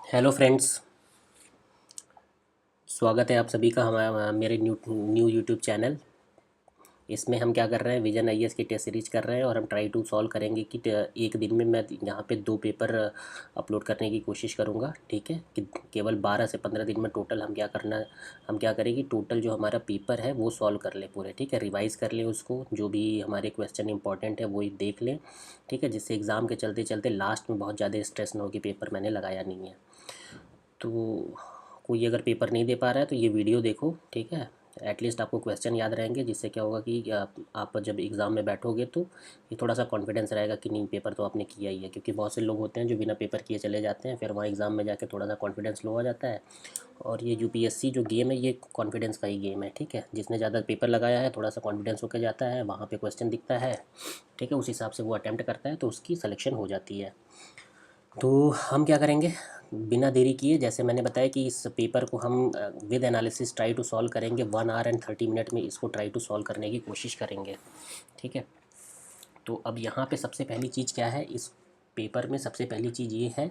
Hello friends. स्वागत है आप सभी का हमारे मेरे न्यू यूट्यूब चैनल। इसमें हम क्या कर रहे हैं, विजन आईएएस की टेस्ट सीरीज कर रहे हैं और हम ट्राई टू सॉल्व करेंगे कि एक दिन में मैं यहाँ पे 2 पेपर अपलोड करने की कोशिश करूँगा। ठीक है कि केवल 12 से 15 दिन में टोटल हम क्या करें कि टोटल जो हमारा पेपर है वो सॉल्व कर लें पूरे। ठीक है, रिवाइज कर लें उसको, जो भी हमारे क्वेश्चन इंपॉर्टेंट है वो ही देख लें। ठीक है, जिससे एग्ज़ाम के चलते चलते लास्ट में बहुत ज़्यादा स्ट्रेस ना हो कि पेपर मैंने लगाया नहीं है। तो कोई अगर पेपर नहीं दे पा रहा है तो ये वीडियो देखो। ठीक है, एटलीस्ट आपको क्वेश्चन याद रहेंगे, जिससे क्या होगा कि आप जब एग्ज़ाम में बैठोगे तो ये थोड़ा सा कॉन्फिडेंस रहेगा कि नहीं, पेपर तो आपने किया ही है। क्योंकि बहुत से लोग होते हैं जो बिना पेपर किए चले जाते हैं, फिर वहाँ एग्ज़ाम में जाके थोड़ा सा कॉन्फिडेंस लो हो जाता है। और ये यूपीएससी जो गेम है ये कॉन्फिडेंस का ही गेम है। ठीक है, जिसने ज़्यादा पेपर लगाया है थोड़ा सा कॉन्फिडेंस होकर जाता है, वहाँ पे क्वेश्चन दिखता है। ठीक है, उस हिसाब से वो अटैम्प्ट करता है तो उसकी सिलेक्शन हो जाती है। तो हम क्या करेंगे, बिना देरी किए, जैसे मैंने बताया कि इस पेपर को हम with analysis try to solve करेंगे। 1 आवर एंड 30 मिनट में इसको ट्राई टू सॉल्व करने की कोशिश करेंगे। ठीक है, तो अब यहाँ पे सबसे पहली चीज़ क्या है, इस पेपर में सबसे पहली चीज़ ये है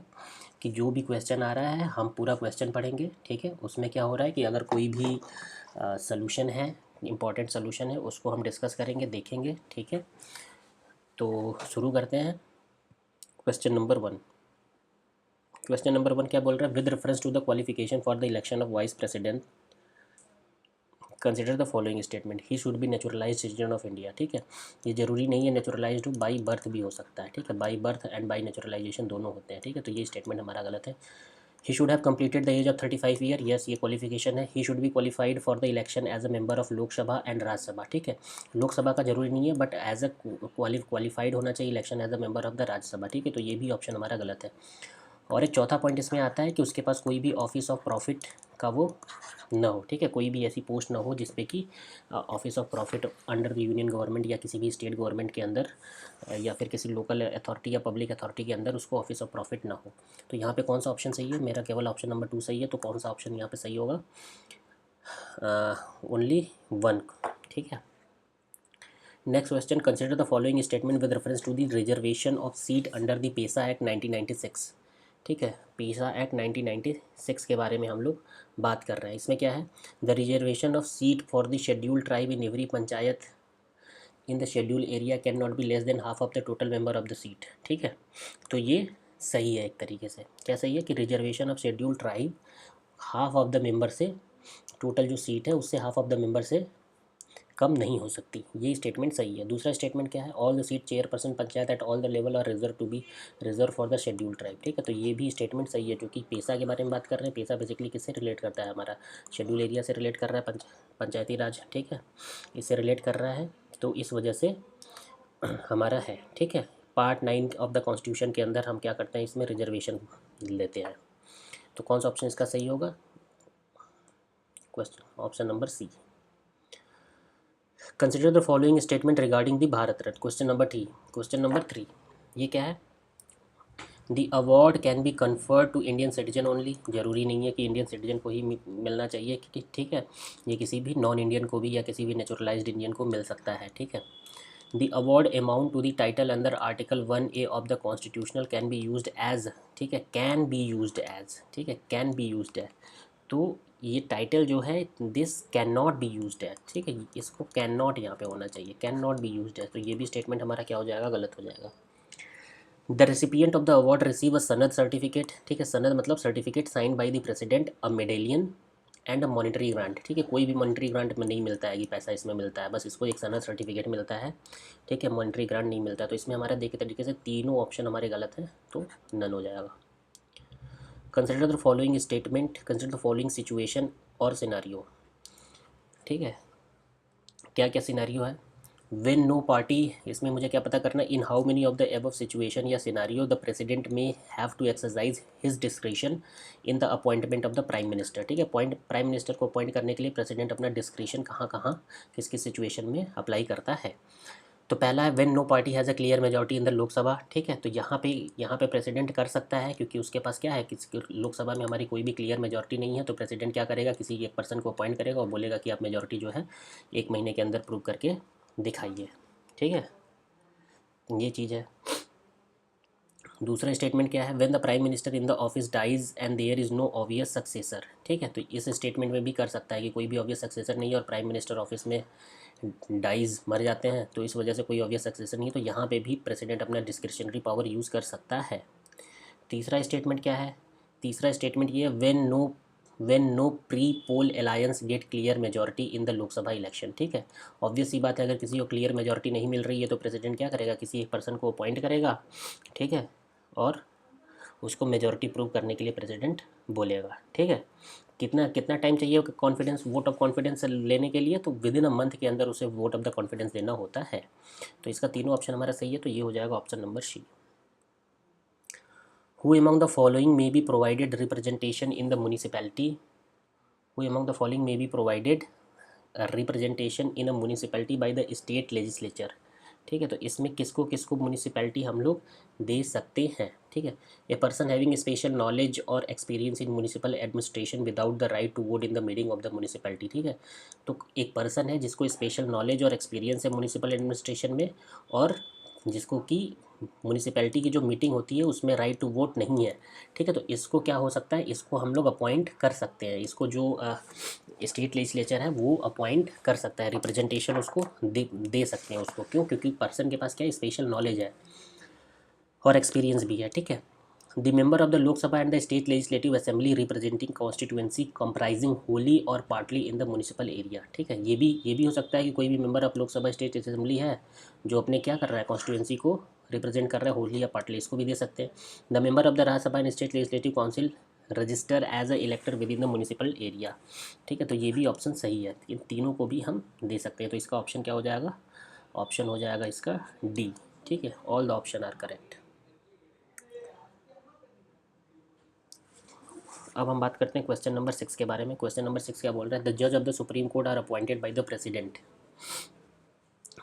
कि जो भी क्वेश्चन आ रहा है हम पूरा क्वेश्चन पढ़ेंगे। ठीक है, उसमें क्या हो रहा है कि अगर कोई भी सॉल्यूशन है, इम्पॉर्टेंट सॉल्यूशन है, उसको हम डिस्कस करेंगे, देखेंगे। ठीक है, तो शुरू करते हैं। Question number 1। क्वेश्चन नंबर 1 क्या बोल रहा है, with reference to the qualification for the election of vice president consider the following statement, he should be naturalize citizen of India. ठीक है, ये जरूरी नहीं है नेचुरलाइज्ड हो, बाई बर्थ भी हो सकता है। ठीक है, by birth and by naturalisation दोनों होते हैं। ठीक है, तो ये स्टेटमेंट हमारा गलत है। He should have completed the age of 35 year, yes ये क्वालिफिकेशन है। He should be qualified for the election as a member of Lok Sabha and Rajya Sabha. ठीक है, लोकसभा का जरूरी नहीं है, बट एज अ क्वालिफाइड होना चाहिए election as a member of the Rajya Sabha. ठीक है, तो ये भी ऑप्शन हमारा गलत है। और एक चौथा पॉइंट इसमें आता है कि उसके पास कोई भी ऑफिस ऑफ प्रॉफिट का वो ना हो। ठीक है, कोई भी ऐसी पोस्ट ना हो जिसपे कि office of profit under the union government या किसी भी स्टेट गवर्नमेंट के अंदर या फिर किसी लोकल अथॉरिटी या पब्लिक अथॉरिटी के अंदर उसको ऑफिस ऑफ प्रॉफिट ना हो। तो यहाँ पे कौन सा ऑप्शन सही है, मेरा केवल ऑप्शन नंबर 2 सही है। तो कौन सा ऑप्शन यहाँ पे सही होगा, ओनली 1। ठीक है, next question, consider the following statement with reference to the reservation of seat under the PESA act 1996। ठीक है, पेसा एक्ट 1996 के बारे में हम लोग बात कर रहे हैं। इसमें क्या है, the reservation of seat for the scheduled tribe in every panchayat in the schedule area can not be less than half of the total member of the seat. ठीक है, तो ये सही है एक तरीके से। क्या सही है कि reservation of scheduled tribe half of the member से, टोटल जो सीट है उससे हाफ ऑफ द मेंबर से कम नहीं हो सकती, ये स्टेटमेंट सही है। दूसरा स्टेटमेंट क्या है, all the seat chairperson panchayat at all the level are reserve to be reserve for the schedule tribe. ठीक है, तो ये भी स्टेटमेंट सही है, जो कि पेशा के बारे में बात कर रहे हैं। पेशा बेसिकली किससे रिलेट करता है, हमारा शेड्यूल एरिया से रिलेट कर रहा है, पंचायती राज। ठीक है, इससे रिलेट कर रहा है, तो इस वजह से हमारा है। ठीक है, पार्ट 9 ऑफ द कॉन्स्टिट्यूशन के अंदर हम क्या करते हैं, इसमें रिजर्वेशन लेते हैं। तो कौन सा ऑप्शन इसका सही होगा, question option number C. Consider the following statement regarding the Bharat Ratna. Question number 3 ये क्या है, the award can be conferred to Indian citizen only. जरूरी नहीं है कि इंडियन सिटीजन को ही मिलना चाहिए। ठीक है, ये किसी भी नॉन इंडियन को भी या किसी भी नेचुरलाइज्ड इंडियन को मिल सकता है। ठीक है, the award amount to the title under article 1A of the constitutional can be used as. ठीक है, कैन बी यूज्ड एज। ठीक है, कैन बी यूज्ड है, तो ये टाइटल जो है this can not be used है। ठीक है, इसको कैन नॉट यहाँ पे होना चाहिए, कैन नॉट बी यूज्ड है, तो ये भी स्टेटमेंट हमारा क्या हो जाएगा, गलत हो जाएगा। The recipient of the award receive a sanad certificate. ठीक है, सनद मतलब certificate sign by the president, a medallion and a monetary grant. ठीक है, कोई भी मॉनिटरी ग्रांट में नहीं मिलता है कि पैसा इसमें मिलता है, बस इसको एक सनद सर्टिफिकेट मिलता है। ठीक है, मॉनिटरी ग्रांट नहीं मिलता है। तो इसमें हमारा देखे तरीके से तीनों ऑप्शन हमारे गलत हैं, तो नन हो जाएगा। Consider the following statement, consider the following situation और सिनारियो। ठीक है, क्या क्या सिनारियो है, वेन नो पार्टी, इसमें मुझे क्या पता करना, in how many of the above situation या scenario the president may have to exercise his discretion in the appointment of the prime minister. ठीक है, प्राइम मिनिस्टर को अपॉइंट करने के लिए प्रेसिडेंट अपना डिस्क्रिशन कहाँ कहाँ किस किस सिचुएशन में अप्लाई करता है। तो पहला है when no party has a clear majority in the Lok Sabha. ठीक है, तो यहाँ पे प्रेसिडेंट कर सकता है, क्योंकि उसके पास क्या है, किसी लोकसभा में हमारी कोई भी क्लियर मेजॉरिटी नहीं है। तो प्रेसिडेंट क्या करेगा, किसी एक पर्सन को अपॉइंट करेगा और बोलेगा कि आप मेजॉरिटी जो है 1 महीने के अंदर प्रूव करके दिखाइए। ठीक है, ये चीज़ है। दूसरा स्टेटमेंट क्या है, when the prime minister in the office dies and there is no obvious successor. ठीक है, तो इस स्टेटमेंट में भी कर सकता है कि कोई भी ऑब्वियस सक्सेसर नहीं है और प्राइम मिनिस्टर ऑफिस में डाइज मर जाते हैं, तो इस वजह से कोई ऑब्वियस सक्सेसर नहीं है, तो यहाँ पे भी प्रेसिडेंट अपना डिस्क्रिशनरी पावर यूज़ कर सकता है। तीसरा स्टेटमेंट क्या है, तीसरा स्टेटमेंट ये है, when no pre poll alliance get clear majority in the Lok Sabha election. ठीक है, ऑब्वियस सी बात है, अगर किसी को क्लियर मेजॉरिटी नहीं मिल रही है तो प्रेसिडेंट क्या करेगा, किसी एक पर्सन को अपॉइंट करेगा। ठीक है, और उसको मेजॉरिटी प्रूव करने के लिए प्रेसिडेंट बोलेगा। ठीक है, कितना कितना टाइम चाहिए कॉन्फिडेंस, वोट ऑफ कॉन्फिडेंस लेने के लिए, तो विद इन अ मंथ के अंदर उसे वोट ऑफ द कॉन्फिडेंस देना होता है। तो इसका तीनों ऑप्शन हमारा सही है, तो ये हो जाएगा option number C. Who among the following may be provided representation in the municipality? Who among the following may be provided a representation in a municipality by the state legislature? ठीक है, तो इसमें किसको किसको म्यूनिसिपैलिटी हम लोग दे सकते हैं। ठीक है, a person having special knowledge और experience in municipal administration without the right to vote in the meeting of the municipality. ठीक है, तो एक पर्सन है जिसको स्पेशल नॉलेज और एक्सपीरियंस है म्यूनिसिपल एडमिनिस्ट्रेशन में, और जिसको कि म्यूनिसिपैलिटी की जो मीटिंग होती है उसमें राइट टू वोट नहीं है। ठीक है, तो इसको क्या हो सकता है, इसको हम लोग अपॉइंट कर सकते हैं, इसको जो स्टेट लेजिस्लेचर है वो अपॉइंट कर सकता है, रिप्रेजेंटेशन उसको दे सकते हैं उसको। क्यों, क्योंकि पर्सन के पास क्या है, स्पेशल नॉलेज है और एक्सपीरियंस भी है। ठीक है, the member of the Lok Sabha and the state legislative assembly representing constituency comprising wholly और partly in the municipal area. ठीक है, ये भी हो सकता है कि कोई भी member of Lok Sabha state assembly है जो अपने क्या कर रहा है, कॉन्स्टिट्यूएंसी को रिप्रेजेंट कर रहा है, होली या पार्टली, इसको भी दे सकते हैं। The member of the Rajya Sabha and state legislative council register as a elector with in the municipal area. ठीक है, तो ये भी ऑप्शन सही है, इन तीनों को भी हम दे सकते हैं, तो इसका ऑप्शन क्या हो जाएगा, ऑप्शन हो जाएगा इसका डी। ठीक है, all the option are correct. अब हम बात करते हैं क्वेश्चन नंबर 6 के बारे में। क्वेश्चन नंबर 6 क्या बोल रहा है, द जज of the supreme court are appointed by the president.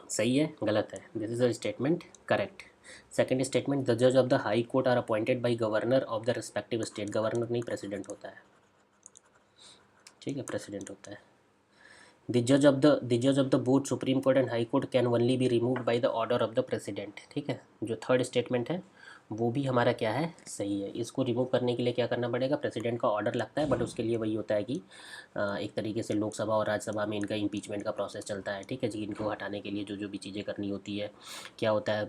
सही है, गलत है, this is a statement correct. Second statement, the जज of the high court are appointed by governor of the respective state. Governor नहीं, president होता है। ठीक है, प्रेसिडेंट होता है। द जज of the both supreme court and high court can only be removed by the order of the president. ठीक है, जो थर्ड स्टेटमेंट है वो भी हमारा क्या है, सही है। इसको रिमूव करने के लिए क्या करना पड़ेगा, प्रेसिडेंट का ऑर्डर लगता है, बट उसके लिए वही होता है कि एक तरीके से लोकसभा और राज्यसभा में इनका इम्पीचमेंट का प्रोसेस चलता है। ठीक है जी, इनको हटाने के लिए जो जो भी चीज़ें करनी होती है, क्या होता है,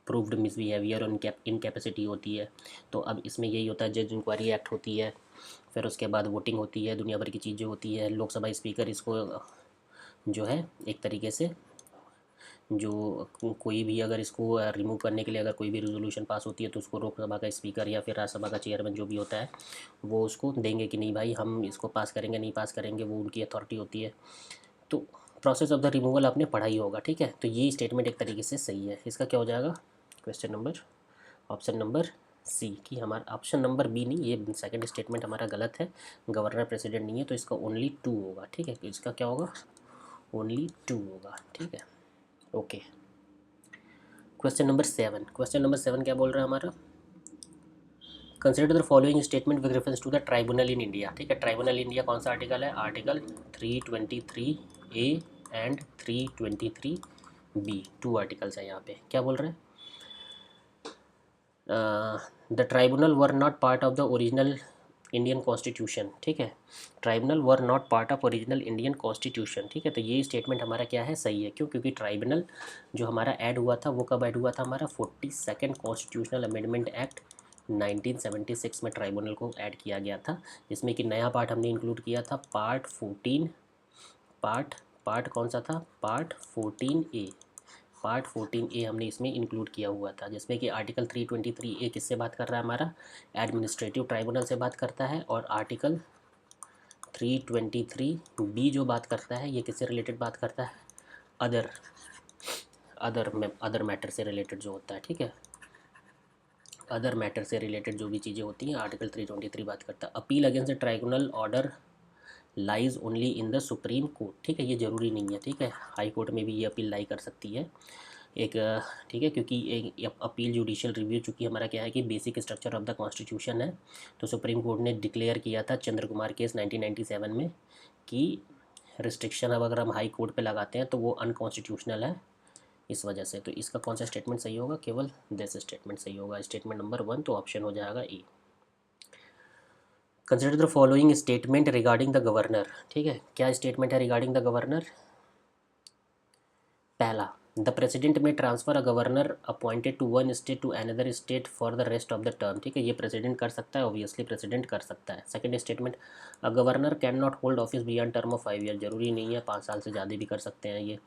प्रूव्ड मिसबिहेवियर और इनकैपेसिटी होती है। तो अब इसमें यही होता है, जज इंक्वायरी एक्ट होती है, फिर उसके बाद वोटिंग होती है, दुनिया भर की चीज़ें होती है। लोकसभा स्पीकर इसको जो है एक तरीके से, जो कोई भी अगर इसको रिमूव करने के लिए अगर कोई भी रेजोल्यूशन पास होती है तो उसको लोकसभा का स्पीकर या फिर राज्यसभा का चेयरमैन जो भी होता है वो उसको देंगे कि नहीं भाई हम इसको पास करेंगे नहीं पास करेंगे, वो उनकी अथॉरिटी होती है। तो प्रोसेस ऑफ द रिमूवल आपने पढ़ा ही होगा। ठीक है, तो ये स्टेटमेंट एक तरीके से सही है। इसका क्या हो जाएगा, question number option number C की हमारा, ऑप्शन नंबर बी नहीं, ये सेकंड स्टेटमेंट हमारा गलत है, गवर्नर प्रेसिडेंट नहीं है, तो इसका ओनली 2 होगा। ठीक है, इसका क्या होगा, ओनली 2 होगा। ठीक है, okay. Question number 7, question number 7 क्या बोल रहा है हमारा, consider the following statement with reference to the tribunal in India. ठीक है, ट्राइब्यूनल इंडिया कौन सा आर्टिकल है, article 323A and 323B, 2 articles हैं यहाँ पे। क्या बोल रहे हैं, the tribunal were not part of the original Indian constitution. ठीक है, tribunal were not part of original Indian constitution. ठीक है, तो ये स्टेटमेंट हमारा क्या है, सही है। क्यों, क्योंकि ट्राइब्यूनल जो हमारा ऐड हुआ था वो कब ऐड हुआ था, हमारा 42nd कॉन्स्टिट्यूशनल अमेंडमेंट एक्ट 1976 में ट्राइब्यूनल को ऐड किया गया था, जिसमें कि नया पार्ट हमने इंक्लूड किया था, पार्ट 14, पार्ट कौन सा था, पार्ट 14A। पार्ट 14A हमने इसमें इंक्लूड किया हुआ था, जिसमें कि आर्टिकल 323A किससे बात कर रहा है, हमारा एडमिनिस्ट्रेटिव ट्राइब्यूनल से बात करता है, और आर्टिकल 323B जो बात करता है ये किससे रिलेटेड बात करता है, अदर अदर मैटर से रिलेटेड जो होता है। ठीक है, अदर मैटर से रिलेटेड जो भी चीज़ें होती हैं आर्टिकल 323 बात करता है। Appeal against the tribunal order lies only in the supreme court. ठीक है, ये ज़रूरी नहीं है। ठीक है, हाई कोर्ट में भी ये अपील लाई कर सकती है एक, ठीक है, क्योंकि एक अपील जुडिशियल रिव्यू चूँकि हमारा क्या है कि basic structure of the constitution है, तो सुप्रीम कोर्ट ने डिक्लेयर किया था चंद्र कुमार केस 1997 में कि रिस्ट्रिक्शन अब अगर हम हाई कोर्ट पे लगाते हैं तो वो अनकॉन्स्टिट्यूशनल है, इस वजह से। तो इसका कौन सा स्टेटमेंट सही होगा? केवल दिस स्टेटमेंट सही होगा, स्टेटमेंट नंबर 1, तो ऑप्शन हो जाएगा E. Consider the following statement regarding the governor. ठीक है, क्या स्टेटमेंट है रिगार्डिंग द गवर्नर? पहला, the president may transfer a governor appointed to one state to another state for the rest of the term. ठीक है, ये president कर सकता है, ऑब्वियसली प्रेसिडेंट कर सकता है। Second statement, a governor can not hold office beyond term of 5 year. जरूरी नहीं है, 5 साल से ज़्यादा भी कर सकते हैं ये।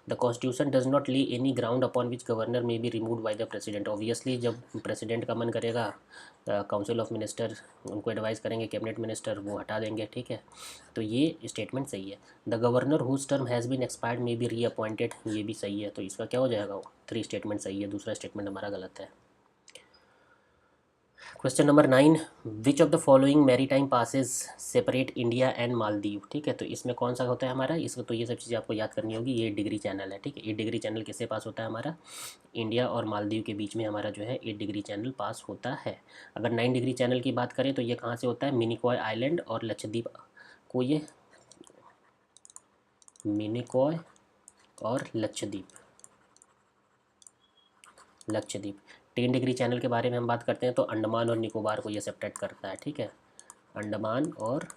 The constitution does not lay any ground upon which governor may be remove by the president. Obviously जब प्रेसिडेंट का मन करेगा, काउंसिल ऑफ मिनिस्टर उनको एडवाइस करेंगे, कैबिनेट मिनिस्टर वो हटा देंगे। ठीक है, तो ये स्टेटमेंट सही है। The governor whose term has been expired may be reappointed, ये भी सही है। तो इसका क्या हो जाएगा? 3 स्टेटमेंट सही है, दूसरा स्टेटमेंट हमारा गलत है। Question number 9, which of the following maritime passes separate India and Maldives. ठीक है, तो इसमें कौन सा होता है हमारा? इसको तो ये सब चीज़ें आपको याद करनी होगी। ये डिग्री चैनल है। ठीक है, 8 डिग्री चैनल किससे पास होता है? हमारा इंडिया और मालदीव के बीच में हमारा जो है 8 डिग्री चैनल पास होता है। अगर 9 डिग्री चैनल की बात करें तो ये कहाँ से होता है? मिनिकॉय आइलैंड और लक्षद्वीप को, ये मिनिकॉय और लक्षद्वीप। 10 डिग्री चैनल के बारे में हम बात करते हैं तो अंडमान और निकोबार को ये सेपरेट करता है। ठीक है, अंडमान और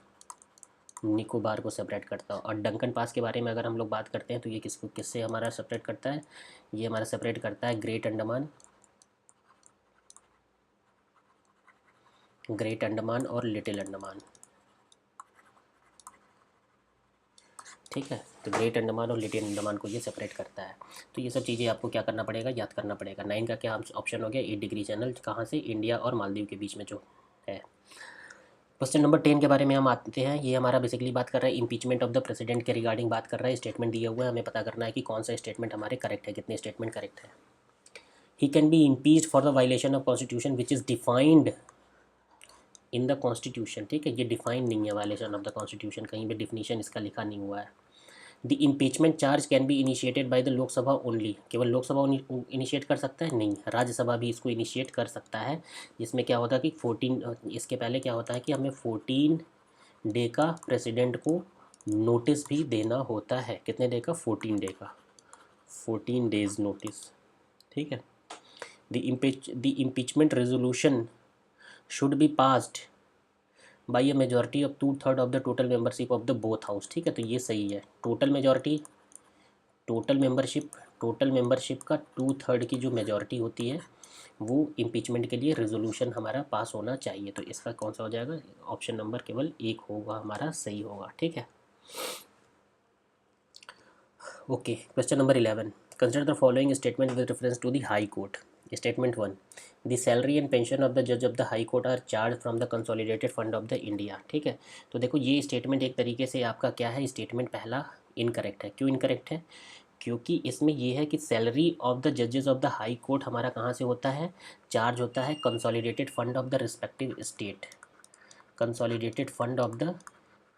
निकोबार को सेपरेट करता है। और डंकन पास के बारे में अगर हम लोग बात करते हैं तो ये किससे हमारा सेपरेट करता है? ये हमारा सेपरेट करता है ग्रेट अंडमान और लिटिल अंडमान। ठीक है, तो ग्रेट अंडमान और लिटिल अंडमान को ये सेपरेट करता है। तो ये सब चीज़ें आपको क्या करना पड़ेगा? याद करना पड़ेगा। 9 का क्या ऑप्शन हो गया? 8 डिग्री चैनल कहाँ से? इंडिया और मालदीव के बीच में जो है। क्वेश्चन नंबर 10 के बारे में हम आते हैं। ये हमारा बेसिकली बात कर रहा है इम्पीचमेंट ऑफ द प्रेसिडेंट के रिगार्डिंग बात कर रहा है। स्टेटमेंट दिया हुआ है, हमें पता करना है कि कौन सा स्टेटमेंट हमारे करेक्ट है, कितने स्टेटमेंट करेक्ट है। He can B impeached for the violation of constitution which is defined in the constitution. ठीक है, ये डिफाइंड नहीं है वायलेशन ऑफ द कॉन्स्टिट्यूशन, कहीं पे डिफिनीशन इसका लिखा नहीं हुआ है। The impeachment charge can be initiated by the Lok Sabha only. केवल लोकसभा इनिशिएट कर सकता है? नहीं, राज्यसभा भी इसको इनिशिएट कर सकता है। जिसमें क्या होता है कि 14, इसके पहले क्या होता है कि हमें 14 डे का प्रेसिडेंट को नोटिस भी देना होता है। कितने डे का? 14 डे का, 14 डेज नोटिस। ठीक है, the impeachment resolution should be passed by a majority of 2/3 of the total membership of the both house. ठीक है, तो ये सही है। टोटल मेजॉरिटी, टोटल मेंबरशिप का 2/3 की जो मेजॉरिटी होती है वो इम्पीचमेंट के लिए रेजोल्यूशन हमारा पास होना चाहिए। तो इसका कौन सा हो जाएगा? ऑप्शन नंबर केवल 1 होगा हमारा सही होगा। ठीक है, okay. Question number 11, consider the following statement with reference to the high court. Statement 1, the salary and pension of the जज of the high court are charge from the consolidated fund of the India. ठीक है, तो देखो ये statement एक तरीके से आपका क्या है? स्टेटमेंट पहला इनकरेक्ट है। क्यों इनकरेक्ट है? क्योंकि इसमें ये है कि सैलरी ऑफ द जजेस ऑफ द हाई कोर्ट हमारा कहाँ से होता है? चार्ज होता है consolidated fund of the respective state. Consolidated fund of the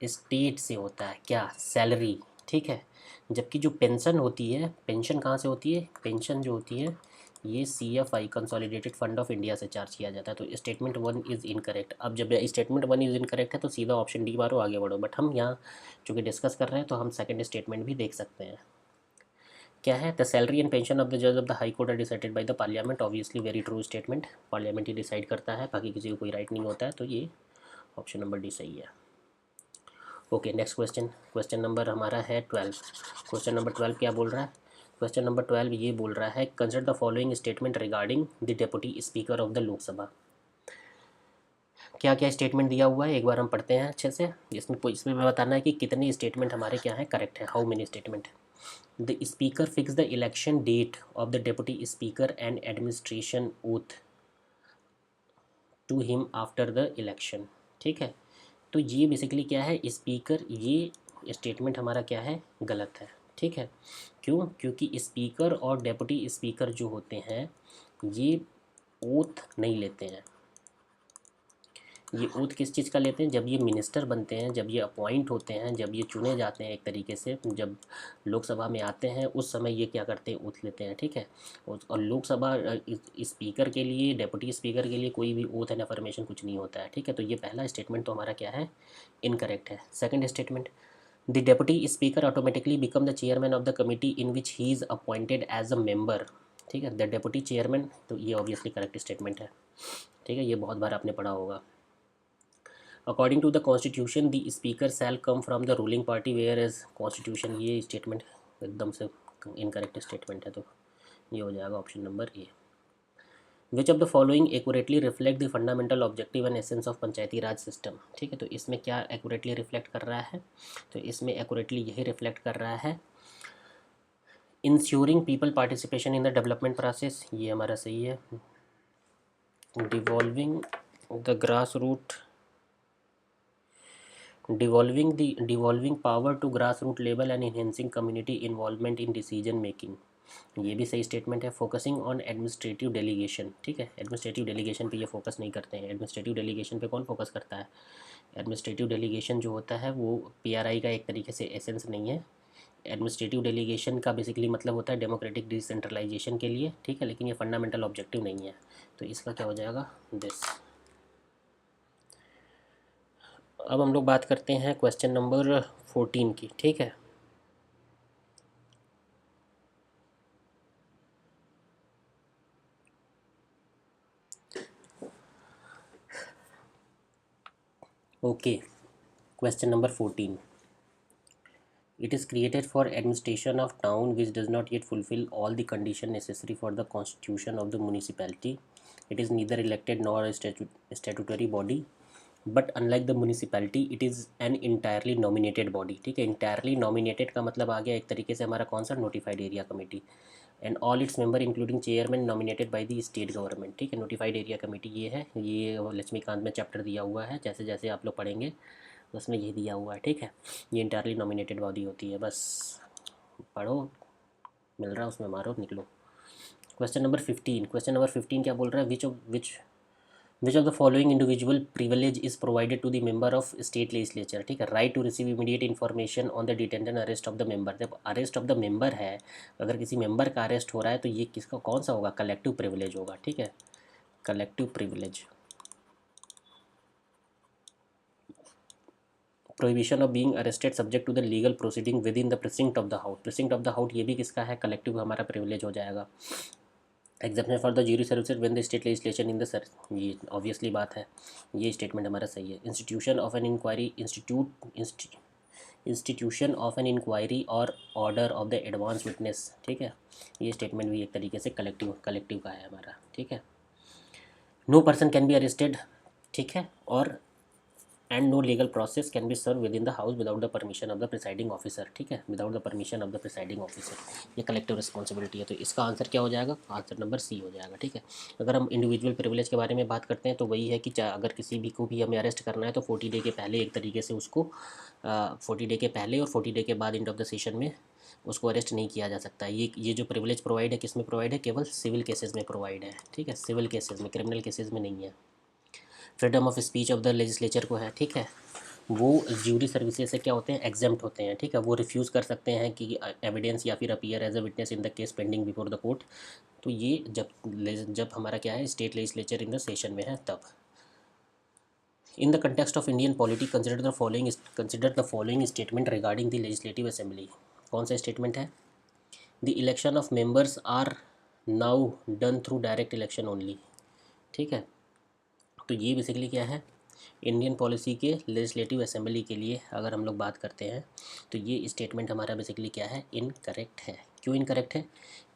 state से होता है क्या? सैलरी। ठीक है, जबकि जो पेंशन होती है, पेंशन कहाँ से होती है? पेंशन जो होती है ये CFI consolidated fund of India से चार्ज किया जाता है। तो स्टेटमेंट 1 इज़ इनकरेक्ट। अब जब स्टेटमेंट 1 इज़ इनकरेक्ट है तो सीधा ऑप्शन डी मारो, आगे बढ़ो। बट हम यहाँ चूँकि डिस्कस कर रहे हैं तो हम सेकंड स्टेटमेंट भी देख सकते हैं। क्या है? The salary and pension of the जज of the high court are decided by the parliament. Obviously very true statement, parliament ही डिसाइड करता है, बाकी किसी को कोई राइट नहीं होता है। तो ये ऑप्शन नंबर डी सही है। Okay, next question. Question number हमारा है 12। क्वेश्चन नंबर 12 क्या बोल रहा है? क्वेश्चन नंबर 12 ये बोल रहा है consider the following statement regarding the deputy speaker of the Lok Sabha. क्या क्या स्टेटमेंट दिया हुआ है एक बार हम पढ़ते हैं अच्छे से। इसमें बताना है कि कितने स्टेटमेंट हमारे क्या है करेक्ट है, how many statement. The speaker fix the election date of the deputy speaker and administration oath to him after the election. ठीक है, तो ये बेसिकली क्या है? स्पीकर, ये स्टेटमेंट हमारा क्या है? गलत है। ठीक है, क्यों? क्योंकि स्पीकर और डेप्यूटी स्पीकर जो होते हैं ये ओथ नहीं लेते हैं। ये ओथ किस चीज़ का लेते हैं? जब ये मिनिस्टर बनते हैं, जब ये अपॉइंट होते हैं, जब ये चुने जाते हैं एक तरीके से, जब लोकसभा में आते हैं उस समय ये क्या करते हैं? ओथ लेते हैं। ठीक है, और लोकसभा स्पीकर के लिए, डेप्यूटी स्पीकर के लिए कोई भी ओथ एंड अफर्मेशन कुछ नहीं होता है। ठीक है, तो ये पहला स्टेटमेंट तो हमारा क्या है? इनकरेक्ट है। Second statement, the deputy speaker automatically become the chairman of the committee in which he is appointed as a member. ठीक है, द डेप्यूटी चेयरमैन, तो ये ऑब्वियसली करेक्ट स्टेटमेंट है। ठीक है, ये बहुत बार आपने पढ़ा होगा। According to the constitution the speaker shall come from the ruling party where as constitution, ये स्टेटमेंट एकदम से इनकरेक्ट स्टेटमेंट है, तो ये हो जाएगा option number A. Which of the following accurately reflect the fundamental objective and essence of Panchayati Raj system. ठीक है, तो इसमें क्या एक्यूरेटली रिफ्लेक्ट कर रहा है, तो इसमें एक्यूरेटली यही रिफ्लेक्ट कर रहा है ensuring people participation in the development process, ये हमारा सही है। Devolving the grass root, devolving power to grass root level and enhancing community involvement in decision making, ये भी सही स्टेटमेंट है। फोकसिंग ऑन एडमिनिस्ट्रेटिव डेलीगेशन, ठीक है, एडमिनिस्ट्रेटिव डेलीगेशन पे ये फोकस नहीं करते हैं। एडमिनिस्ट्रेटिव डेलीगेशन पे कौन फोकस करता है? एडमिनिस्ट्रेटिव डेलीगेशन जो होता है वो पीआरआई का एक तरीके से एसेंस नहीं है। एडमिनिस्ट्रेटिव डेलीगेशन का बेसिकली मतलब होता है डेमोक्रेटिक डिसेंट्रलाइजेशन के लिए, ठीक है, लेकिन ये फंडामेंटल ऑब्जेक्टिव नहीं है, तो इसका क्या हो जाएगा? दिस। अब हम लोग बात करते हैं क्वेश्चन नंबर 14 की। ठीक है, okay, question number 14, it is created for administration of town which does not yet fulfill all the condition necessary for the constitution of the municipality. It is neither elected nor a statutory body, but unlike the municipality it is an entirely nominated body। ठीक है, entirely nominated का मतलब आ गया एक तरीके से हमारा कौन सा? Notified area committee, and all its member including chairman nominated by the state government. ठीक है, नोटिफाइड एरिया कमेटी ये है, ये लक्ष्मीकांत में चैप्टर दिया हुआ है, जैसे जैसे आप लोग पढ़ेंगे उसमें ये दिया हुआ है। ठीक है, ये इंटायरली नॉमिनेटेड बॉडी होती है, बस पढ़ो, मिल रहा है उसमें मारो निकलो। क्वेश्चन नंबर 15, क्वेश्चन नंबर 15 क्या बोल रहा है? Which of the following individual privilege is provided to the member of state legislature. ठीक है, right to receive immediate information on the detention arrest of the member. जब अरेस्ट ऑफ द मेंबर है, अगर किसी मेंबर का arrest हो रहा है तो ये किसका कौन सा होगा? कलेक्टिव प्रिविलेज होगा। ठीक है, collective privilege. Prohibition of being arrested subject to the legal proceeding with in the precinct of the house. Precinct of the house ये भी किसका है? कलेक्टिव हमारा प्रिविलेज हो जाएगा। Exemption for the jury services when the state legislation in the sir, ये obviously बात है, ये स्टेटमेंट हमारा सही है। Institution of an inquiry, institution of an inquiry और order of the advance witness. ठीक है, ये स्टेटमेंट भी एक तरीके से कलेक्टिव का है हमारा। ठीक है, no person can be arrested, ठीक है, और and no legal process can be serve with in the house without the permission of the presiding officer. ठीक है, without the permission of the presiding officer, ये कलेक्टिव रिस्पॉन्सिबिलिटी है, तो इसका answer क्या हो जाएगा? आंसर नंबर सी हो जाएगा। ठीक है, अगर हम इंडिविजुअल प्रिविलेज के बारे में बात करते हैं तो वही है कि अगर किसी भी को भी हमें अरेस्ट करना है तो 40 डे के पहले एक तरीके से उसको 40 डे के पहले और 40 डे के बाद एंड ऑफ द सेशन में उसको अरेस्ट नहीं किया जा सकता। ये जो प्रिविलेज प्रोवाइड है किस में प्रोवाइड है? केवल सिविल केसेस में प्रोवाइड है। ठीक है, सिविल केसेस में, क्रिमिनल केसेस में नहीं है। Freedom of speech of the legislature को है। ठीक है, वो ज्यूरी सर्विसेज से क्या होते हैं? एग्जेम्प्ट होते हैं। ठीक है, वो रिफ्यूज़ कर सकते हैं कि एविडेंस या फिर appear as a witness in the case pending before the court. तो ये जब हमारा क्या है? State legislature in the session में है तब। In the context of Indian polity consider the following statement regarding the legislative assembly. कौन सा स्टेटमेंट है? The election of members are now done through direct election only. ठीक है, तो ये बेसिकली क्या है? इंडियन पॉलिसी के लेजिस्लेटिव असेंबली के लिए अगर हम लोग बात करते हैं तो ये स्टेटमेंट हमारा बेसिकली क्या है? इनकरेक्ट है। क्यों इनकरेक्ट है?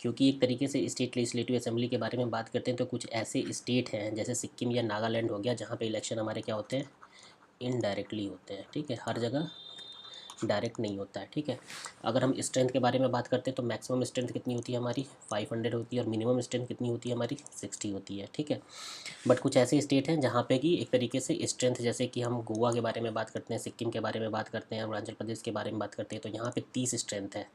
क्योंकि एक तरीके से स्टेट लेजिस्लेटिव असेंबली के बारे में बात करते हैं तो कुछ ऐसे स्टेट हैं जैसे सिक्किम या नागालैंड हो गया जहाँ पे इलेक्शन हमारे क्या होते हैं? इनडायरेक्टली होते हैं। ठीक है, हर जगह डायरेक्ट नहीं होता है। ठीक है, अगर हम स्ट्रेंथ के बारे में बात करते हैं तो मैक्सिमम स्ट्रेंथ कितनी होती है हमारी? 500 होती है, और मिनिमम स्ट्रेंथ कितनी होती है हमारी? 60 होती है। ठीक है, बट कुछ ऐसे स्टेट हैं जहाँ पे कि एक तरीके से स्ट्रेंथ, जैसे कि हम गोवा के बारे में बात करते हैं, सिक्किम के बारे में बात करते हैं, अरुणाचल प्रदेश के बारे में बात करते हैं, तो यहाँ पे 30 स्ट्रेंथ है।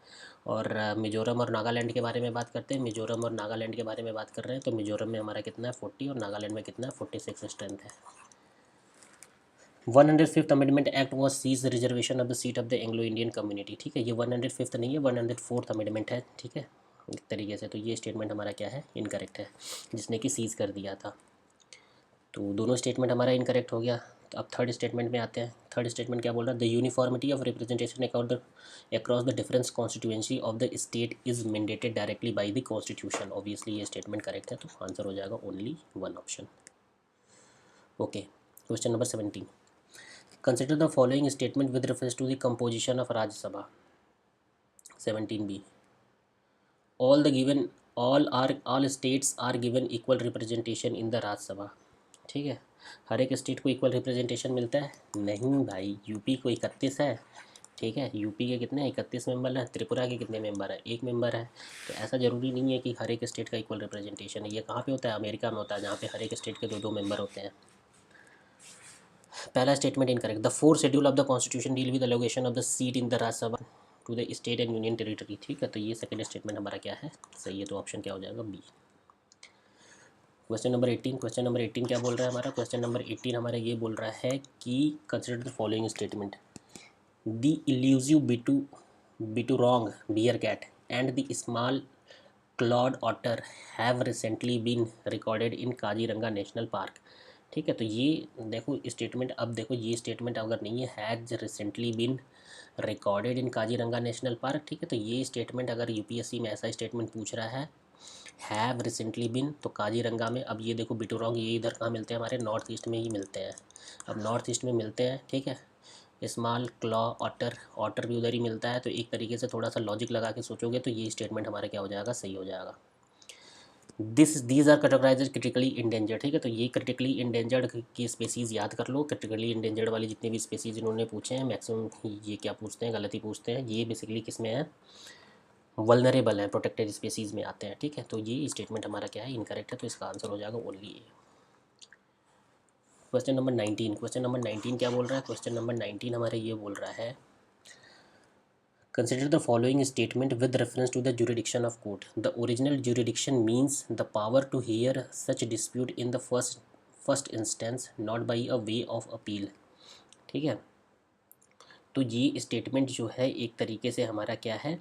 और मिजोरम और नागालैंड के बारे में बात करते हैं, मिजोरम और नागालैंड के बारे में बात कर रहे हैं तो मिजोरम में हमारा कितना है? 40, और नागालैंड में कितना है? 46 स्ट्रेंथ है। 105th amendment act was cease reservation of the seat of the Anglo Indian community. ठीक है, ये 105th नहीं है, 104th अमेंडमेंट है। ठीक है, एक तरीके से तो ये स्टेटमेंट हमारा क्या है? इनकरेक्ट है, जिसने कि सीज़ कर दिया था। तो दोनों स्टेटमेंट हमारा इनकरेक्ट हो गया। तो अब थर्ड स्टेटमेंट में आते हैं। थर्ड स्टेटमेंट क्या बोल रहा है? The uniformity of representation across the difference constituency of the state is mandated directly by the constitution. Obviously ये स्टेटमेंट करेक्ट है, तो आंसर हो जाएगा only one option. Okay, question number 17, consider the following statement with reference to the composition of Rajya Sabha. 17B, all the given all states are given equal representation in the Rajya Sabha. ठीक है, हर एक state को equal representation मिलता है? नहीं भाई, UP को 31 है। ठीक है, यूपी के कितने 31 मेंबर हैं, त्रिपुरा के कितने मेंबर हैं? 1 मेंबर है। तो ऐसा ज़रूरी नहीं है कि हर एक स्टेट का इक्वल रिप्रेजेंटेशन है। ये कहाँ पे होता है? अमेरिका में होता है, जहाँ पे हर एक स्टेट के 2-2 मेंबर होते हैं। पहला statement incorrect. The fourth schedule of the constitution deal with allocation of the seat in the Rajya Sabha to the state and union territory. ठीक है, तो ये सेकंड स्टेटमेंट हमारा क्या है? सही है, तो ऑप्शन क्या हो जाएगा? B. Question number 18, question number 18 क्या बोल रहा है हमारा? क्वेश्चन नंबर 18 हमारा ये बोल रहा है कि consider the following statement, the elusive binturong bear cat and the small clawed otter have recently been recorded in Kaziranga national park. ठीक है, तो ये देखो स्टेटमेंट, अब देखो ये स्टेटमेंट अगर नहीं है, has recently been recorded in Kaziranga national park. ठीक है, तो ये स्टेटमेंट अगर यूपीएससी में ऐसा स्टेटमेंट पूछ रहा है, हैव रिसेंटली बीन, तो काजीरंगा में, अब ये देखो बिटूरोंग ये इधर कहाँ मिलते हैं? हमारे नॉर्थ ईस्ट में ही मिलते हैं। अब नॉर्थ ईस्ट में मिलते हैं, ठीक है। स्मॉल क्लॉ ऑटर, ऑटर भी उधर ही मिलता है। तो एक तरीके से थोड़ा सा लॉजिक लगा के सोचोगे तो ये स्टेटमेंट हमारा क्या हो जाएगा? सही हो जाएगा। These are categorized critically endangered. ठीक है, तो ये क्रिटिकली इंडेंजर्ड की स्पेसीज़ याद कर लो। क्रिटिकली इंडेंजर्ड वाली जितने भी स्पेसीज़ इन्होंने पूछे हैं, मैक्सिमम ये क्या पूछते हैं? गलती पूछते हैं। ये बेसिकली किस में है? वल्नरेबल हैं, प्रोटेक्टेड स्पेसीज़ में आते हैं। ठीक है, तो ये स्टेटमेंट हमारा क्या है? इनकरेक्ट है, तो इसका आंसर हो जाएगा ओनली ए। क्वेश्चन नंबर 19, क्वेश्चन नंबर 19 क्या बोल रहा है? क्वेश्चन नंबर 19 हमारे ये बोल रहा है, consider the following statement with reference to the jurisdiction of court. The original jurisdiction means the power to hear such dispute in the first instance, not by a way of appeal. ठीक है, तो ये statement जो है एक तरीके से हमारा क्या है?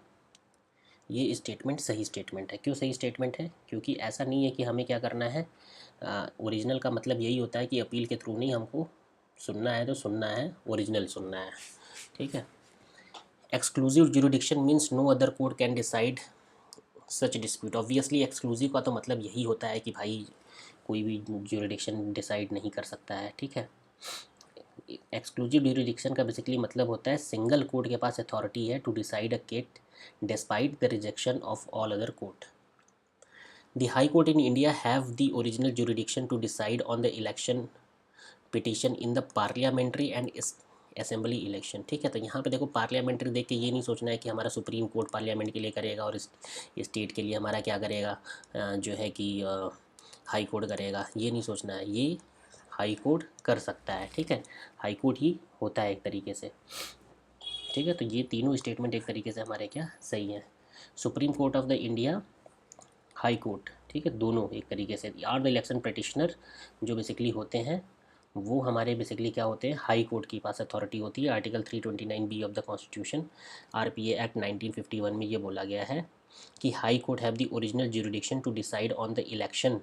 ये स्टेटमेंट सही स्टेटमेंट है। क्यों सही स्टेटमेंट है? क्योंकि ऐसा नहीं है कि हमें क्या करना है, ओरिजिनल का मतलब यही होता है कि अपील के थ्रू नहीं, हमको सुनना है तो सुनना है, ओरिजिनल सुनना है। ठीक है, exclusive jurisdiction means no other court can decide such dispute. Obviously exclusive का तो मतलब यही होता है कि भाई कोई भी जुरिडिक्शन डिसाइड नहीं कर सकता है। ठीक है, एक्सक्लूसिव जुरिडिक्शन का बेसिकली मतलब होता है सिंगल कोर्ट के पास अथॉरिटी है to decide a case despite the rejection of all other court. The high court in India have the original jurisdiction to decide on the election petition in the parliamentary and assembly election. ठीक है, तो यहाँ पे देखो parliamentary देख के ये नहीं सोचना है कि हमारा सुप्रीम कोर्ट पार्लियामेंट के लिए करेगा और इस स्टेट के लिए हमारा क्या करेगा, जो है कि हाई कोर्ट करेगा। ये नहीं सोचना है, ये हाई कोर्ट कर सकता है। ठीक है, हाई कोर्ट ही होता है एक तरीके से। ठीक है, तो ये तीनों स्टेटमेंट एक तरीके से हमारे क्या सही हैं। Supreme court of the India, high court, ठीक है, दोनों एक तरीके से आर द इलेक्शन पिटिशनर जो बेसिकली होते हैं वो हमारे बेसिकली क्या होते हैं? हाई कोर्ट के पास अथॉरिटी होती है। Article 329B of the constitution, RPA act 1951 में ये बोला गया है कि high court have the original jurisdiction to decide on the election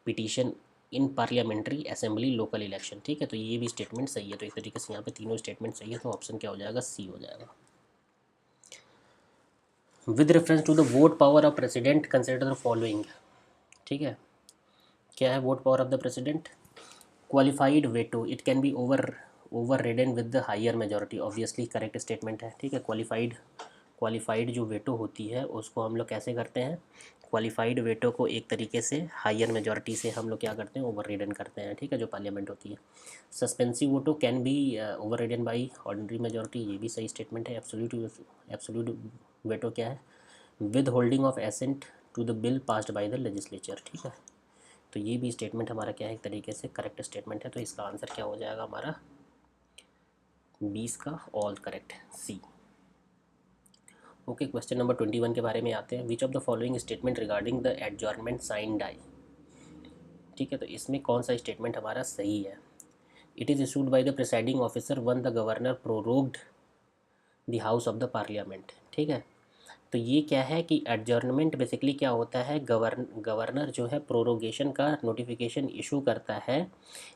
petition in parliamentary assembly local election. ठीक है, तो ये भी स्टेटमेंट सही है। तो इस तरीके से यहाँ पे तीनों स्टेटमेंट सही है, तो ऑप्शन क्या हो जाएगा? सी हो जाएगा। With reference to the vote power of president consider the following. ठीक है, क्या है vote power of the president? Qualified veto, it can be overridden with the higher majority. Obviously correct statement है। ठीक है, qualified जो veto होती है उसको हम लोग कैसे करते हैं? क्वालिफाइड वेटो को एक तरीके से हायर मेजोरिटी से हम लोग क्या करते हैं? ओवर रिडन करते हैं। ठीक है, जो पार्लियामेंट होती है। Suspensive veto can be overridden by ordinary majority, ये भी सही स्टेटमेंट है। एब्सोल्यूट वेटो क्या है? Withholding of assent to the bill passed by the legislature. ठीक है, तो ये भी स्टेटमेंट हमारा क्या है? एक तरीके से करेक्ट स्टेटमेंट है। तो इसका आंसर क्या हो जाएगा हमारा? 20 का all correct, C. Okay, question number 21 के बारे में आते हैं। Which of the following statement regarding the adjournment sine die. ठीक है, तो इसमें कौन सा स्टेटमेंट हमारा सही है? It is issued by the presiding officer when the governor prorogued the house of the parliament. ठीक है, तो ये क्या है कि एडजर्नमेंट बेसिकली क्या होता है, गवर्नर जो है प्रोरोगेशन का नोटिफिकेशन इशू करता है,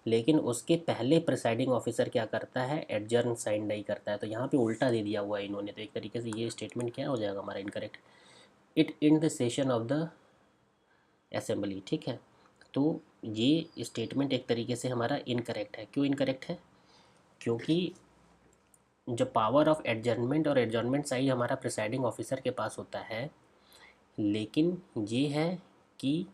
लेकिन उसके पहले प्रिसाइडिंग ऑफिसर क्या करता है, एडजर्न साइन नहीं करता है। तो यहाँ पे उल्टा दे दिया हुआ है इन्होंने, तो एक तरीके से ये स्टेटमेंट क्या हो जाएगा हमारा incorrect. It in the session of the assembly, ठीक है। तो ये स्टेटमेंट एक तरीके से हमारा इनकरेक्ट है। क्यों इनकरेक्ट है? क्योंकि जो पावर ऑफ एडजर्नमेंट और एडजर्नमेंट साइज हमारा प्रिसाइडिंग ऑफिसर के पास होता है, लेकिन ये है कि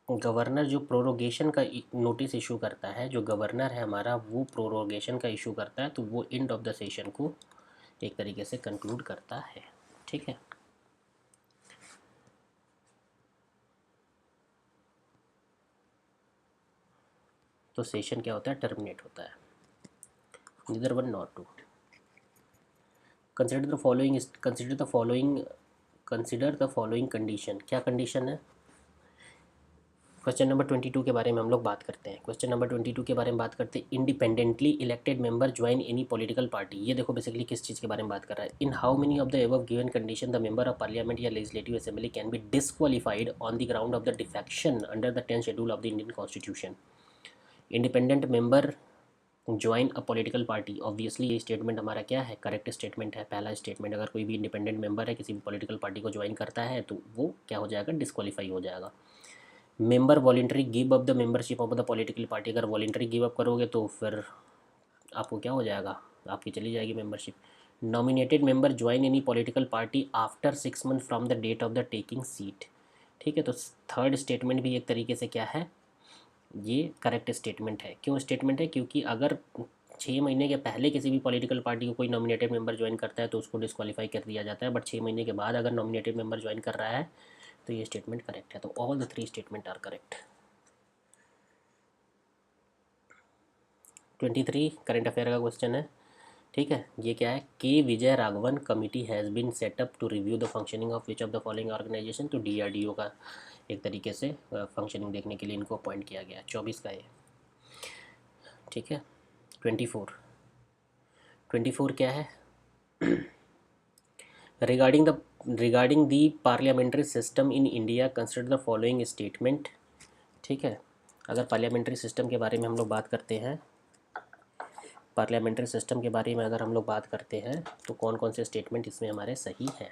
गवर्नर जो प्रोरोगेशन का नोटिस इशू करता है, जो गवर्नर है हमारा वो प्रोरोगेशन का इशू करता है, तो वो एंड ऑफ द सेशन को एक तरीके से कंक्लूड करता है, ठीक है। तो सेशन क्या होता है, टर्मिनेट होता है। Neither one not two. Consider the following, consider the following condition. क्या कंडीशन है? क्वेश्चन नंबर 22 के बारे में हम लोग बात करते हैं। क्वेश्चन नंबर 22 के बारे में बात करते हैं। Independently elected member join any political party. ये देखो बेसिकली किस चीज़ के बारे में बात कर रहा है। In how many of the above given condition the member of parliament या legislative assembly can be disqualified on the ground of the defection under the 10th schedule of the Indian constitution. Independent member join a political party, obviously ये statement हमारा क्या है, correct statement है। पहला statement, अगर कोई भी इंडिपेंडेंट मेंबर है किसी भी पॉलिटिकल पार्टी को ज्वाइन करता है तो वो क्या हो जाएगा, डिस्क्वालीफाई हो जाएगा। Member voluntary give up the membership of the political party. अगर वॉलेंट्री गिव अप करोगे तो फिर आपको क्या हो जाएगा, आपकी चली जाएगी membership. Nominated member join any political party after 6 month from the date of the taking seat, ठीक है। तो थर्ड स्टेटमेंट भी एक तरीके से क्या है, ये करेक्ट स्टेटमेंट है। क्यों स्टेटमेंट है? क्योंकि अगर 6 महीने के पहले किसी भी पॉलिटिकल पार्टी को कोई नॉमिनेटेड मेंबर ज्वाइन करता है तो उसको डिस्क्वालीफाई कर दिया जाता है, बट 6 महीने के बाद अगर नॉमिनेटेड मेंबर ज्वाइन कर रहा है तो ये स्टेटमेंट करेक्ट है। तो all the 3 statement are correct. 23 current affair का क्वेश्चन है, ठीक है। ये क्या है, K Vijay Raghavan committee has been set up to review the functioning of which of the following organization. तो डीआरडीओ का एक तरीके से फंक्शनिंग देखने के लिए इनको अपॉइंट किया गया। 24 का है, ठीक है। 24 क्या है, regarding the parliamentary system in India consider the following statement, ठीक है। अगर पार्लियामेंट्री सिस्टम के बारे में हम लोग बात करते हैं, पार्लियामेंट्री सिस्टम के बारे में अगर हम लोग बात करते हैं तो कौन कौन से स्टेटमेंट इसमें हमारे सही हैं।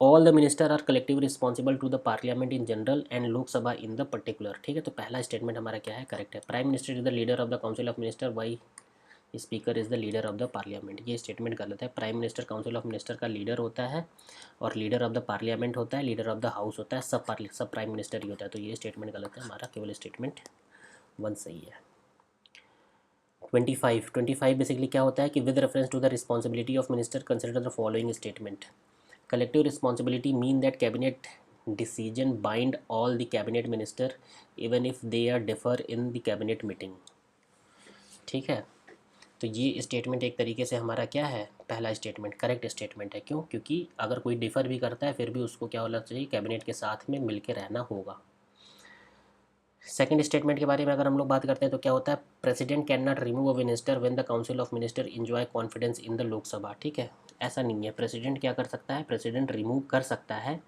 All the minister are collective responsible to the parliament in general and Lok Sabha in the particular, ठीक है। तो पहला स्टेटमेंट हमारा क्या है, करेक्ट है। Prime minister is the leader of the council of minister, why speaker is the leader of the parliament. ये statement गलत है। Prime minister council of minister का लीडर होता है और लीडर ऑफ द पार्लियामेंट होता है, लीडर ऑफ द हाउस होता है, सब प्राइम मिनिस्टर ही होता है। तो ये स्टेटमेंट गलत है हमारा, केवल स्टेटमेंट 1 सही है। 25 बेसिकली क्या होता है कि with reference to the responsibility of minister consider the following statement. Collective responsibility mean that cabinet decision bind all the cabinet minister even if they are differ in the cabinet meeting, ठीक है। तो ये statement एक तरीके से हमारा क्या है, पहला स्टेटमेंट करेक्ट स्टेटमेंट है। क्यों? क्योंकि अगर कोई डिफ़र भी करता है फिर भी उसको क्या होना चाहिए, कैबिनेट के साथ में मिलके रहना होगा। सेकंड स्टेटमेंट के बारे में अगर हम लोग बात करते हैं तो क्या होता है, president can not remove a minister when the council of minister enjoy confidence in the Lok Sabha, ठीक है। ऐसा नहीं है, प्रेसिडेंट क्या कर सकता है, प्रेसिडेंट रिमूव कर सकता है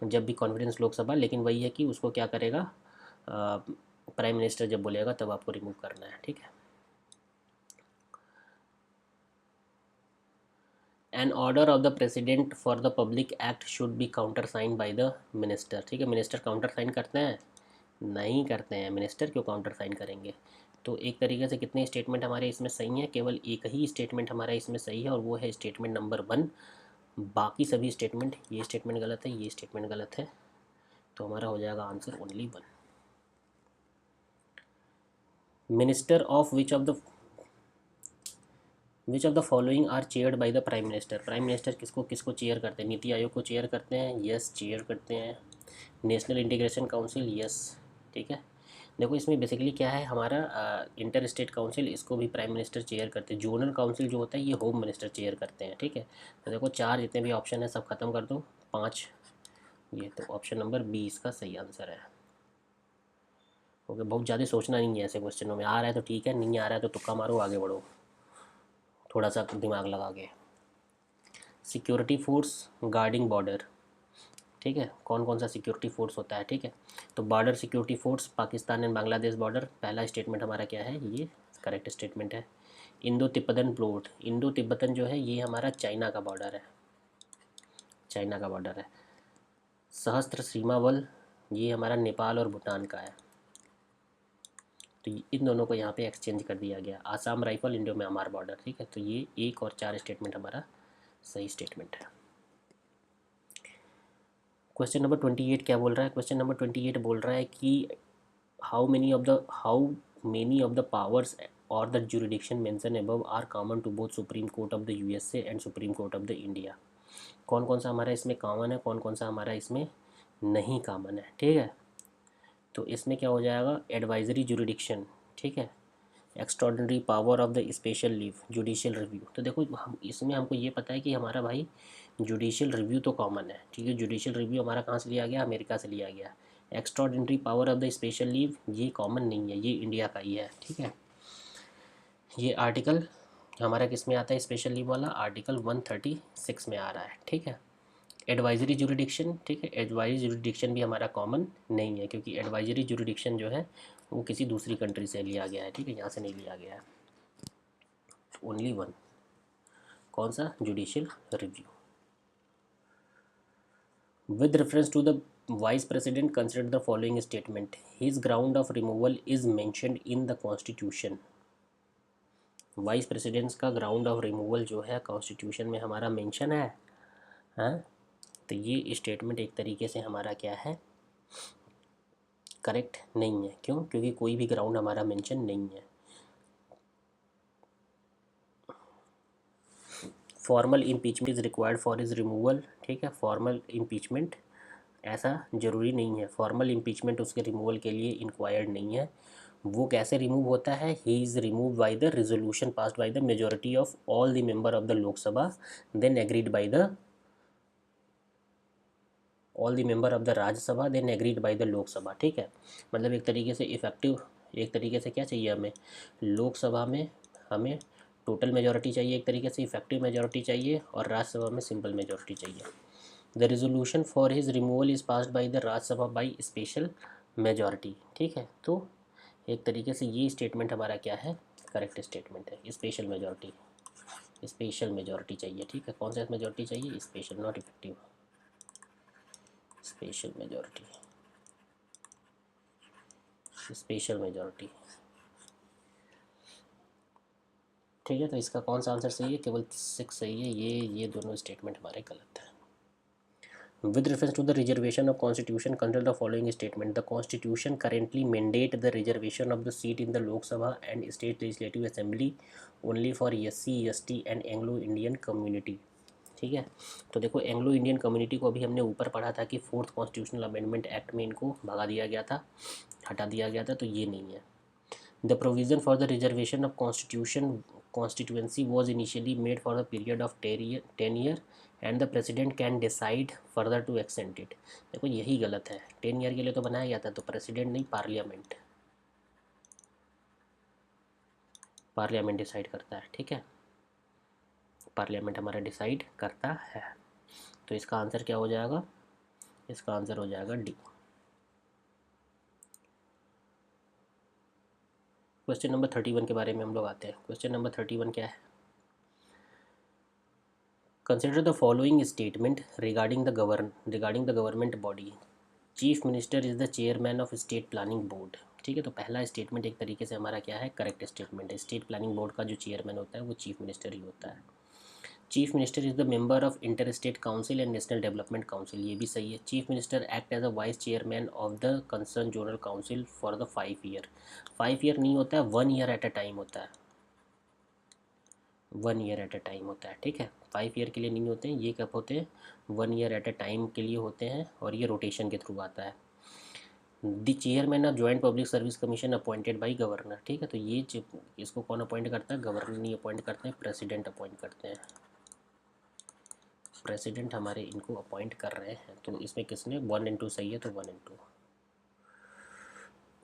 जब भी कॉन्फिडेंस लोकसभा, लेकिन वही है कि उसको क्या करेगा, प्राइम मिनिस्टर जब बोलेगा तब आपको रिमूव करना है, ठीक है। An order of the president for the public act should be counter sign by the minister, ठीक है। मिनिस्टर काउंटर साइन करते हैं? नहीं करते हैं, मिनिस्टर क्यों काउंटर साइन करेंगे। तो एक तरीके से कितने स्टेटमेंट हमारे इसमें सही हैं, केवल एक ही स्टेटमेंट हमारा इसमें सही है और वो है स्टेटमेंट नंबर 1। बाकी सभी स्टेटमेंट, ये स्टेटमेंट गलत है, ये स्टेटमेंट गलत है, तो हमारा हो जाएगा answer only 1। Minister of which of the following are chaired by the prime minister. Prime minister किसको किसको चेयर करते हैं, नीति आयोग को चेयर करते हैं, यस चेयर करते हैं। नेशनल इंटीग्रेशन काउंसिल, यस, ठीक है। देखो इसमें बेसिकली क्या है हमारा, इंटर स्टेट काउंसिल, इसको भी प्राइम मिनिस्टर चेयर करते हैं। जोनल काउंसिल जो होता है ये होम मिनिस्टर चेयर करते हैं, ठीक है। तो देखो 4 जितने भी ऑप्शन है सब खत्म कर दो, 5 ये, तो ऑप्शन नंबर बी इसका सही आंसर है। ओके, बहुत ज़्यादा सोचना नहीं है ऐसे क्वेश्चनों में। आ रहा है तो ठीक है, नहीं आ रहा है तो तुक्का मारो, आगे बढ़ो थोड़ा सा दिमाग लगा के। सिक्योरिटी फोर्स गार्डिंग बॉर्डर, ठीक है, कौन कौन सा सिक्योरिटी फोर्स होता है, ठीक है। तो border security force Pakistan and Bangladesh border, पहला स्टेटमेंट हमारा क्या है, ये करेक्ट स्टेटमेंट है। Indo Tibetan plot, Indo Tibetan जो है ये हमारा चाइना का बॉर्डर है, चाइना का बॉर्डर है। सहस्त्र सीमा बल, ये हमारा नेपाल और भूटान का है। तो इन दोनों को यहाँ पे एक्सचेंज कर दिया गया। Assam rifle Indo Myanmar border, ठीक है। तो ये 1 और 4 स्टेटमेंट हमारा सही स्टेटमेंट है। क्वेश्चन नंबर 28 क्या बोल रहा है, क्वेश्चन नंबर 28 बोल रहा है कि how many of the powers और the jurisdiction mention above are common to both supreme court of the USA and supreme court of the India. कौन कौन सा हमारा इसमें कॉमन है, कौन कौन सा हमारा इसमें नहीं कॉमन है, ठीक है। तो इसमें क्या हो जाएगा, एडवाइजरी जुरिडिक्शन, ठीक है। Extraordinary power of the special leave, judicial review. तो देखो हम इसमें हमको ये पता है कि हमारा भाई जुडिशियल रिव्यू तो कॉमन है, ठीक है। जुडिशियल रिव्यू हमारा कहाँ से लिया गया, अमेरिका से लिया गया। Extraordinary power of the special leave ये कॉमन नहीं है, ये इंडिया का ही है, ठीक है। ये आर्टिकल हमारा किस में आता है, स्पेशल लीव वाला आर्टिकल 136 में आ रहा है, ठीक है। एडवाइजरी जुरिडिक्शन, ठीक है, एडवाइजरी जुरिडिक्शन भी हमारा कॉमन नहीं है, क्योंकि एडवाइजरी जुरिडिक्शन जो है वो किसी दूसरी कंट्री से लिया गया है, ठीक है, यहाँ से नहीं लिया गया है। ओनली वन, कौन सा, judicial review. With reference to the vice president consider the following statement, his ground of removal is mentioned in the constitution. Vice president's का ग्राउंड ऑफ रिमूवल जो है कॉन्स्टिट्यूशन में हमारा मेंशन है, हाँ। तो ये स्टेटमेंट एक तरीके से हमारा क्या है, करेक्ट नहीं है। क्यों, क्योंकि कोई भी ग्राउंड हमारा मेंशन नहीं है। Formal impeachment is required for is removal, ठीक है। फॉर्मल इम्पीचमेंट ऐसा ज़रूरी नहीं है, फॉर्मल इम्पीचमेंट उसके रिमूवल के लिए इंक्वायर्ड नहीं है। वो कैसे रिमूव होता है, he is remove by the resolution passed by the majority of all the member of the Lok Sabha then agreed by the all the member of the Rajya Sabha then agreed by the Lok Sabha, ठीक है। मतलब एक तरीके से इफेक्टिव, एक तरीके से क्या चाहिए हमें, लोकसभा में हमें टोटल मेजोरिटी चाहिए, एक तरीके से इफेक्टिव मेजोरिटी चाहिए, और राज्यसभा में सिंपल मेजोरिटी चाहिए। The resolution for his removal is passed by the Rajya Sabha by special majority, ठीक है। तो एक तरीके से ये स्टेटमेंट हमारा क्या है, करेक्ट स्टेटमेंट है। स्पेशल मेजोरिटी, स्पेशल मेजोरिटी चाहिए, ठीक है। कौन सा मेजोरिटी चाहिए, special, not effective, special majority, special majority, ठीक है। तो इसका कौन सा आंसर सही है, केवल 6 सही है, ये दोनों स्टेटमेंट हमारे गलत हैं। With reference to the reservation of constitution, consider the following statement. The constitution currently mandate the reservation of the seat in the Lok Sabha and state legislative assembly only for SC, ST and Anglo-Indian community, ठीक है। तो देखो Anglo Indian community को अभी हमने ऊपर पढ़ा था कि 4th कॉन्स्टिट्यूशनल अमेंडमेंट एक्ट में इनको भगा दिया गया था, हटा दिया गया था, तो ये नहीं है। The provision for the reservation of constituency was initially made for a period of 10 year and the president can decide further to extend it। देखो यही गलत है, 10 ईयर के लिए तो बनाया गया था, तो प्रेसिडेंट नहीं, पार्लियामेंट, पार्लियामेंट डिसाइड करता है, ठीक है। पार्लियामेंट हमारा डिसाइड करता है। तो इसका आंसर क्या हो जाएगा, इसका आंसर हो जाएगा डी। क्वेश्चन नंबर 31 के बारे में हम लोग आते हैं। क्वेश्चन नंबर 31 क्या है, consider the following statement regarding the government body. Chief minister is the chairman of state planning board, ठीक है। तो पहला स्टेटमेंट एक तरीके से हमारा क्या है, करेक्ट स्टेटमेंट है। स्टेट प्लानिंग बोर्ड का जो चेयरमैन होता है वो चीफ मिनिस्टर ही होता है। Chief minister is the member of inter state council and national development council, ये भी सही है। Chief minister act as a vice chairman of the concern zonal council for the 5 year. 5 year नहीं होता है, 1 ईयर एट अ टाइम होता है, 1 year at a time होता है, ठीक है। 5 ईयर के लिए नहीं होते हैं, ये कब होते हैं, 1 ईयर एट अ टाइम के लिए होते हैं, और ये रोटेशन के थ्रू आता है। The chairman of joint public service commission appointed by governor, ठीक है। तो ये इसको कौन अपॉइंट करता है, गवर्नर नहीं अपॉइंट करते हैं, प्रेसिडेंट अपॉइंट करते हैं। प्रेसिडेंट हमारे इनको अपॉइंट कर रहे हैं। तो इसमें किसने 1 और 2 सही है, तो 1 और 2।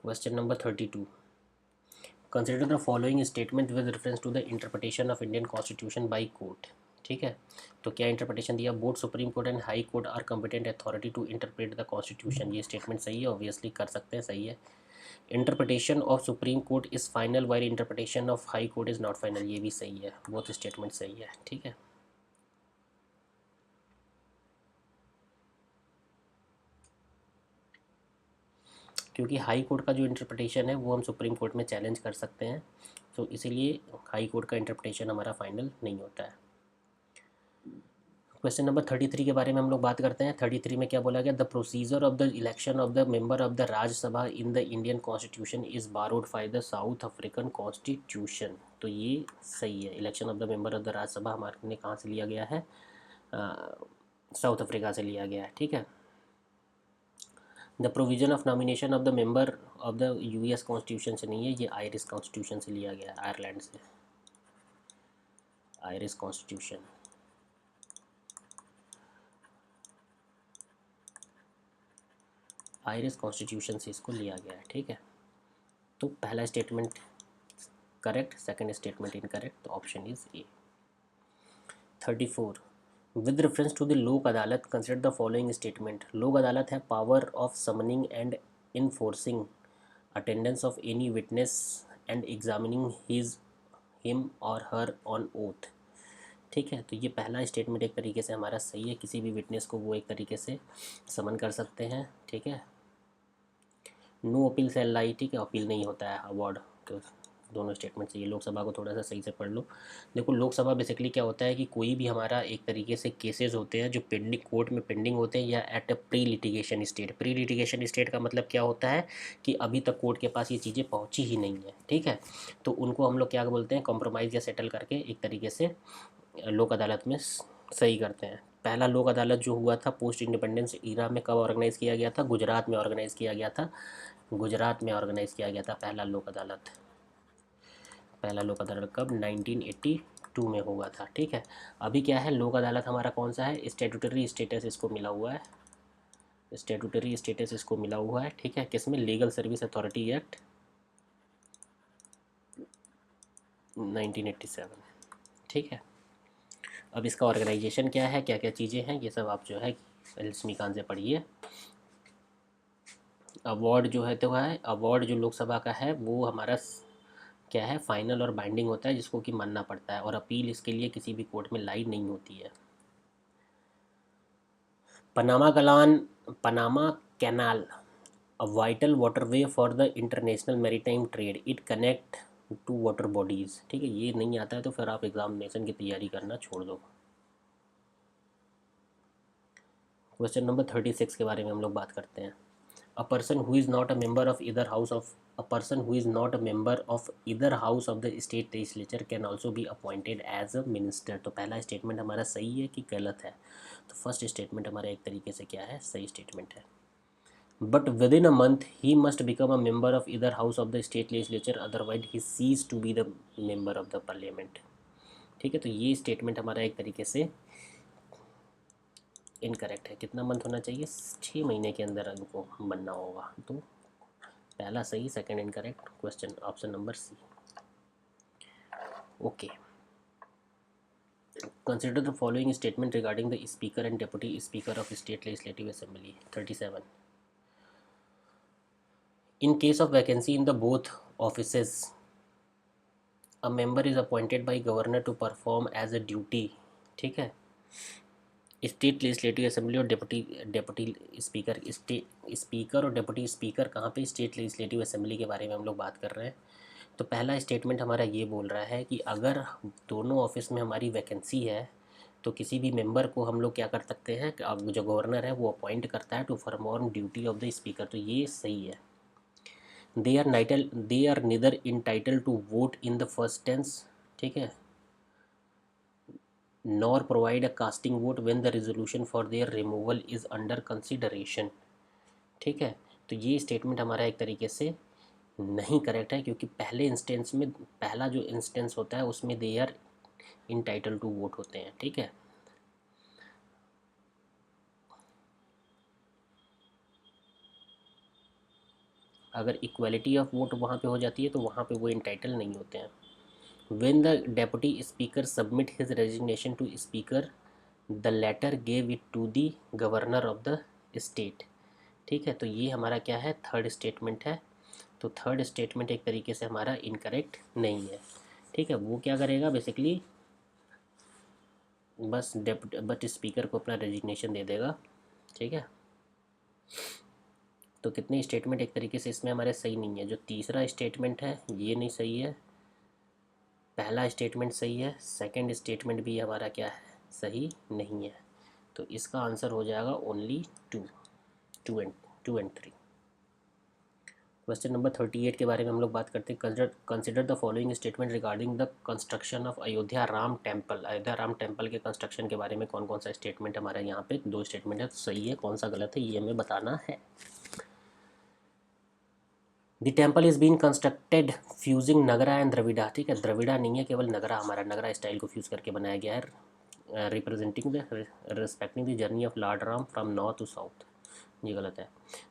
Question number 32, consider the following statement with reference to the interpretation of Indian constitution by court. ठीक है, तो क्या इंटरप्रिटेशन दिया, both supreme court and high court are competent authority to interpret the constitution. ये स्टेटमेंट सही है, obviously कर सकते हैं, सही है। Interpretation of supreme court is final while interpretation of high court is not final, ये भी सही है, बोथ स्टेटमेंट सही है। ठीक है, क्योंकि हाई कोर्ट का जो इंटरप्रिटेशन है वो हम सुप्रीम कोर्ट में चैलेंज कर सकते हैं, तो इसीलिए हाई कोर्ट का इंटरप्रिटेशन हमारा फाइनल नहीं होता है। क्वेश्चन नंबर 33 के बारे में हम लोग बात करते हैं। 33 में क्या बोला गया, the procedure of the election of the member of the Rajya Sabha in the Indian constitution is borrowed by the south African constitution. तो ये सही है, election of the member of the Rajya Sabha हमारे ने कहाँ से लिया गया है, साउथ अफ्रीका से लिया गया है। ठीक है, the provision of nomination of the member of the US constitution से नहीं है, ये आयरिश कॉन्स्टिट्यूशन से लिया गया है, आयरलैंड से, आयरिश कॉन्स्टिट्यूशन। आयरिश कॉन्स्टिट्यूशन से इसको लिया गया है। ठीक है, तो पहला statement correct, second statement incorrect, तो option is A. 34, with reference to the Lok Adalat consider the following statement. Lok Adalat है power of summoning and enforcing attendance of any witness and examining his him और हर ऑन ओथ। ठीक है, तो ये पहला statement एक तरीके से हमारा सही है, किसी भी विटनेस को वो एक तरीके से समन कर सकते हैं। ठीक है, नो अपील से लाई, ठीक है, अपील नहीं होता है अवार्ड, तो दोनों स्टेटमेंट चाहिए। लोकसभा को थोड़ा सा सही से पढ़ लो। देखो, लोकसभा बेसिकली क्या होता है कि कोई भी हमारा एक तरीके से केसेस होते हैं जो पेंडिंग, कोर्ट में पेंडिंग होते हैं, या at a pre litigation state. Pre litigation state का मतलब क्या होता है कि अभी तक कोर्ट के पास ये चीज़ें पहुँची ही नहीं है। ठीक है, तो उनको हम लोग क्या बोलते हैं, कॉम्प्रोमाइज़ या सेटल करके एक तरीके से लोक अदालत में सही करते हैं। पहला लोक अदालत जो हुआ था पोस्ट इंडिपेंडेंस ईरा में, कब ऑर्गेनाइज़ किया गया था, गुजरात में ऑर्गेनाइज़ किया गया था, गुजरात में ऑर्गेनाइज़ किया गया था पहला लोक अदालत। पहला लोक अदालत कब, 1982 में हुआ था। ठीक है, अभी क्या है, लोक अदालत हमारा कौन सा है, स्टेटूटरी स्टेटस इसको मिला हुआ है, स्टेटूटरी स्टेटस इसको मिला हुआ है। ठीक है, किसमें, लीगल सर्विस अथॉरिटी एक्ट 1987। ठीक है, अब इसका ऑर्गेनाइजेशन क्या है, क्या क्या चीज़ें हैं, ये सब आप जो है लक्ष्मीकांत से पढ़िए। अवार्ड जो है, तो है अवार्ड जो लोकसभा का है वो हमारा क्या है, फाइनल और बाइंडिंग होता है, जिसको कि मानना पड़ता है, और अपील इसके लिए किसी भी कोर्ट में लाई नहीं होती है। Panama canal, a vital waterway for the international maritime trade, it connect to water bodies। ठीक है, ये नहीं आता है तो फिर आप एग्जामिनेशन की तैयारी करना छोड़ दो। क्वेश्चन नंबर 36 के बारे में हम लोग बात करते हैं। A person who is not a member of either house of a person who is not a member of either house of the state legislature can also be appointed as a minister. तो पहला statement हमारा सही है कि गलत है, तो first statement हमारा एक तरीके से क्या है, सही स्टेटमेंट है। But within a month, he must become a member of either house of the state legislature, otherwise he cease to be the member of the parliament। ठीक है, तो ये स्टेटमेंट हमारा एक तरीके से इनकरेक्ट है। कितना मंथ होना चाहिए, 6 महीने के अंदर इनको बनना होगा, तो पहला सही, second incorrect, question option number C. Okay, consider the following statement regarding the speaker and deputy speaker of state legislative assembly. 37, in case of vacancy in the both offices, a member is appointed by governor to perform as a duty। ठीक है, state legislative assembly और deputy deputy speaker, speaker और deputy speaker कहाँ पे, state legislative assembly के बारे में हम लोग बात कर रहे हैं। तो पहला स्टेटमेंट हमारा ये बोल रहा है कि अगर दोनों ऑफिस में हमारी वैकेंसी है तो किसी भी मेंबर को हम लोग क्या कर सकते हैं, जो गवर्नर है वो अपॉइंट करता है to perform duty of the speaker, तो ये सही है। they are neither entitled to vote in the first tense, ठीक है, nor provide a casting vote when the resolution for their removal is under consideration। ठीक है, तो ये स्टेटमेंट हमारा एक तरीके से नहीं करेक्ट है, क्योंकि पहले इंस्टेंस में, पहला जो इंस्टेंस होता है उसमें they are entitled to vote होते हैं। ठीक है, अगर इक्वलिटी ऑफ वोट वहाँ पे हो जाती है तो वहाँ पे वो इंटाइटल नहीं होते हैं। When the deputy speaker submit his resignation to speaker the letter gave it to the governor of the state. ठीक है, तो ये हमारा क्या है, थर्ड स्टेटमेंट है। तो थर्ड स्टेटमेंट एक तरीके से हमारा इनकरेक्ट नहीं है। ठीक है, वो क्या करेगा बेसिकली, बस बट स्पीकर को अपना रेजिग्नेशन दे देगा। ठीक है, तो कितने स्टेटमेंट एक तरीके से इसमें हमारे सही नहीं है। जो तीसरा स्टेटमेंट है ये नहीं सही है, पहला स्टेटमेंट सही है, सेकंड स्टेटमेंट भी हमारा क्या है, सही नहीं है। तो इसका आंसर हो जाएगा only two, two and three. Question number 38 के बारे में हम लोग बात करते हैं। Consider the following statement regarding the construction of Ayodhya Ram temple. Ayodhya Ram temple के कंस्ट्रक्शन के बारे में कौन कौन सा स्टेटमेंट हमारे यहाँ पे, दो स्टेटमेंट है, तो सही है कौन सा गलत है ये हमें बताना है। The temple is been constructed fusing Nagara and Dravida. ठीक है, द्रविड़ा नहीं है, केवल नगरा, हमारा नगरा स्टाइल को फ्यूज करके बनाया गया है। Representing the respecting the journey of lord Ram from north to south, ये गलत है।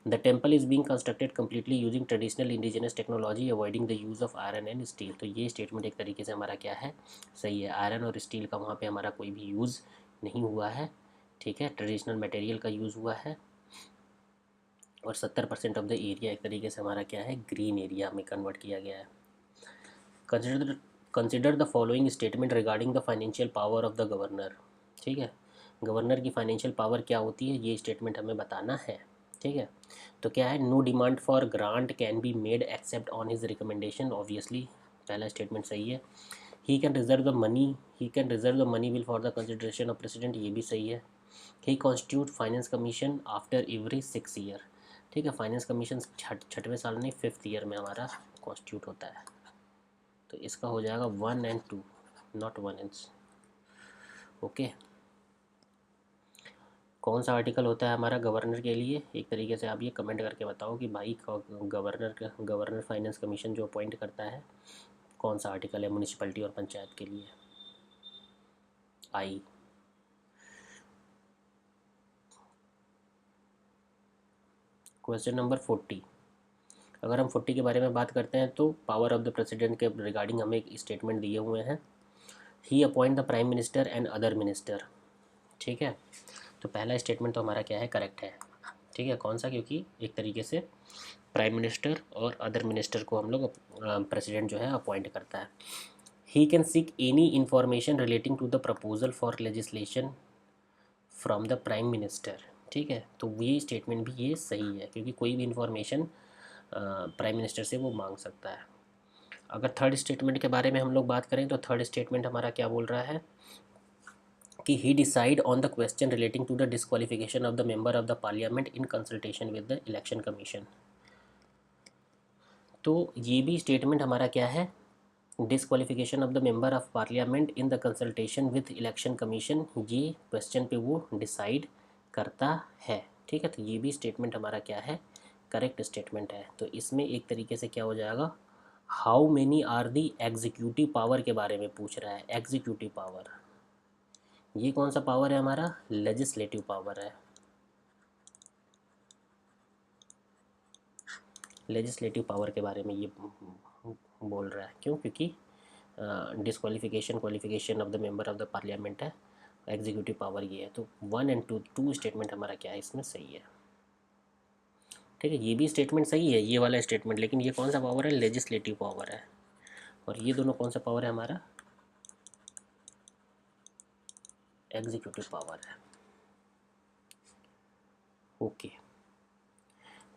The temple is being constructed completely using traditional indigenous technology avoiding the use of iron and steel. तो ये स्टेटमेंट एक तरीके से हमारा क्या है, सही है। आयरन और स्टील का वहाँ पे हमारा कोई भी यूज़ नहीं हुआ है। ठीक है, ट्रेडिशनल मटेरियल का यूज़ हुआ है। और 70% ऑफ द एरिया एक तरीके से हमारा क्या है, ग्रीन एरिया में कन्वर्ट किया गया है। Consider consider the following statement regarding the financial power of the governor. ठीक है, गवर्नर की फाइनेंशियल पावर क्या होती है, ये स्टेटमेंट हमें बताना है। ठीक है, तो क्या है, no demand for grant can be made except on his recommendation. Obviously पहला स्टेटमेंट सही है। He can reserve the money, he can reserve the money bill for the consideration of president, ये भी सही है। He constitute finance commission after every 6 year. ठीक है, finance commission छठवें साल नहीं, 5th ईयर में हमारा कॉन्स्टिट्यूट होता है। तो इसका हो जाएगा 1 and 2, नॉट 1 and। ओके, कौन सा आर्टिकल होता है हमारा गवर्नर के लिए, एक तरीके से आप ये कमेंट करके बताओ कि भाई गवर्नर फाइनेंस कमीशन जो अपॉइंट करता है कौन सा आर्टिकल है म्यूनिसिपैलिटी और पंचायत के लिए। आई क्वेश्चन नंबर 40। अगर हम 40 के बारे में बात करते हैं तो पावर ऑफ द प्रेसिडेंट के रिगार्डिंग हमें एक स्टेटमेंट दिए हुए हैं। He appoint the prime minister and other minister. ठीक है, तो पहला स्टेटमेंट तो हमारा क्या है, करेक्ट है। ठीक है, कौन सा, क्योंकि एक तरीके से प्राइम मिनिस्टर और अदर मिनिस्टर को हम लोग प्रेसिडेंट जो है अपॉइंट करता है। He can seek any information relating to the proposal for legislation from the prime minister. ठीक है, तो ये स्टेटमेंट भी ये सही है, क्योंकि कोई भी इंफॉर्मेशन प्राइम मिनिस्टर से वो मांग सकता है। अगर थर्ड स्टेटमेंट के बारे में हम लोग बात करें तो थर्ड स्टेटमेंट हमारा क्या बोल रहा है कि he decide on the question relating to the disqualification of the member of the parliament in consultation with the election commission. तो ये भी स्टेटमेंट हमारा क्या है, disqualification of the member of parliament in the consultation with election commission, ये question पे वो decide करता है। ठीक है, तो ये भी स्टेटमेंट हमारा क्या है, करेक्ट स्टेटमेंट है। तो इसमें एक तरीके से क्या हो जाएगा, how many are the executive power के बारे में पूछ रहा है। एग्जीक्यूटिव पावर, ये कौन सा पावर है हमारा, लेजिस्लेटिव पावर है। लेजिस्लेटिव पावर के बारे में ये बोल रहा है, क्यों, क्योंकि disqualification qualification of the member of the parliament है, एग्जीक्यूटिव पावर ये है। तो 1 and 2 स्टेटमेंट हमारा क्या है, इसमें सही है। ठीक है, ये भी स्टेटमेंट सही है, ये वाला स्टेटमेंट, लेकिन ये कौन सा पावर है, लेजिस्लेटिव पावर है। और ये दोनों कौन सा पावर है हमारा, एग्जीक्यूटिव पावर है। ओके,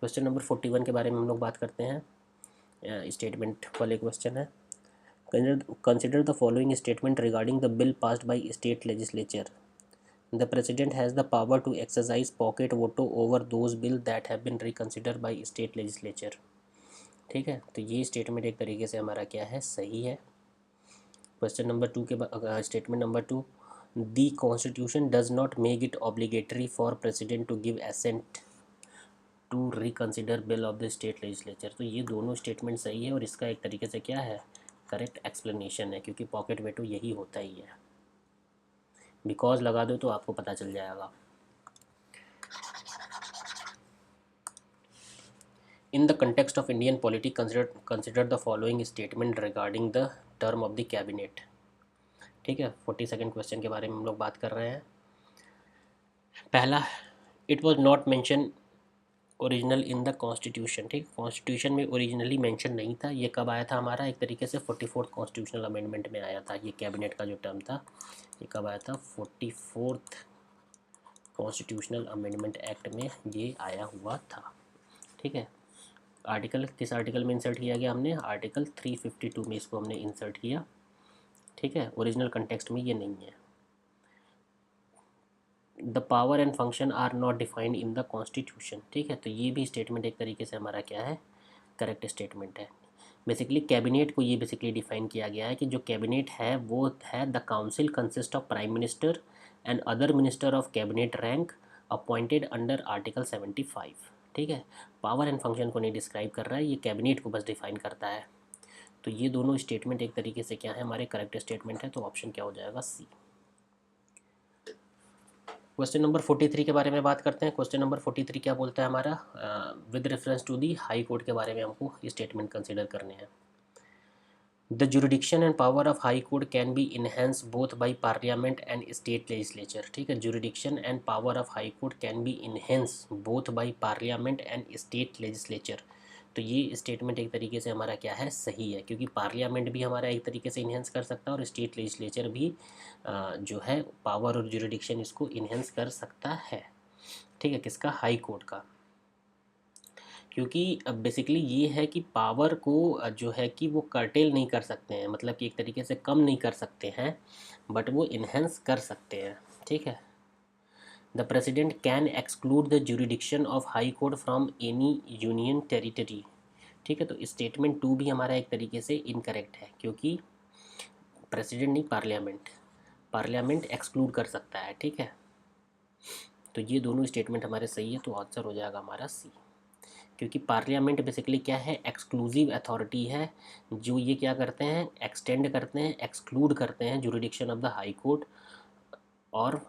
क्वेश्चन नंबर 41 के बारे में हम लोग बात करते हैं। स्टेटमेंट वाले क्वेश्चन है। Consider the following statement regarding the bill passed by state legislature. The President has the power to exercise pocket veto over those bills that have been reconsidered by state legislature। ठीक है, तो ये statement एक तरीके से हमारा क्या है, सही है। क्वेश्चन नंबर 2 के statement number 2, the constitution does not make it obligatory for president to give assent to reconsider bill of the state legislature. तो ये दोनों स्टेटमेंट सही है और इसका एक तरीके से क्या है, करेक्ट एक्सप्लेनेशन है, क्योंकि पॉकेट वेटो यही होता ही है। बिकॉज लगा दो तो आपको पता चल जाएगा। इन the context of Indian politic consider the following statement regarding the term of the cabinet. ठीक है, 42nd क्वेश्चन के बारे में हम लोग बात कर रहे हैं। पहला, it was not mention original in the constitution. ठीक, कॉन्स्टिट्यूशन में ओरिजिनली मेंशन नहीं था। ये कब आया था हमारा, एक तरीके से 44th कॉन्स्टिट्यूशनल अमेंडमेंट में आया था। ये कैबिनेट का जो टर्म था ये कब आया था, 44th कॉन्स्टिट्यूशनल अमेंडमेंट एक्ट में ये आया हुआ था। ठीक है, आर्टिकल किस आर्टिकल में इंसर्ट किया गया, हमने आर्टिकल 352 में इसको हमने इंसर्ट किया। ठीक है, ओरिजिनल कंटेक्स्ट में ये नहीं है। The power and function are not defined in the constitution. ठीक है, तो ये भी स्टेटमेंट एक तरीके से हमारा क्या है, करेक्ट स्टेटमेंट है। बेसिकली कैबिनेट को ये बेसिकली डिफाइन किया गया है कि जो कैबिनेट है वो है the council consist of prime minister and other minister of cabinet rank appointed under article 75। ठीक है, पावर एंड फंक्शन को नहीं डिस्क्राइब कर रहा है, ये कैबिनेट को बस डिफाइन करता है। तो ये दोनों स्टेटमेंट एक तरीके से क्या है, हमारे करेक्ट स्टेटमेंट है। तो ऑप्शन क्या हो जाएगा, सी। क्वेश्चन नंबर 43 के बारे में बात करते हैं। क्वेश्चन नंबर 43 क्या बोलता है हमारा, with reference to the high court के बारे में हमको स्टेटमेंट कंसिडर करने हैं। The jurisdiction and power of high court can be enhance both by parliament and state legislature. ठीक है, jurisdiction and power of high court can be enhance both by parliament and state legislature. तो ये statement एक तरीके से हमारा क्या है, सही है, क्योंकि पार्लियामेंट भी हमारा एक तरीके से इन्हेंस कर सकता है और स्टेट लेजिस्लेचर भी जो है पावर और जुरिडिक्शन इसको इन्हेंस कर सकता है। ठीक है, किसका, हाई कोर्ट का। क्योंकि अब बेसिकली ये है कि पावर को जो है कि वो कर्टेल नहीं कर सकते हैं, मतलब कि एक तरीके से कम नहीं कर सकते हैं, बट वो इन्हेंस कर सकते हैं। ठीक है, the president can exclude the jurisdiction of high court from any union territory. ठीक है, तो स्टेटमेंट 2 भी हमारा एक तरीके से इनकरेक्ट है, क्योंकि प्रेसिडेंट नहीं, पार्लियामेंट, पार्लियामेंट एक्सक्लूड कर सकता है। ठीक है, तो ये दोनों स्टेटमेंट हमारे सही है, तो आंसर हो जाएगा हमारा सी। क्योंकि पार्लियामेंट बेसिकली क्या है, एक्सक्लूसिव अथॉरिटी है, जो ये क्या करते हैं, एक्सटेंड करते हैं, एक्सक्लूड करते हैं jurisdiction of the high court और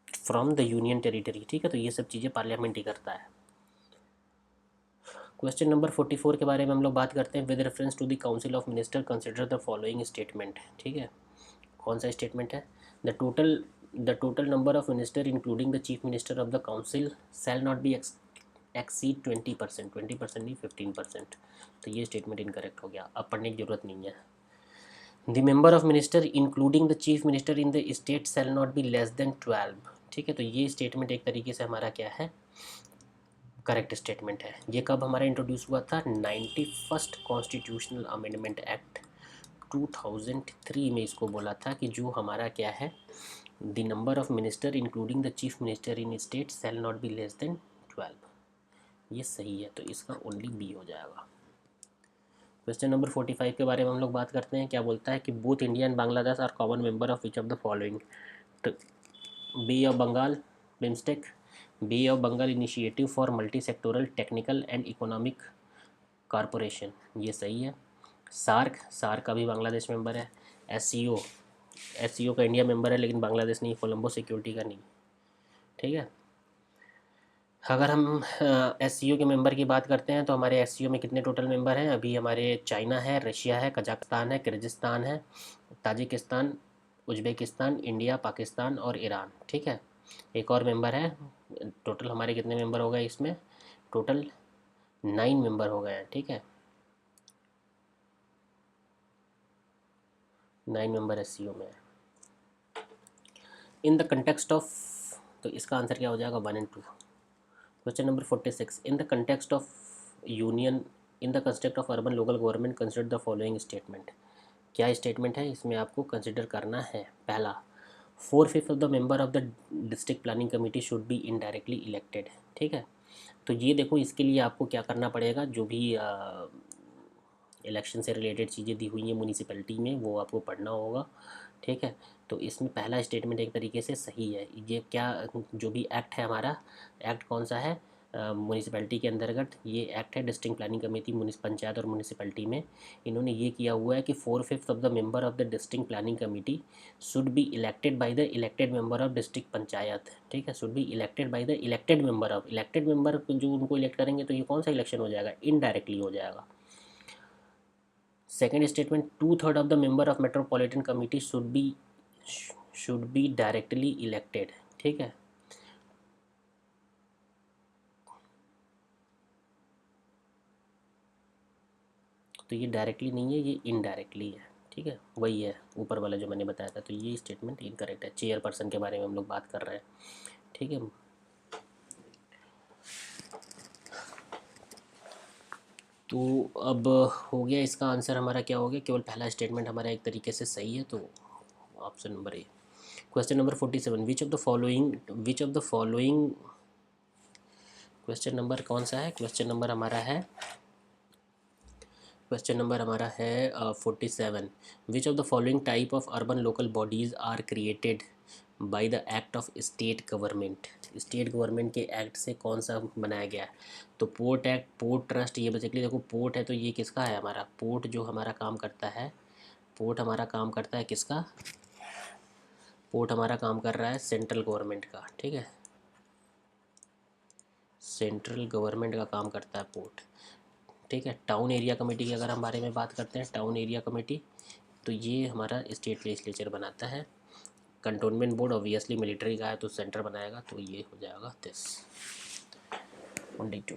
फ्रॉम द यूनियन टेरिटरी। ठीक है, तो ये सब चीज़ें पार्लियामेंट ही करता है। क्वेश्चन नंबर 44 के बारे में हम लोग बात करते हैं। With reference to the council of minister consider the following statement. ठीक है, कौन सा स्टेटमेंट है, the total number of minister including the chief minister of the council shall not be exceed 20%। 20% नहीं, 15%। तो ये स्टेटमेंट इनकरेक्ट हो गया, अब पढ़ने की जरूरत नहीं है। The member of minister including the chief minister in the state shall not be less than 12। ठीक है, तो ये स्टेटमेंट एक तरीके से हमारा क्या है, करेक्ट स्टेटमेंट है। ये कब हमारा इंट्रोड्यूस हुआ था, 91st कॉन्स्टिट्यूशनल अमेंडमेंट एक्ट 2003 में इसको बोला था कि जो हमारा क्या है, the number of minister including the chief minister in state shall not be less than 12। ये सही है, तो इसका ओनली बी हो जाएगा। क्वेश्चन नंबर 45 के बारे में हम लोग बात करते हैं। क्या बोलता है कि both India and Bangladesh are common member of which of the following, bay of Bengal, BIMSTEC, bay of Bengal initiative for multi sectoral technical and economic corporation. ये सही है। सार्क, सार्क का भी बांग्लादेश मेंबर है। एस का इंडिया मेंबर है लेकिन बांग्लादेश नहीं, कोलंबो सिक्योरिटी का नहीं। ठीक है, अगर हम एस के मेंबर की बात करते हैं तो हमारे एस में कितने टोटल मेंबर हैं, अभी हमारे चाइना है, रशिया है, कजाकिस्तान है, किर्गिस्तान है, ताजिकिस्तान, उज्बेकिस्तान, इंडिया, पाकिस्तान और ईरान। ठीक है, एक और मेंबर है। टोटल हमारे कितने मेंबर हो गए इसमें, टोटल 9 मेंबर हो गए हैं। ठीक है, 9 मेंबर एस में है। इन द कंटेक्स्ट ऑफ, तो इसका आंसर क्या हो जाएगा, 1 और 2। Question number 46, in the context of union, in the construct of urban local government consider the following statement. क्या स्टेटमेंट है, इसमें आपको कंसिडर करना है। पहला, 4/5 of the member of the district planning committee should be indirectly elected. ठीक है, तो ये देखो, इसके लिए आपको क्या करना पड़ेगा, जो भी इलेक्शन से रिलेटेड चीज़ें दी हुई हैं म्यूनिसिपैलिटी में वो आपको पढ़ना होगा। ठीक है, तो इसमें पहला स्टेटमेंट एक तरीके से सही है। ये क्या, जो भी एक्ट है हमारा, एक्ट कौन सा है, म्यूनिसिपैलिटी के अंतर्गत ये एक्ट है। डिस्ट्रिक्ट प्लानिंग कमेटी पंचायत और म्यूनिसिपैलिटी में इन्होंने ये किया हुआ है कि 4/5 of the member of the district planning committee should be elected by the elected member of district panchayat. ठीक है, should be elected by the elected member of, elected member जो उनको इलेक्ट करेंगे तो ये कौन सा इलेक्शन हो जाएगा, इनडायरेक्टली हो जाएगा। Second statement, 2/3 of the member of metropolitan committee should be directly elected. ठीक है, तो ये डायरेक्टली नहीं है, ये इनडायरेक्टली है। ठीक है, वही है ऊपर वाला जो मैंने बताया था। तो ये स्टेटमेंट इनकरेक्ट है। चेयरपर्सन के बारे में हम लोग बात कर रहे हैं। ठीक है, तो अब हो गया इसका आंसर हमारा क्या हो गया, केवल पहला स्टेटमेंट हमारा एक तरीके से सही है, तो option number A. Question number 47, which of the following question number कौन सा है, क्वेश्चन नंबर हमारा है 47। Which of the following type of urban local bodies are created by the act of state government. State government के act से कौन सा बनाया गया है, तो पोर्ट एक्ट, पोर्ट ट्रस्ट। ये बेसिकली देखो पोर्ट है तो ये किसका है, हमारा पोर्ट जो हमारा काम करता है, पोर्ट हमारा काम करता है किसका, पोर्ट हमारा काम कर रहा है सेंट्रल गवर्नमेंट का। ठीक है, सेंट्रल गवर्नमेंट का काम करता है पोर्ट। ठीक है, टाउन एरिया कमेटी की अगर हम बारे में बात करते हैं, टाउन एरिया कमेटी तो ये हमारा स्टेट लेजिस्लेचर बनाता है। कंटोनमेंट बोर्ड ऑब्वियसली मिलिट्री का है तो सेंटर बनाएगा, तो ये हो जाएगा 22।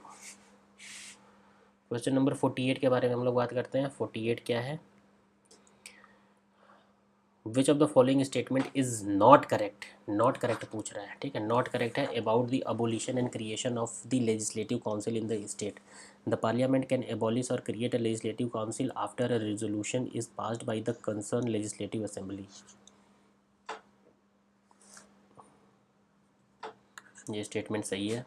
क्वेश्चन नंबर 48 के बारे में हम लोग बात करते हैं। 48 क्या है, which of the following statement is not correct. Not correct पूछ रहा है। ठीक है, नॉट करेक्ट है about the abolition and creation of the legislative council in the state. The parliament can abolish और create a legislative council after a resolution is passed by the concern legislative assembly. ये statement सही है।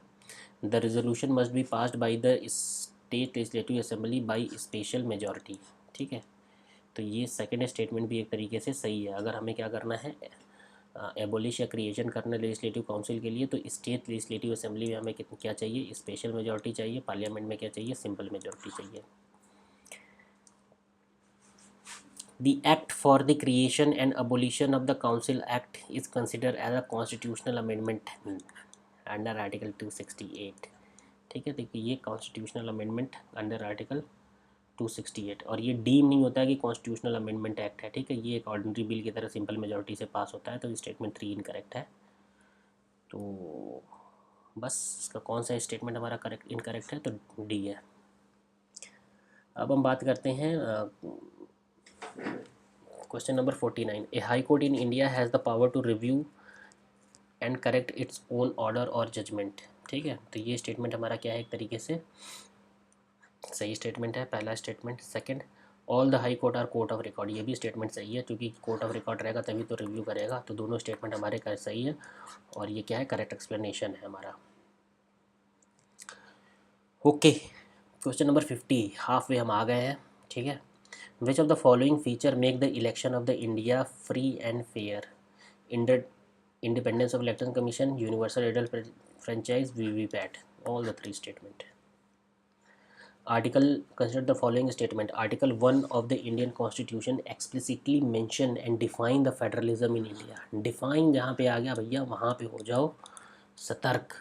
The resolution must be passed by the state legislative assembly by special majority. ठीक है, तो ये second statement भी एक तरीके से सही है। अगर हमें क्या करना है, एबोलिश या क्रिएशन करना लेजिस्लेटिव काउंसिल के लिए, तो स्टेट लेजिस्लेटिव असेंबली में हमें क्या चाहिए, स्पेशल मेजॉरिटी चाहिए। पार्लियामेंट में क्या चाहिए, सिंपल मेजॉरिटी चाहिए। The act for the creation and abolition of the council act is considered as a constitutional amendment under article 268। ठीक है, देखिए ये कॉन्स्टिट्यूशनल अमेंडमेंट अंडर आर्टिकल 268, और ये डीम नहीं होता है कि कॉन्स्टिट्यूशनल अमेंडमेंट एक्ट है। ठीक है, ये एक ऑर्डिनरी बिल की तरह सिंपल मेजॉरिटी से पास होता है। तो स्टेटमेंट 3 इनकरेक्ट है। तो बस इसका कौन सा स्टेटमेंट हमारा करेक्ट इनकरेक्ट है, तो डी है। अब हम बात करते हैं question number 49। A high court in India has the power to review and correct its own order और जजमेंट। ठीक है, तो ये स्टेटमेंट हमारा क्या है, एक तरीके से सही स्टेटमेंट है पहला statement. Second, all the high court are court of record, ये भी स्टेटमेंट सही है, क्योंकि कोर्ट ऑफ रिकॉर्ड रहेगा तभी तो रिव्यू करेगा। तो दोनों स्टेटमेंट हमारे का सही है, और ये क्या है, करेक्ट एक्सप्लेनेशन है हमारा। Okay, question number 50, half way हम आ गए हैं। ठीक है, which of the following feature make the election of the India free and fair, independence of election commission, universal adult franchise, VVPAT, all the three statement. Article, consider the following statement. Article 1 of the Indian Constitution explicitly mention and define the federalism in India. Define जहाँ पे आ गया भैया वहाँ पे हो जाओ सतर्क।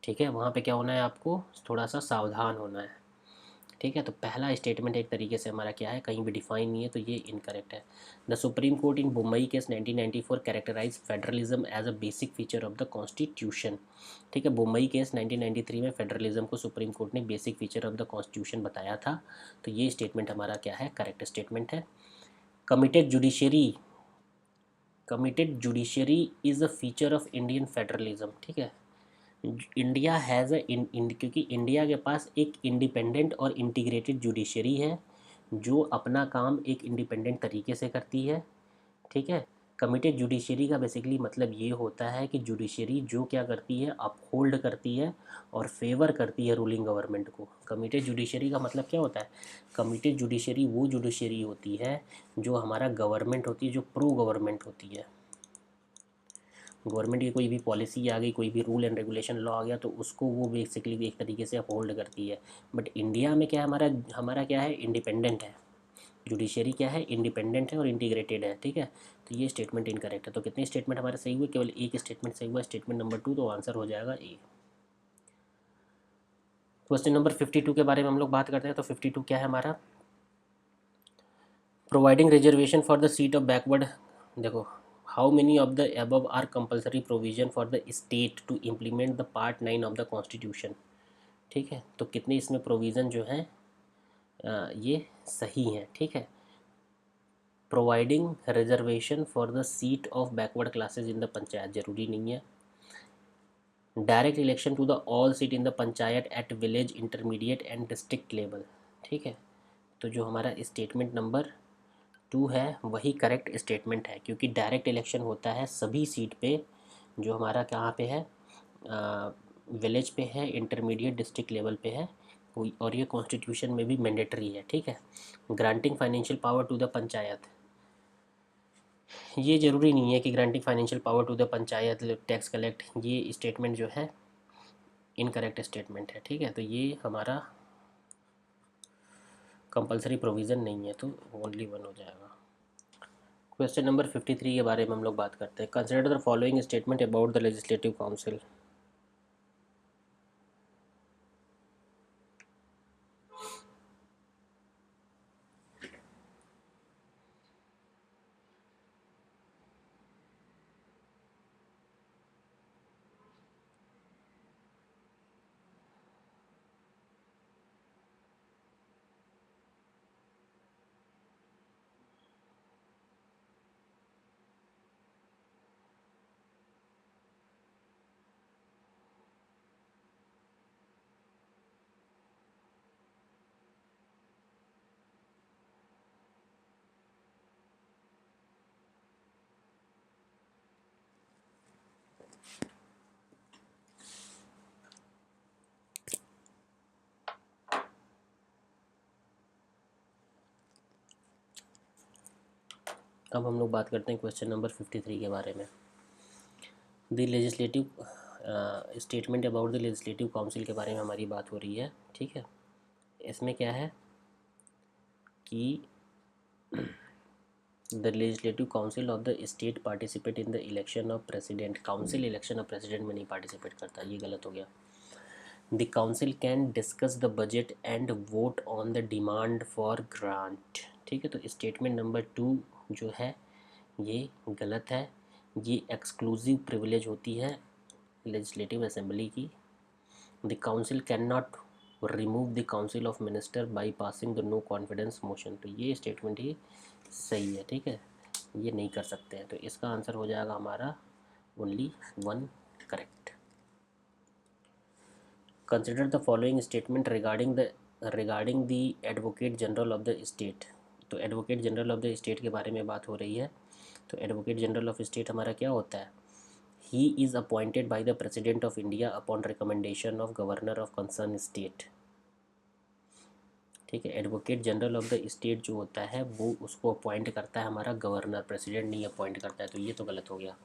ठीक है, वहाँ पे क्या होना है, आपको थोड़ा सा सावधान होना है। ठीक है, तो पहला स्टेटमेंट एक तरीके से हमारा क्या है, कहीं भी डिफाइन नहीं है, तो ये इनकरेक्ट है। The supreme court in Mumbai case 1994 characterize federalism as a basic feature of the constitution. ठीक है, मुंबई केस 1993 में फेडरलिज्म को सुप्रीम कोर्ट ने basic feature of the constitution बताया था। तो ये स्टेटमेंट हमारा क्या है, करेक्ट स्टेटमेंट है। Committed judiciary is a feature of Indian federalism. ठीक है, इंडिया हैज़ क्योंकि इंडिया के पास एक इंडिपेंडेंट और इंटीग्रेटेड जुडिशरी है जो अपना काम एक इंडिपेंडेंट तरीके से करती है। ठीक है, कमिटेड जुडिशरी का बेसिकली मतलब ये होता है कि जुडिशरी जो क्या करती है, अपहोल्ड करती है और फेवर करती है रूलिंग गवर्नमेंट को। कमिटेड जुडिशरी का मतलब क्या होता है, कमिटेड जुडिशरी वो जुडिशरी होती है जो हमारा गवर्नमेंट होती है, जो प्रो गवर्नमेंट होती है। गवर्नमेंट की कोई भी पॉलिसी आ गई, कोई भी रूल एंड रेगुलेशन लॉ आ गया, तो उसको वो बेसिकली एक तरीके से अपहोल्ड करती है। बट इंडिया में क्या है, हमारा हमारा क्या है, इंडिपेंडेंट है। जुडिशरी क्या है, इंडिपेंडेंट है और इंटीग्रेटेड है, ठीक है। तो ये स्टेटमेंट इनकरेक्ट है। तो कितने स्टेटमेंट हमारे सही हुए, केवल एक स्टेटमेंट सही हुआ, स्टेटमेंट नंबर 2, तो आंसर हो जाएगा ए। क्वेश्चन नंबर 52 के बारे में हम लोग बात करते हैं। तो 52 क्या है हमारा, providing reservation for the seat of backward, देखो, how many of the above are compulsory provision for the state to implement the part 9 of the constitution, ठीक है। तो कितने इसमें प्रोविज़न जो हैं ये सही हैं, ठीक है। Providing reservation for the seat of backward classes in the panchayat, जरूरी नहीं है। Direct election to the all seat in the panchayat at village intermediate and district level, ठीक है। तो जो हमारा स्टेटमेंट नंबर 2 है वही करेक्ट स्टेटमेंट है, क्योंकि डायरेक्ट इलेक्शन होता है सभी सीट पे, जो हमारा कहाँ पे है, विलेज पे है, इंटरमीडिएट डिस्ट्रिक्ट लेवल पे है, और ये कॉन्स्टिट्यूशन में भी मैंडेटरी है, ठीक है। Granting financial power to the panchayat, ये ज़रूरी नहीं है कि granting financial power to the panchayat tax collect, ये स्टेटमेंट जो है इनकरेक्ट स्टेटमेंट है, ठीक है। तो ये हमारा कंपलसरी प्रोविज़न नहीं है, तो ओनली 1 हो जाएगा। क्वेश्चन नंबर 53 के बारे में हम लोग बात करते हैं। Consider the following statement about the legislative council. अब हम लोग बात करते हैं क्वेश्चन नंबर 53 के बारे में। The legislative statement about the legislative council के बारे में हमारी बात हो रही है, ठीक है। इसमें क्या है कि the legislative council of the state participate in the election of president, council election of president में नहीं पार्टिसिपेट करता, ये गलत हो गया। The council can discuss the budget and vote on the demand for grant, ठीक है। तो स्टेटमेंट नंबर 2 जो है ये गलत है। ये एक्सक्लूसिव प्रिविलेज होती है लेजिस्लेटिव असेंबली की। The council can not remove the council of minister by passing the no confidence motion, तो ये स्टेटमेंट ही सही है, ठीक है। ये नहीं कर सकते हैं, तो इसका आंसर हो जाएगा हमारा only 1 correct. Consider the following statement regarding the advocate general of the state. तो advocate general of the state के बारे में बात हो रही है। तो एडवोकेट जनरल ऑफ स्टेट हमारा क्या होता है, he is appointed by the president of India upon recommendation of governor of concern state, ठीक है। Advocate general of the state जो होता है वो उसको अपॉइंट करता है हमारा गवर्नर, प्रेसिडेंट नहीं अपॉइंट करता है, तो ये तो गलत हो गया।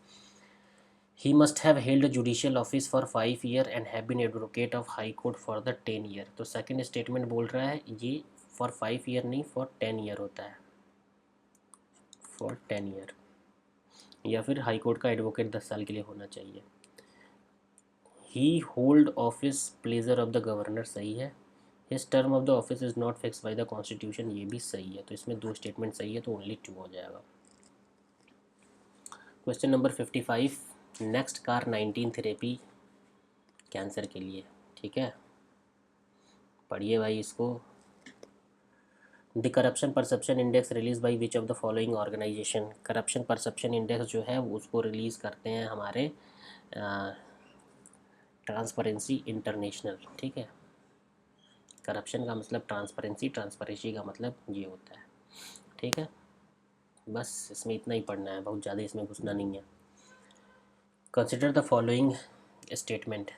He must have held a judicial office for 5 years and have been advocate of high court for the 10 year। तो सेकंड स्टेटमेंट बोल रहा है ये फॉर 5 ईयर नहीं, फॉर 10 ईयर होता है, फॉर 10 ईयर, या फिर हाई कोर्ट का एडवोकेट 10 साल के लिए होना चाहिए। He hold office pleasure of the governor, सही है। His term of the office is not fix by the constitution, ये भी सही है। तो इसमें 2 स्टेटमेंट सही है, तो ओनली 2 हो जाएगा। Question number 55, next CAR 19 therapy cancer के लिए, ठीक है। पढ़िए भाई इसको। The corruption perception index release by which of the following organization, corruption perception index जो है उसको रिलीज़ करते हैं हमारे ट्रांसपेरेंसी इंटरनेशनल, ठीक है। करप्शन का मतलब ट्रांसपेरेंसी, ट्रांसपेरेंसी का मतलब ये होता है, ठीक है। बस इसमें इतना ही पढ़ना है, बहुत ज़्यादा इसमें घुसना नहीं है। Consider the following statement,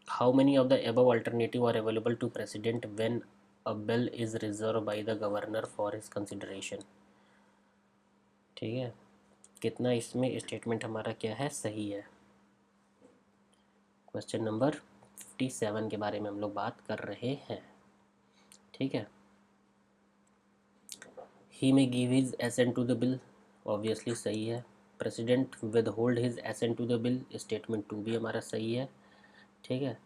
how many of the above alternative are available to president when a bill is reserved by the governor for his consideration, ठीक है। कितना इसमें स्टेटमेंट हमारा क्या है, सही है। क्वेश्चन नंबर 57 के बारे में हम लोग बात कर रहे हैं, ठीक है। He may give his assent to the bill, obviously सही है। President withhold his assent to the bill, statement 2 भी हमारा सही है, ठीक है।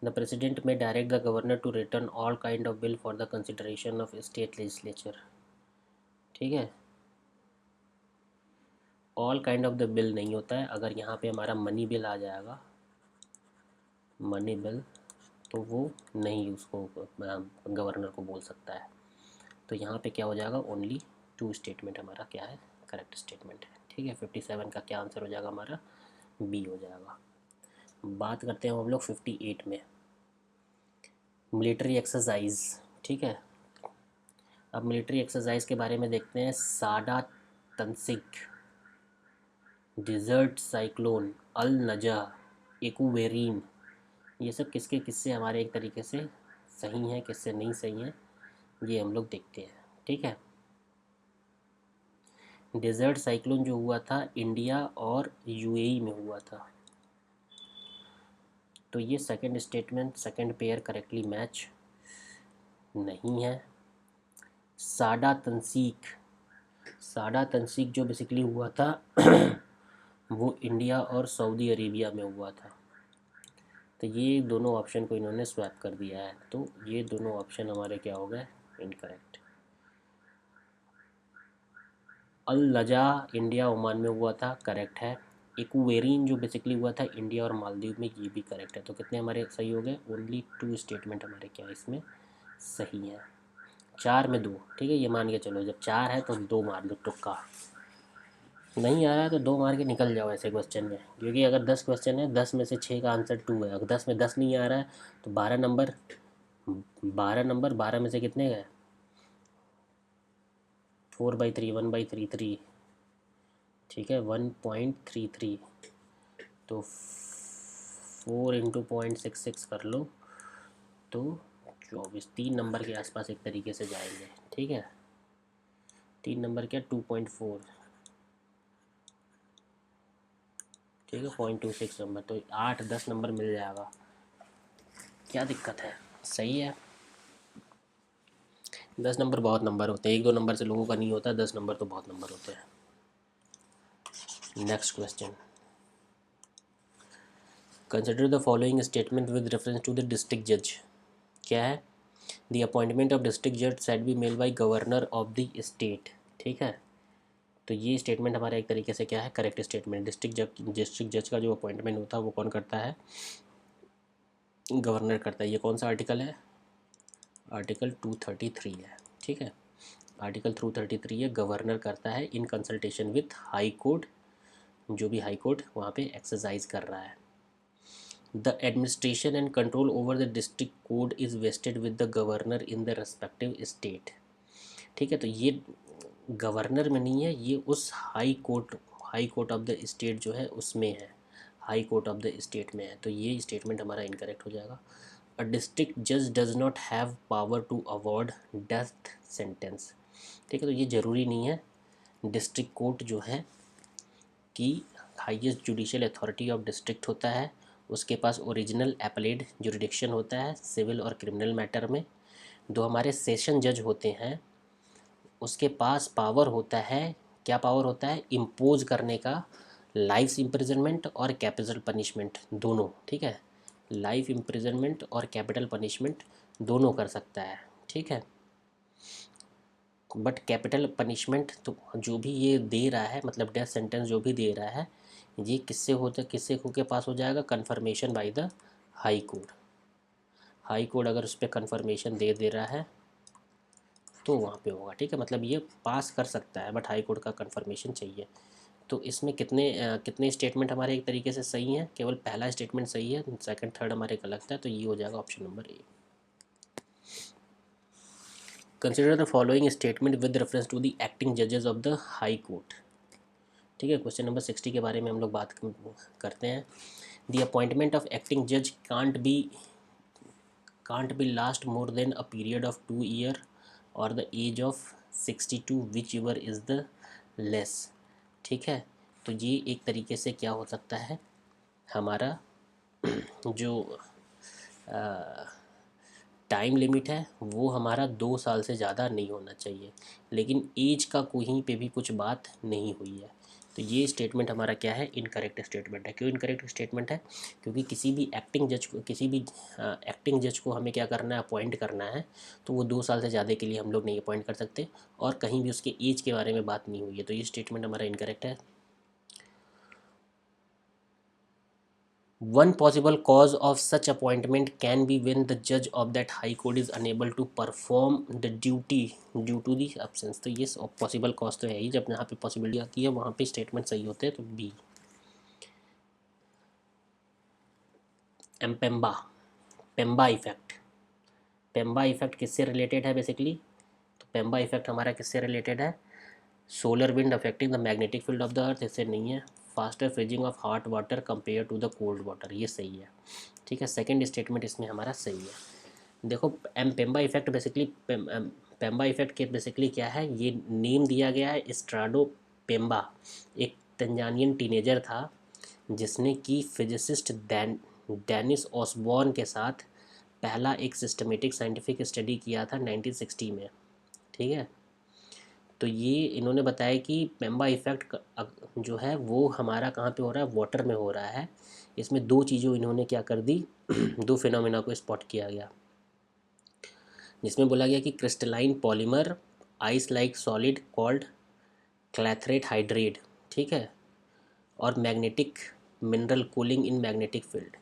The president may direct the governor to return all kind of bill for the consideration of state legislature, ठीक है। All kind of the bill नहीं होता है, अगर यहाँ पे हमारा मनी बिल आ जाएगा, मनी बिल, तो वो नहीं उसको गवर्नर को बोल सकता है। तो यहाँ पे क्या हो जाएगा, ओनली 2 स्टेटमेंट हमारा क्या है, करेक्ट स्टेटमेंट है, ठीक है। 57 का क्या आंसर हो जाएगा हमारा, बी हो जाएगा। बात करते हैं हम लोग 58 में, मिलिट्री एक्सरसाइज, ठीक है। अब मिलिट्री एक्सरसाइज के बारे में देखते हैं। साडा तंसिक, डिज़र्ट साइक्लोन, अल नजा, एकूवेरीन, ये सब किसके किससे हमारे एक तरीके से सही हैं, किससे नहीं सही हैं, ये हम लोग देखते हैं, ठीक है। डेजर्ट साइक्लोन जो हुआ था इंडिया और यूएई में हुआ था, तो ये second statement, second pair correctly match नहीं है। साडा तंसीक, साडा तंसीक जो बेसिकली हुआ था वो इंडिया और सऊदी अरेबिया में हुआ था। तो ये दोनों ऑप्शन को इन्होंने स्वैप कर दिया है, तो ये दोनों ऑप्शन हमारे क्या हो गए, इनकरेक्ट। अल लजा इंडिया ओमान में हुआ था, करेक्ट है। इक्वेरीन जो बेसिकली हुआ था इंडिया और मालदीव में, ये भी करेक्ट है। तो कितने हमारे सही हो गए, ओनली 2 स्टेटमेंट हमारे क्या है इसमें सही है। 4 में 2, ठीक है, ये मान के चलो, जब 4 है तो 2 मार दो तुक्का, नहीं आ रहा है तो 2 मार के निकल जाओ ऐसे क्वेश्चन में, क्योंकि अगर 10 क्वेश्चन है 10 में से 6 का आंसर 2 है, अगर 10 में 10 नहीं आ रहा है तो 12 नंबर, 12 में से कितने गए, 4/3, 1/33, ठीक है, 1.33, तो 4 इंटू 0.66 कर लो, तो 24, 3 नंबर के आसपास एक तरीके से जाएंगे, ठीक है। 3 नंबर क्या, 2.4, ठीक है, 0.26 नंबर, तो 8-10 नंबर मिल जाएगा, क्या दिक्कत है, सही है। 10 नंबर बहुत नंबर होते हैं, 1-2 नंबर से लोगों का नहीं होता, 10 नंबर तो बहुत नंबर होते हैं। Next question, consider the following statement with reference to the district जज, क्या है, द अपॉइंटमेंट ऑफ डिस्ट्रिक्ट जज said be made by governor of the state, ठीक है। तो ये स्टेटमेंट हमारा एक तरीके से क्या है, करेक्ट स्टेटमेंट। डिस्ट्रिक्ट जज का जो अपॉइंटमेंट होता है वो कौन करता है, गवर्नर करता है। ये कौन सा आर्टिकल है, आर्टिकल 233 है, ठीक है, आर्टिकल 233 है, गवर्नर करता है in consultation with high court, जो भी हाई कोर्ट वहाँ पे एक्सरसाइज कर रहा है। The administration and control over the district code is wasted with the governor in the respective state, ठीक है। तो ये गवर्नर में नहीं है, ये उस high court of the state जो है उसमें है, high court of the state में है, तो ये स्टेटमेंट हमारा इनकरेक्ट हो जाएगा। अ डिस्ट्रिक्ट जज does not have power to award death sentence, ठीक है। तो ये ज़रूरी नहीं है, डिस्ट्रिक्ट कोर्ट जो है कि highest judicial authority of district होता है, उसके पास ओरिजिनल एपलेट जुरिडिक्शन होता है सिविल और क्रिमिनल मैटर में। जो हमारे सेशन जज होते हैं उसके पास पावर होता है, क्या पावर होता है, इम्पोज करने का, लाइफ इम्प्रिजनमेंट और कैपिटल पनिशमेंट दोनों, ठीक है, लाइफ इम्प्रिजनमेंट और कैपिटल पनिशमेंट दोनों कर सकता है, ठीक है। बट कैपिटल पनिशमेंट तो जो भी ये दे रहा है, मतलब डेथ सेंटेंस जो भी दे रहा है, ये किससे होता, किससे के पास हो जाएगा, conformation by the high court. High court अगर उस पर कन्फर्मेशन दे रहा है तो वहाँ पे होगा, ठीक है, मतलब ये पास कर सकता है बट हाई कोर्ट का कन्फर्मेशन चाहिए। तो इसमें कितने स्टेटमेंट हमारे एक तरीके से सही हैं, केवल पहला स्टेटमेंट सही है, सेकंड थर्ड हमारे गलत है, तो ये हो जाएगा option number A. Consider the following statement with reference to the acting जजेस ऑफ द हाई कोर्ट, ठीक है। क्वेश्चन नंबर 60 के बारे में हम लोग बात करते हैं। द अपॉइंटमेंट ऑफ एक्टिंग जज can't be last more than a period of 2 year और the age of 62 which ever is the less, ठीक है। तो ये एक तरीके से क्या हो सकता है, हमारा जो टाइम लिमिट है वो हमारा 2 साल से ज़्यादा नहीं होना चाहिए, लेकिन एज का कहीं पे भी कुछ बात नहीं हुई है। तो ये स्टेटमेंट हमारा क्या है, इनकरेक्ट स्टेटमेंट है। क्यों इनकरेक्ट स्टेटमेंट है, क्योंकि किसी भी एक्टिंग जज को हमें क्या करना है, अपॉइंट करना है, तो वो 2 साल से ज़्यादा के लिए हम लोग नहीं अपॉइंट कर सकते, और कहीं भी उसके एज के बारे में बात नहीं हुई है, तो ये स्टेटमेंट हमारा इनकरेक्ट है। One possible cause of such appointment can be when the judge of that high court is unable to perform the duty due to the absence। तो ये पॉसिबल कॉज तो है ही, जब यहाँ पे पॉसिबिलिटी आती है वहाँ पे स्टेटमेंट सही होते हैं, तो B. Mpemba, Mpemba effect, Mpemba effect किससे रिलेटेड है बेसिकली, तो पेम्बा इफेक्ट हमारा किससे रिलेटेड है, solar wind affecting the magnetic field of the earth, इससे नहीं है। Faster freezing of hot water compare to the cold water, ये सही है। ठीक है, सेकंड स्टेटमेंट इसमें हमारा सही है। देखो Pemba effect basically, Pemba effect के बेसिकली क्या है, ये नेम दिया गया है एस्ट्राडो पेम्बा, एक तंजानियन टीनेजर था जिसने कि फिजिसिस्ट डेनिस ऑसबॉर्न के साथ पहला एक सिस्टमेटिक साइंटिफिक स्टडी किया था 1960 में। ठीक है, तो ये इन्होंने बताया कि पेम्बा इफेक्ट जो है वो हमारा कहाँ पे हो रहा है, वाटर में हो रहा है। इसमें दो चीज़ों इन्होंने क्या कर दी दो फिनोमेना को स्पॉट किया गया, जिसमें बोला गया कि crystalline polymer ice like solid called clathrate hydrate, ठीक है, और magnetic mineral cooling in magnetic field.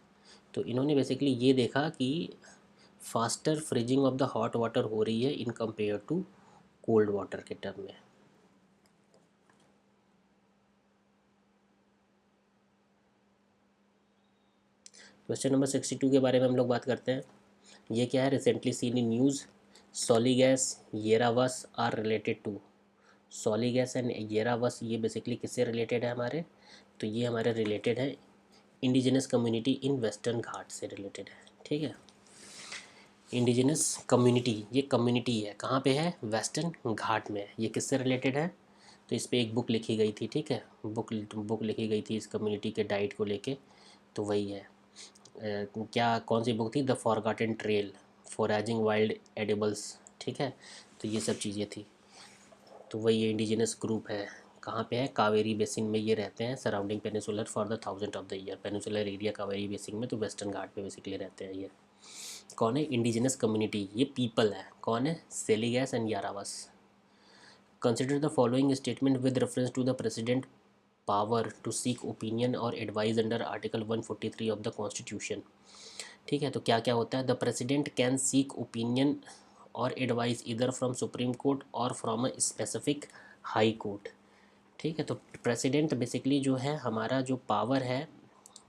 तो इन्होंने बेसिकली ये देखा कि faster freezing of the hot water हो रही है in compare to cold water के टर्म में। क्वेश्चन नंबर 62 के बारे में हम लोग बात करते हैं। ये क्या है, recently seen in news Soligas Yeravas are related to, Soligas and Yeravas ये बेसिकली किससे रिलेटेड है हमारे, तो ये हमारे रिलेटेड है इंडिजिनस कम्युनिटी इन वेस्टर्न घाट से रिलेटेड है। ठीक है, इंडिजिनस कम्युनिटी, ये कम्युनिटी है कहाँ पे है, वेस्टर्न घाट में। ये किससे रिलेटेड है, तो इस पर एक बुक लिखी गई थी। ठीक है, बुक लिखी गई थी इस कम्युनिटी के डाइट को लेके, तो वही है। क्या कौन सी बुक थी, the forgotten trail foraging wild edibles. ठीक है, तो ये सब चीज़ें थी। तो वही इंडिजिनस ग्रुप है, कहाँ पे है, कावेरी बेसिन में ये रहते हैं, surrounding peninsular for the 1000 of the year, peninsular area Kaveri basin में, तो वेस्टर्न घाट पे बेसिकली रहते हैं। ये कौन है, इंडिजिनस कम्युनिटी, ये पीपल है। कौन है, Soligas and Yeravas. Consider the following statement with reference to the president power to seek opinion और advise under article 143 of the constitution. ठीक है, तो क्या क्या होता है, the president can seek opinion और advice either from supreme court और from a specific high court. ठीक है, तो प्रेसिडेंट बेसिकली जो है हमारा जो पावर है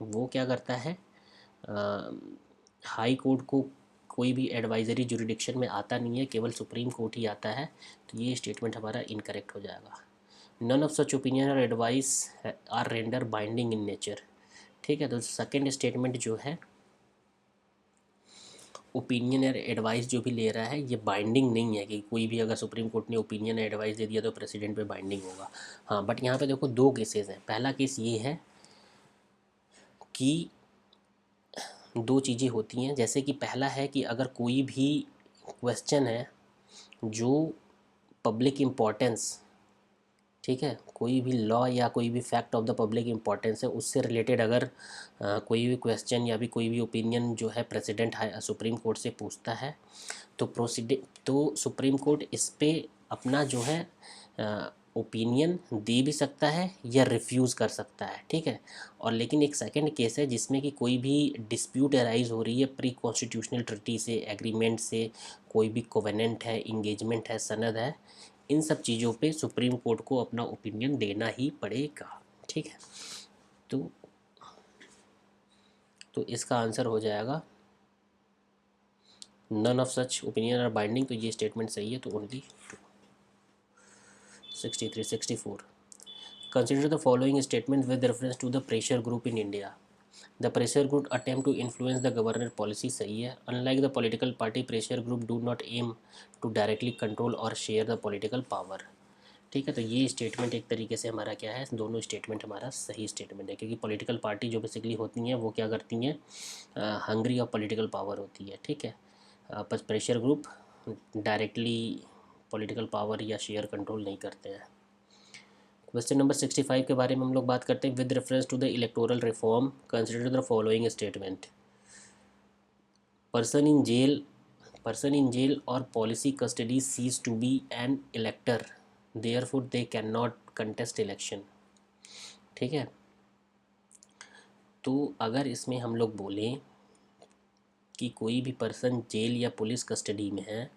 वो क्या करता है, हाई कोर्ट को कोई भी एडवाइजरी जुरिडिक्शन में आता नहीं है, केवल सुप्रीम कोर्ट ही आता है। तो ये स्टेटमेंट हमारा इनकरेक्ट हो जाएगा। नन ऑफ सच ओपिनियन और advice are render binding in nature. ठीक है, तो सेकेंड स्टेटमेंट जो है, ओपिनियन या एडवाइस जो भी ले रहा है ये बाइंडिंग नहीं है, कि कोई भी अगर सुप्रीम कोर्ट ने ओपिनियन या एडवाइस दे दिया तो प्रेसिडेंट पे बाइंडिंग होगा। हाँ, बट यहाँ पे देखो दो केसेस हैं। पहला केस ये है कि दो चीज़ें होती हैं, जैसे कि पहला है कि अगर कोई भी क्वेश्चन है जो पब्लिक इम्पोर्टेंस, ठीक है, कोई भी लॉ या कोई भी fact of the public importance है उससे रिलेटेड अगर कोई भी क्वेश्चन या भी कोई भी ओपिनियन जो है प्रेसिडेंट सुप्रीम कोर्ट से पूछता है, तो सुप्रीम कोर्ट इस पे अपना जो है ओपिनियन दे भी सकता है या रिफ्यूज़ कर सकता है। ठीक है, और लेकिन एक सेकंड केस है जिसमें कि कोई भी डिस्प्यूट अराइज हो रही है प्री कॉन्स्टिट्यूशनल ट्रिटी से, एग्रीमेंट से, कोई भी कोवेनेंट है, इंगेजमेंट है, सनद है, इन सब चीज़ों पे सुप्रीम कोर्ट को अपना ओपिनियन देना ही पड़ेगा। ठीक है, तो इसका आंसर हो जाएगा none of such opinion are binding. तो ये स्टेटमेंट सही है, तो only 63 64। Consider the following statement with reference to the pressure group in India. The pressure group attempt to influence the governor policy, सही है। Unlike the political party, pressure group do not aim to directly control और share the political power. ठीक है। तो ये statement एक तरीके से हमारा क्या है, दोनों स्टेटमेंट हमारा सही स्टेटमेंट है, क्योंकि पॉलिटिकल पार्टी जो बेसिकली होती हैं वो क्या करती हैं, हंग्री ऑफ पॉलिटिकल पावर होती है। ठीक है। Pressure group directly political power या शेयर कंट्रोल नहीं करते हैं। क्वेश्चन नंबर 65 के बारे में हम लोग बात करते हैं। With reference to the electoral reform consider the following statement. Person in jail और police custody cease to be an elector, therefore they can not contest election. ठीक है। तो अगर इसमें हम लोग बोलें कि कोई भी पर्सन जेल या पुलिस कस्टडी में है,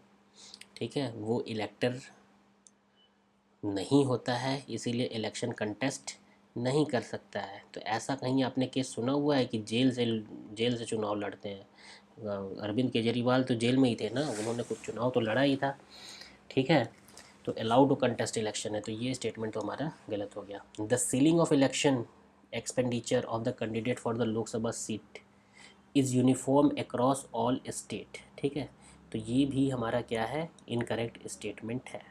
ठीक है, वो इलेक्टर नहीं होता है, इसीलिए इलेक्शन कंटेस्ट नहीं कर सकता है। तो ऐसा कहीं आपने केस सुना हुआ है कि जेल से चुनाव लड़ते हैं? अरविंद केजरीवाल तो जेल में ही थे ना, उन्होंने कुछ चुनाव तो लड़ा ही था। ठीक है। तो अलाउड टू कंटेस्ट इलेक्शन है, तो ये स्टेटमेंट तो हमारा गलत हो गया। The ceiling of election expenditure of the candidate for the Lok Sabha seat is uniform across all state. ठीक है। तो ये भी हमारा क्या है, इनकरेक्ट स्टेटमेंट है।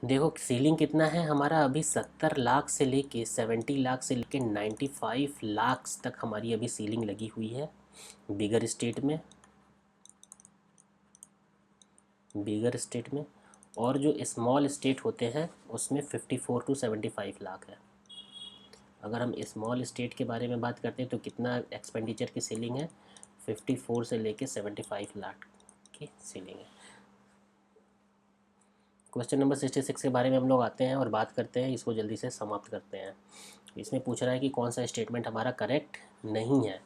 देखो सीलिंग कितना है हमारा, अभी 70 लाख से लेके 70 लाख से लेके 95 लाख तक हमारी अभी सीलिंग लगी हुई है बिगर स्टेट में। और जो स्मॉल स्टेट होते हैं उसमें 54 टू 75 लाख है। अगर हम स्मॉल स्टेट के बारे में बात करते हैं तो कितना एक्सपेंडिचर की सीलिंग है, 54 से लेके 75 लाख की सीलिंग है। क्वेश्चन नंबर 66 के बारे में हम लोग आते हैं और बात करते हैं, इसको जल्दी से समाप्त करते हैं। इसमें पूछ रहा है कि कौन सा स्टेटमेंट हमारा करेक्ट नहीं है।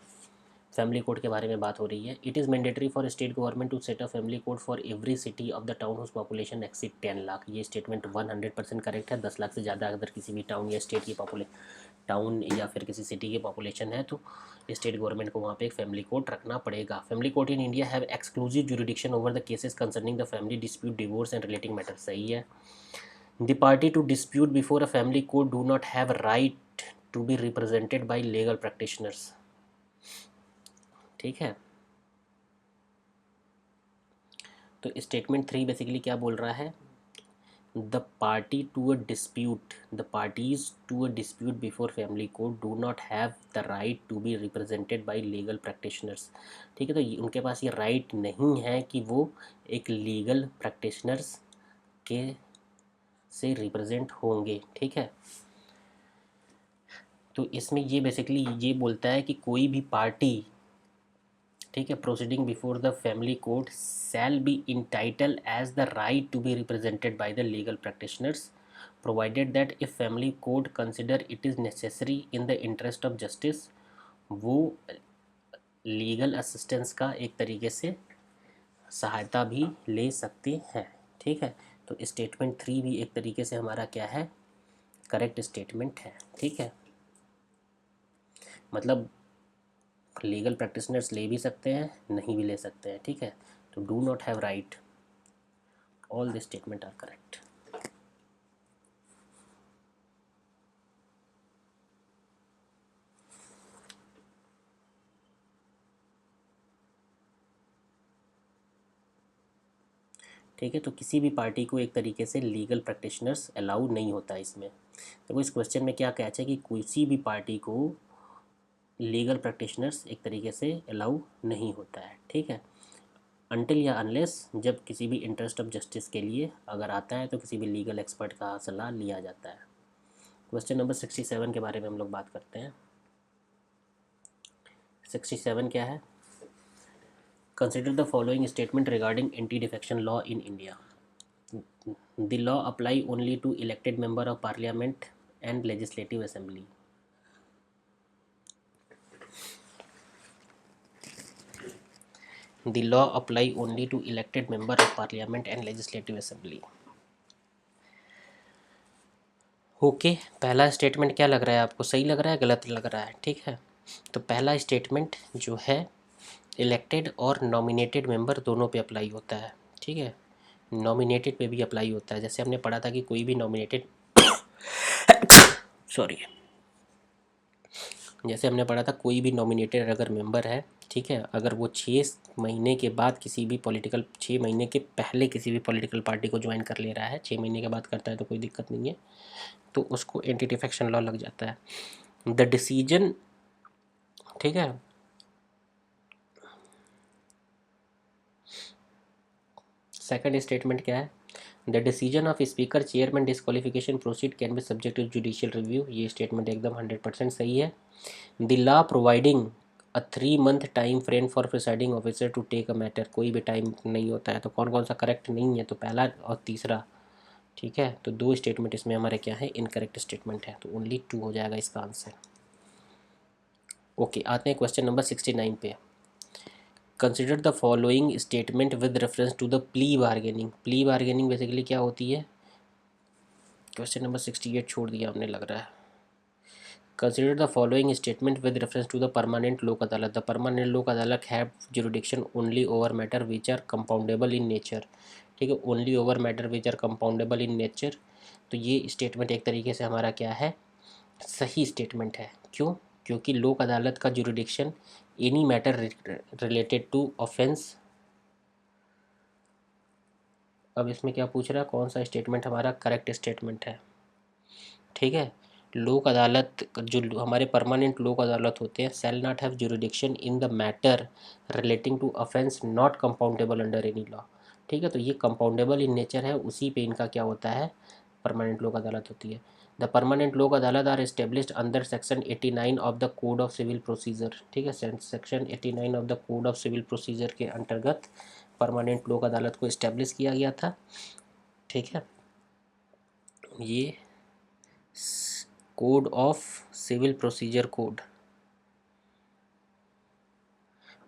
फैमिली कोड के बारे में बात हो रही है। It is mandatory for state government to set a family code for every city of the town whose population exceed 10 lakh. ये स्टेटमेंट 100% करेक्ट है। 10 लाख से ज़्यादा अगर किसी भी टाउन या स्टेट की टाउन या फिर किसी सिटी की पॉपुलेशन है तो स्टेट गवर्नमेंट को वहाँ पे एक फैमिली कोर्ट रखना पड़ेगा। Family court in India have exclusive jurisdiction over the cases concerning the family dispute, divorce and relating matter. सही है। The party to dispute before a family court do not have right to be represented by legal practitioners. ठीक है। तो statement 3 basically क्या बोल रहा है, the parties to a dispute before family court do not have the right to be represented by legal practitioners। ठीक है। तो उनके पास ये राइट नहीं है कि वो एक लीगल प्रैक्टिशनर्स के से रिप्रेजेंट होंगे। ठीक है। तो इसमें ये बेसिकली ये बोलता है कि कोई भी पार्टी, ठीक है, proceeding before the family court shall be entitle as the right to be represented by the legal practitioners provided that if family court consider it is necessary in the interest of justice, वो legal assistance का एक तरीके से सहायता भी ले सकते हैं। ठीक है। तो स्टेटमेंट 3 भी एक तरीके से हमारा क्या है, करेक्ट स्टेटमेंट है। ठीक है। मतलब लीगल प्रैक्टिशनर्स ले भी सकते हैं, नहीं भी ले सकते हैं। ठीक है। तो do not have right, all the statement are correct. ठीक है। तो किसी भी पार्टी को एक तरीके से लीगल प्रैक्टिशनर्स अलाउ नहीं होता इसमें। देखो इस क्वेश्चन में क्या कहता है कि किसी भी पार्टी को लीगल प्रैक्टिशनर्स एक तरीके से अलाउ नहीं होता है। ठीक है। अनटिल या अनलेस जब किसी भी इंटरेस्ट ऑफ जस्टिस के लिए अगर आता है तो किसी भी लीगल एक्सपर्ट का सलाह लिया जाता है। क्वेश्चन नंबर 67 के बारे में हम लोग बात करते हैं। 67 क्या है, consider the following statement regarding anti defection law in India. The law apply only to elected member of parliament and legislative assembly. The law apply only to elected member of parliament and legislative assembly। Okay. पहला statement क्या लग रहा है आपको, सही लग रहा है गलत लग रहा है? ठीक है। तो पहला स्टेटमेंट जो है इलेक्टेड और नॉमिनेटेड मेंबर दोनों पे अप्लाई होता है। ठीक है। नॉमिनेटेड पे भी अप्लाई होता है। जैसे हमने पढ़ा था कि कोई भी नॉमिनेटेड सॉरी जैसे हमने पढ़ा था, कोई भी नॉमिनेटेड अगर मेंबर है, ठीक है, अगर वो 6 महीने के बाद किसी भी पॉलिटिकल 6 महीने के पहले किसी भी पॉलिटिकल पार्टी को ज्वाइन कर ले रहा है, 6 महीने के बाद करता है तो कोई दिक्कत नहीं है, तो उसको एंटी डिफेक्शन लॉ लग जाता है। द डिसीजन, ठीक है, सेकंड स्टेटमेंट क्या है, the decision of speaker chairman disqualification proceed can be subject to judicial review. ये स्टेटमेंट एकदम 100% सही है। The law providing a 3 month time frame for presiding officer to take a matter, कोई भी टाइम नहीं होता है, तो कौन कौन सा करेक्ट नहीं है, तो पहला और तीसरा, ठीक है, तो दो स्टेटमेंट इसमें हमारे क्या है, इनकरेक्ट स्टेटमेंट है, तो ओनली 2 हो जाएगा इसका आंसर। ओके, आते हैं क्वेश्चन नंबर 69 पे। Consider the following statement with reference to the plea bargaining. Plea bargaining basically क्या होती है, क्वेश्चन नंबर 68 छोड़ दिया हमने लग रहा है। Consider the following statement with reference to the permanent Lok Adalat. The permanent Lok Adalat have jurisdiction only over matter which are compoundable in nature, ठीक है, only over matter which are compoundable in nature. तो ये स्टेटमेंट एक तरीके से हमारा क्या है, सही स्टेटमेंट है। क्यों? क्योंकि लोक अदालत का jurisdiction any matter related to offence, अब इसमें क्या पूछ रहा है, कौन सा स्टेटमेंट हमारा करेक्ट स्टेटमेंट है, ठीक है। लोक अदालत जो हमारे परमानेंट लोक अदालत होते हैं, shall not have jurisdiction in the matter relating to offence not compoundable under any law, ठीक है, तो ये कंपाउंडेबल इन नेचर है, उसी पे इनका क्या होता है, परमानेंट लोक अदालत होती है। The permanent Lok Adalat are established under section 89 of the code of civil procedure, ठीक है, section 89 of the code of civil procedure के अंतर्गत परमानेंट लोक अदालत को इस्टेब्लिश किया गया था, ठीक है। ये code of civil procedure code,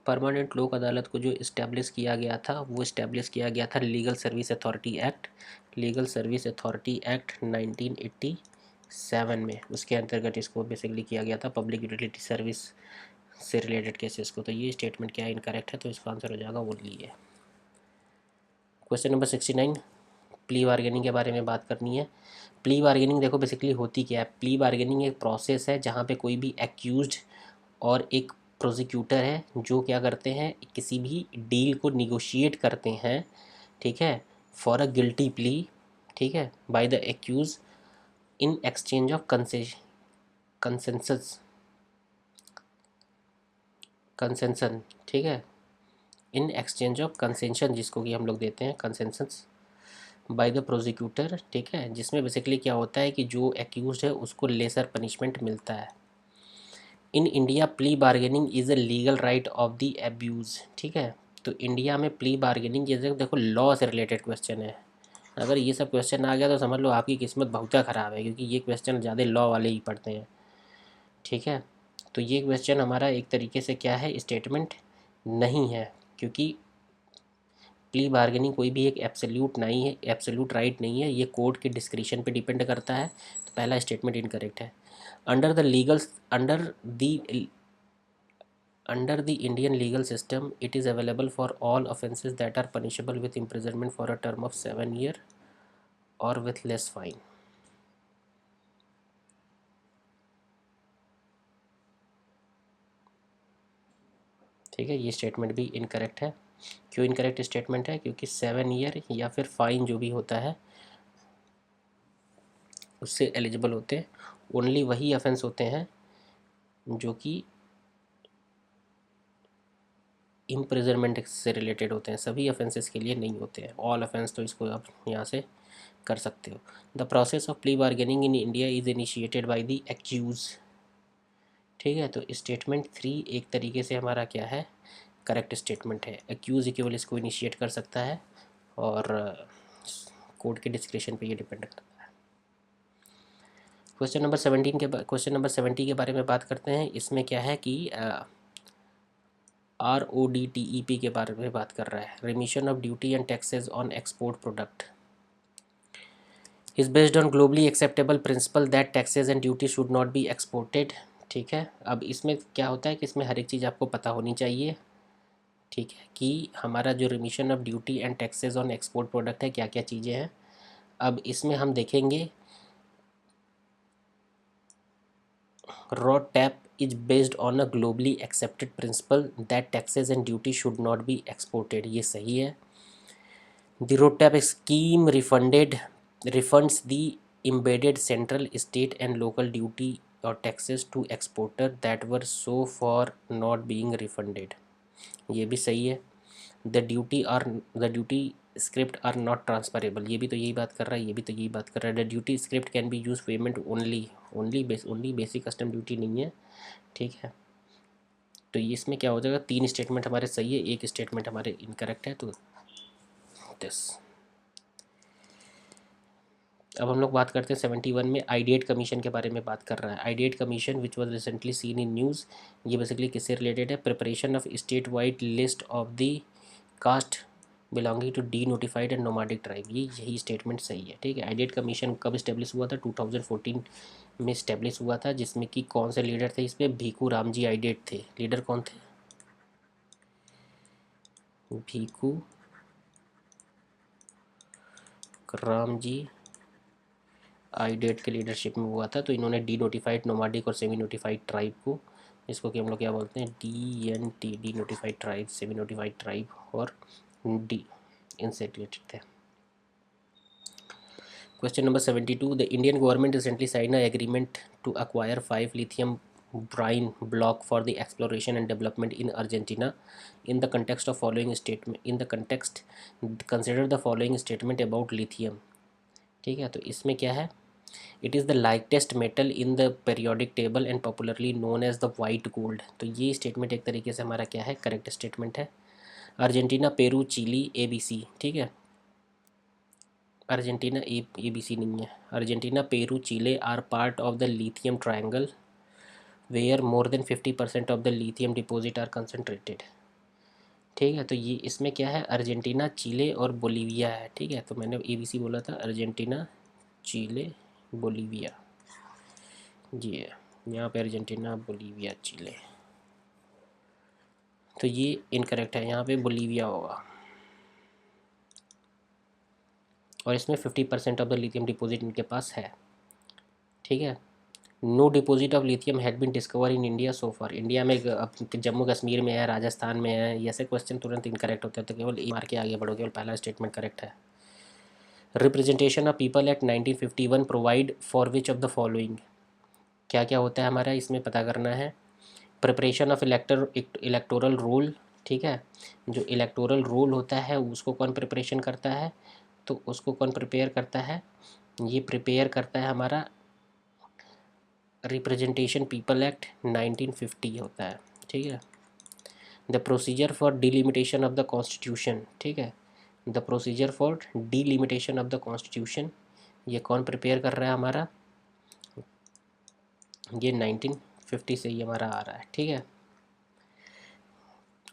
permanent Lok Adalat को जो इस्टेब्लिश किया गया था वो इस्टेब्लिश किया गया था legal service authority act, legal service authority act 1987 में, उसके अंतर्गत इसको बेसिकली किया गया था पब्लिक यूटिलिटी सर्विस से रिलेटेड केसेस को। तो ये स्टेटमेंट क्या इनकरेक्ट है, तो इसका आंसर हो जाएगा ओनली है। क्वेश्चन नंबर 69, प्ली बार्गेनिंग के बारे में बात करनी है। प्ली बार्गेनिंग देखो बेसिकली होती क्या है, प्ली बार्गेनिंग एक प्रोसेस है जहाँ पे कोई भी एक्यूज्ड और एक प्रोसिक्यूटर है जो क्या करते हैं, किसी भी डील को निगोशिएट करते हैं, ठीक है, फॉर अ गिल्टी प्ली, ठीक है, by the accuse in exchange of consensus, concession, ठीक है, इन एक्सचेंज ऑफ कंसेंशन, जिसको कि हम लोग देते हैं कंसेंसस बाय द प्रोसिक्यूटर, ठीक है, जिसमें बेसिकली क्या होता है कि जो एक्यूज है उसको लेसर पनिशमेंट मिलता है। In India plea bargaining is a legal right of the abuse, ठीक है, तो इंडिया में प्ली बार्गेनिंग जैसे देखो लॉ से रिलेटेड क्वेश्चन है, अगर ये सब क्वेश्चन आ गया तो समझ लो आपकी किस्मत बहुत ख़राब है, क्योंकि ये क्वेश्चन ज़्यादा लॉ वाले ही पढ़ते हैं, ठीक है। तो ये क्वेश्चन हमारा एक तरीके से क्या है, स्टेटमेंट नहीं है, क्योंकि प्ली बार्गेनिंग कोई भी एक एब्सोल्यूट नहीं है, एब्सोल्यूट राइट नहीं है, ये कोर्ट के डिस्क्रिशन पे डिपेंड करता है, तो पहला स्टेटमेंट इनकरेक्ट है। Under the legal under the Under the Indian legal system, it is available for all offences that are punishable with imprisonment for a term of 7 years or with less fine. ठीक है, ये statement भी incorrect है। क्यों incorrect statement है? क्योंकि 7 year या फिर फाइन जो भी होता है उससे एलिजिबल होते हैं ओनली वही ऑफेंस होते हैं जो कि इम्प्रिजनमेंट से रिलेटेड होते हैं, सभी ऑफेंसेस के लिए नहीं होते हैं। ऑल ऑफेंस तो इसको आप यहाँ से कर सकते हो। The process of plea bargaining in India is initiated by the accused, ठीक है, तो स्टेटमेंट 3 एक तरीके से हमारा क्या है, करेक्ट स्टेटमेंट है। एक्यूज ही केवल इसको इनिशिएट कर सकता है और कोर्ट के डिस्क्रिप्शन पे ये डिपेंड करता है। क्वेश्चन नंबर 70 के बारे में बात करते हैं। इसमें क्या है कि RODTEP के बारे में बात कर रहा है, remission of duty and taxes on export product is based on globally acceptable principal that taxes and duty should not be exported, ठीक है। अब इसमें क्या होता है कि इसमें हर एक चीज़ आपको पता होनी चाहिए, ठीक है, कि हमारा जो remission of duty and taxes on export product है क्या क्या चीज़ें हैं। अब इसमें हम देखेंगे raw tap is based on a globally accepted principal that taxes and duty should not be exported, ये सही है। The road tap scheme refunds the embedded central state and local duty or taxes to exporter that were so far not being refunded, ये भी सही है। The duty script are not transferable, ये भी तो यही बात कर रहा है, ये भी तो यही बात कर रहा है। The duty script can be use payment only basic custom duty नहीं है, ठीक है। तो ये इसमें क्या हो जाएगा, 3 स्टेटमेंट हमारे सही है, 1 स्टेटमेंट हमारे इनकरेक्ट है। तो दिस, अब हम लोग बात करते हैं 71 में आइडिएट कमीशन के बारे में बात कर रहा है। Idate commission which was recently seen in news, ये बेसिकली किससे रिलेटेड है, preparation of state wide list of the caste belonging to denotified and nomadic tribe, ये यही स्टेटमेंट सही है, ठीक है। आइडिएट कमीशन कब इस्टेब्लिश हुआ था, 2014 में इस्टेब्लिश हुआ था, जिसमें कि कौन से लीडर थे इसमें, भीखू रामजी आइडिएट थे। लीडर कौन थे, भीखू रामजी आइडेट के लीडरशिप में हुआ था। तो इन्होंने डी नोटिफाइड नोमाडिक और सेमी नोटिफाइड ट्राइब को, इसको कि हम लोग क्या बोलते हैं, DNT, denotified tribe, semi notified tribe और डी, इनसे रिलेटेड थे। Question number 72, the Indian government recently sign a agreement to acquire 5 lithium brine block for the exploration and development in Argentina in the context of following statement, in the context consider the following statement about lithium, ठीक है। तो इसमें क्या है, it is the lightest metal in the periodic table and popularly known as the white gold. तो ये statement एक तरीके से हमारा क्या है, करेक्ट स्टेटमेंट है। अर्जेंटीना, पेरू, चिली, ABC, ठीक है। अर्जेंटीना ABC नहीं है, Argentina, Peru, Chile are part of the lithium triangle where more than 50% of the lithium deposit are concentrated, ठीक है। तो ये इसमें क्या है, अर्जेंटीना, चिले और बोलीविया है, ठीक है। तो मैंने ABC बोला था, अर्जेंटीना, चिले, बोलीविया, जी है यहाँ पे अर्जेंटीना, बोलीविया, चिले। तो ये इनकरेक्ट है, यहाँ पे बोलीविया होगा। और इसमें 50% ऑफ द लिथियम डिपॉजिट इनके पास है, ठीक है। No deposit of lithium had been discover in India so far, India में जम्मू कश्मीर में है, राजस्थान में है, ऐसे क्वेश्चन तुरंत इनकरेक्ट होते हैं। तो केवल मार के आगे बढ़ो, केवल पहला स्टेटमेंट करेक्ट है। Representation of people act 1951 provide for which of the following, क्या क्या होता है हमारा इसमें पता करना है। प्रिपरेशन ऑफ इलेक्टोरल रोल, ठीक है। जो इलेक्टोरल रोल होता है उसको कौन प्रिपरेशन करता है, तो उसको कौन प्रिपेयर करता है, ये प्रिपेयर करता है हमारा रिप्रेजेंटेशन पीपल एक्ट 1950 होता है, ठीक है। The procedure for delimitation of the constitution, ठीक है। The procedure for delimitation of the constitution, ये कौन प्रिपेयर कर रहा है हमारा, ये 1950 से ही हमारा आ रहा है, ठीक है।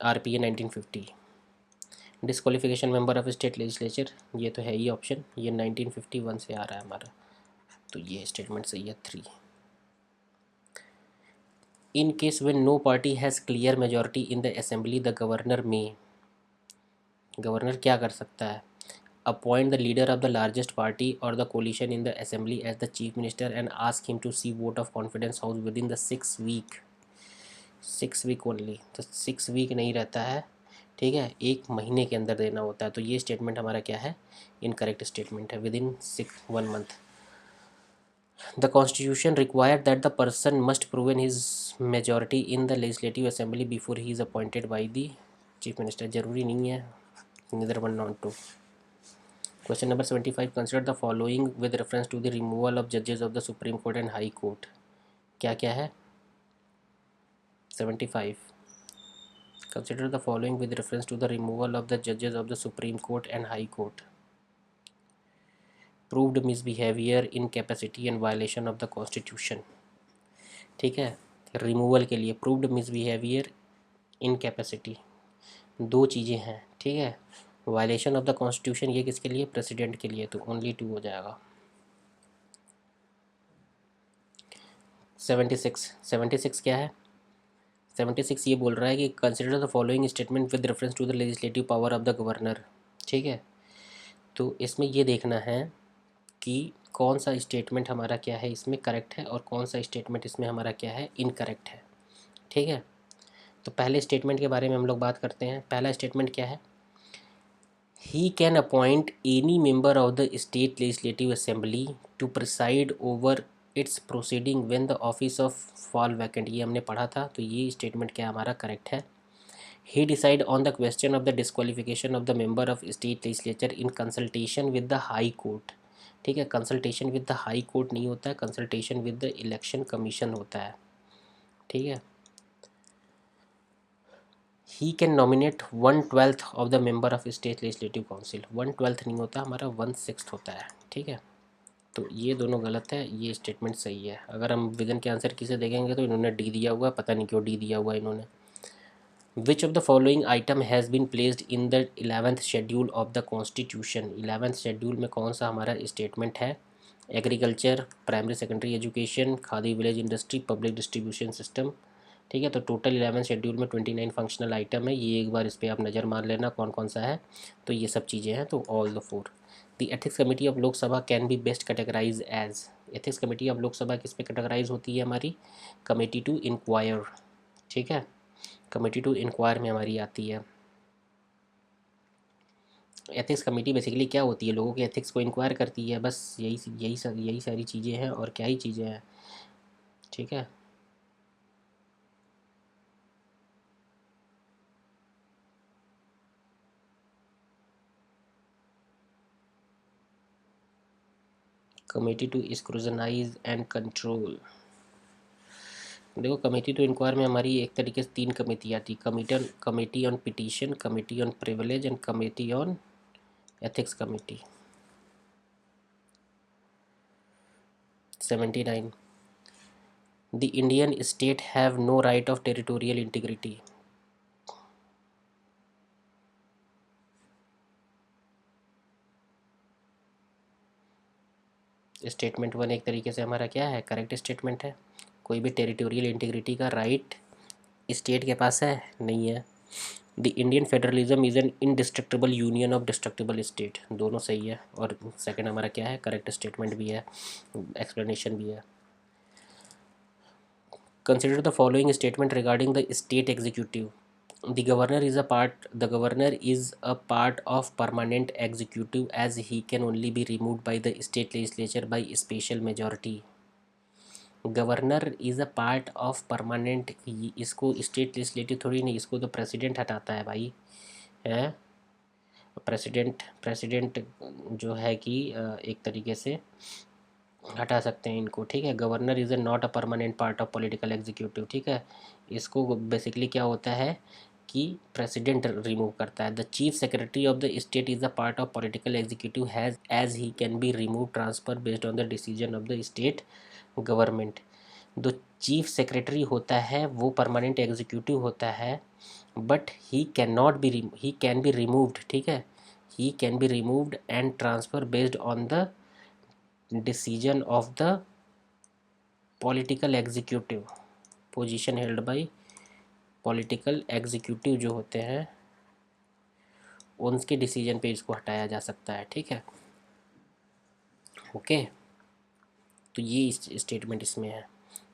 RPA 1950। Disqualification member of state legislature, ये तो है ही ऑप्शन, ये 1951 से आ रहा है हमारा। तो ये स्टेटमेंट सही है 3। In case when no party has clear majority in the assembly the governor में, गवर्नर क्या कर सकता है, appoint the leader of the largest party और the coalition in the assembly as the chief minister and ask him to seek vote of confidence house with in the 6 week, 6 week only. तो 6 week नहीं रहता है, ठीक है, 1 महीने के अंदर देना होता है। तो ये स्टेटमेंट हमारा क्या है, इनकरेक्ट स्टेटमेंट है, within 1 month. The constitution require that the person must proven his majority in the legislative assembly before he is appointed by the chief minister, जरूरी नहीं है, neither 1 not 2। Question number 75, consider the following with reference to the removal of जजेस of the supreme court and high court, क्या क्या है 75, consider the following with reference to the removal of the judges of the Supreme Court and High Court. Proved misbehavior, incapacity and violation of the Constitution, ठीक है। Removal के लिए proved misbehaviour, incapacity, 2 चीज़ें हैं, ठीक है। वायलेशन ऑफ द कॉन्स्टिट्यूशन ये किसके लिए, प्रेसिडेंट के लिए, तो ओनली 2 हो जाएगा। 76 क्या है, 76 ये बोल रहा है कि consider the following statement with reference to the legislative power of the governor, ठीक है। तो इसमें ये देखना है कि कौन सा स्टेटमेंट हमारा क्या है इसमें करेक्ट है और कौन सा स्टेटमेंट इसमें हमारा क्या है इनकरेक्ट है। ठीक है। तो पहले स्टेटमेंट के बारे में हम लोग बात करते हैं। पहला स्टेटमेंट क्या है? He can appoint any member of the state legislative assembly to preside over its proceeding when the office of fall vacant. ये हमने पढ़ा था, तो ये स्टेटमेंट क्या हमारा करेक्ट है। He decide on the question of the disqualification of the member of state legislature in consultation with the high court। ठीक है, consultation with the high court नहीं होता है, consultation with the election commission होता है। ठीक है। He can nominate 1/12 of the member of state legislative council. 1/12 नहीं होता हमारा, 1/6 होता है। ठीक है। तो ये दोनों गलत है, ये स्टेटमेंट सही है। अगर हम विजन के आंसर किसे देखेंगे तो इन्होंने डी दिया हुआ है, पता नहीं क्यों डी दिया हुआ है इन्होंने। Which of the following item has been placed in the 11th schedule of the Constitution? 11th schedule में कौन सा हमारा स्टेटमेंट है? Agriculture, primary secondary education, khadi village industry, public distribution system. ठीक है। तो टोटल 11 शेड्यूल में 29 फंक्शनल आइटम है। ये एक बार इस पर आप नज़र मार लेना कौन कौन सा है। तो ये सब चीज़ें हैं, तो all the four. The ethics committee of Lok Sabha can be best categorise as. Ethics committee of Lok Sabha किस पे कैटेगराइज होती है हमारी? Committee to inquire. ठीक है, कमेटी टू इंक्वायर में हमारी आती है। एथिक्स कमेटी बेसिकली क्या होती है? लोगों के एथिक्स को इंक्वायर करती है, बस यही सारी चीज़ें हैं, और क्या ही चीज़ें हैं। ठीक है। Committee to scrutinise and control. देखो, कमेटी टू इंक्वायर में हमारी एक तरीके से 3 कमेटी आती है। Committee on petition, committee on privilege and committee on ethics committee. 79। The Indian state have no right of territorial integrity. Statement 1 एक तरीके से हमारा क्या है? करेक्ट स्टेटमेंट है। कोई भी टेरिटोरियल इंटीग्रिटी का राइट स्टेट के पास है? नहीं है। The Indian federalism is an indestructible union of destructible state. दोनों सही है, और सेकंड हमारा क्या है? करेक्ट स्टेटमेंट भी है, एक्सप्लेनेशन भी है। Consider the following statement regarding the state executive. The governor is a part of permanent executive as he can only be removed by the state legislature by special majority। Governor is a part of permanent, इसको state legislative थोड़ी नहीं, इसको तो president हटाता है भाई, है। President जो है कि एक तरीके से हटा सकते हैं इनको। ठीक है। Governor is a not a permanent part of political executive. ठीक है। इसको बेसिकली क्या होता है कि प्रेसिडेंट रिमूव करता है। The chief secretary of the state is a part of political executive has as he can be remove transfer based on the decision of the state government. जो चीफ सेक्रेटरी होता है वो permanent executive होता है, but he can be removed. ठीक है। He can be removed and transfer based on the decision of the political executive. Position held by political executive जो होते हैं उनके डिसीजन पे इसको हटाया जा सकता है। ठीक है। ओके। तो ये स्टेटमेंट इसमें है।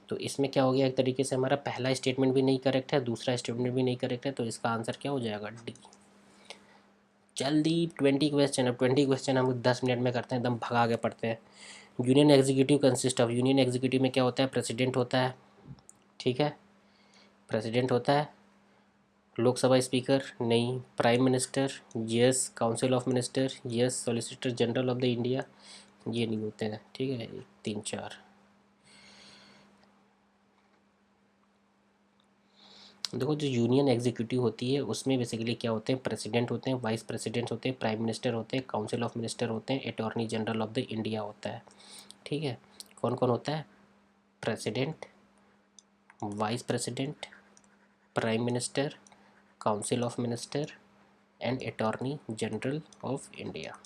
तो इसमें क्या हो गया? एक तरीके से हमारा पहला स्टेटमेंट भी नहीं करेक्ट है, दूसरा स्टेटमेंट भी नहीं करेक्ट है, तो इसका आंसर क्या हो जाएगा? डी। जल्दी 20 क्वेश्चन। अब 20 क्वेश्चन हम 10 मिनट में करते हैं, एकदम भगा के पढ़ते हैं। Union executive consist of. Union executive में क्या होता है? प्रेसिडेंट होता है। ठीक है। प्रेसिडेंट होता है। लोकसभा स्पीकर नहीं। Prime minister yes. Council of minister yes. Solicitor general of the India ये नहीं होते हैं। ठीक है। 3 4। देखो, जो यूनियन एग्जीक्यूटिव होती है उसमें बेसिकली क्या होते हैं? प्रेसिडेंट होते हैं, वाइस प्रेसिडेंट होते हैं, प्राइम मिनिस्टर होते हैं, काउंसिल ऑफ मिनिस्टर होते हैं, attorney general of the India होता है। ठीक है। कौन कौन होता है? President, vice president, prime minister, council of minister and attorney general of India.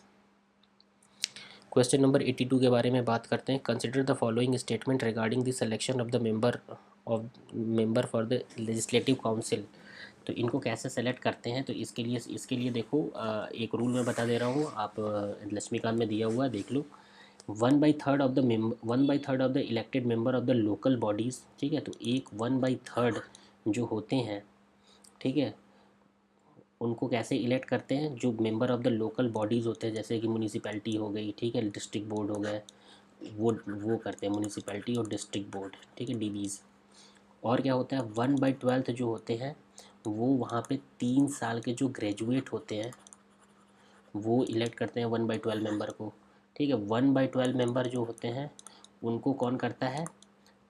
Question number 82 के बारे में बात करते हैं। Consider the following statement regarding the selection of the member for the legislative council. तो इनको कैसे सेलेक्ट करते हैं? तो इसके लिए देखो, एक रूल मैं बता दे रहा हूँ, आप लक्ष्मीकांत में दिया हुआ है, देख लो। 1/3 of the elected member of the local bodies. ठीक है। तो एक 1/3 जो होते हैं, ठीक है, उनको कैसे इलेक्ट करते हैं, जो member of the local bodies होते हैं, जैसे कि म्यूनिसिपैलिटी हो गई, ठीक है, डिस्ट्रिक्ट बोर्ड हो गए, वो करते हैं म्यूनिसिपैलिटी और डिस्ट्रिक्ट बोर्ड, ठीक है, डीबीज़। और क्या होता है, 1/12 जो होते हैं वो वहाँ पे 3 साल के जो ग्रेजुएट होते हैं वो इलेक्ट करते हैं 1/12 मेंबर को, ठीक है। 1/12 मेंबर जो होते हैं उनको कौन करता है,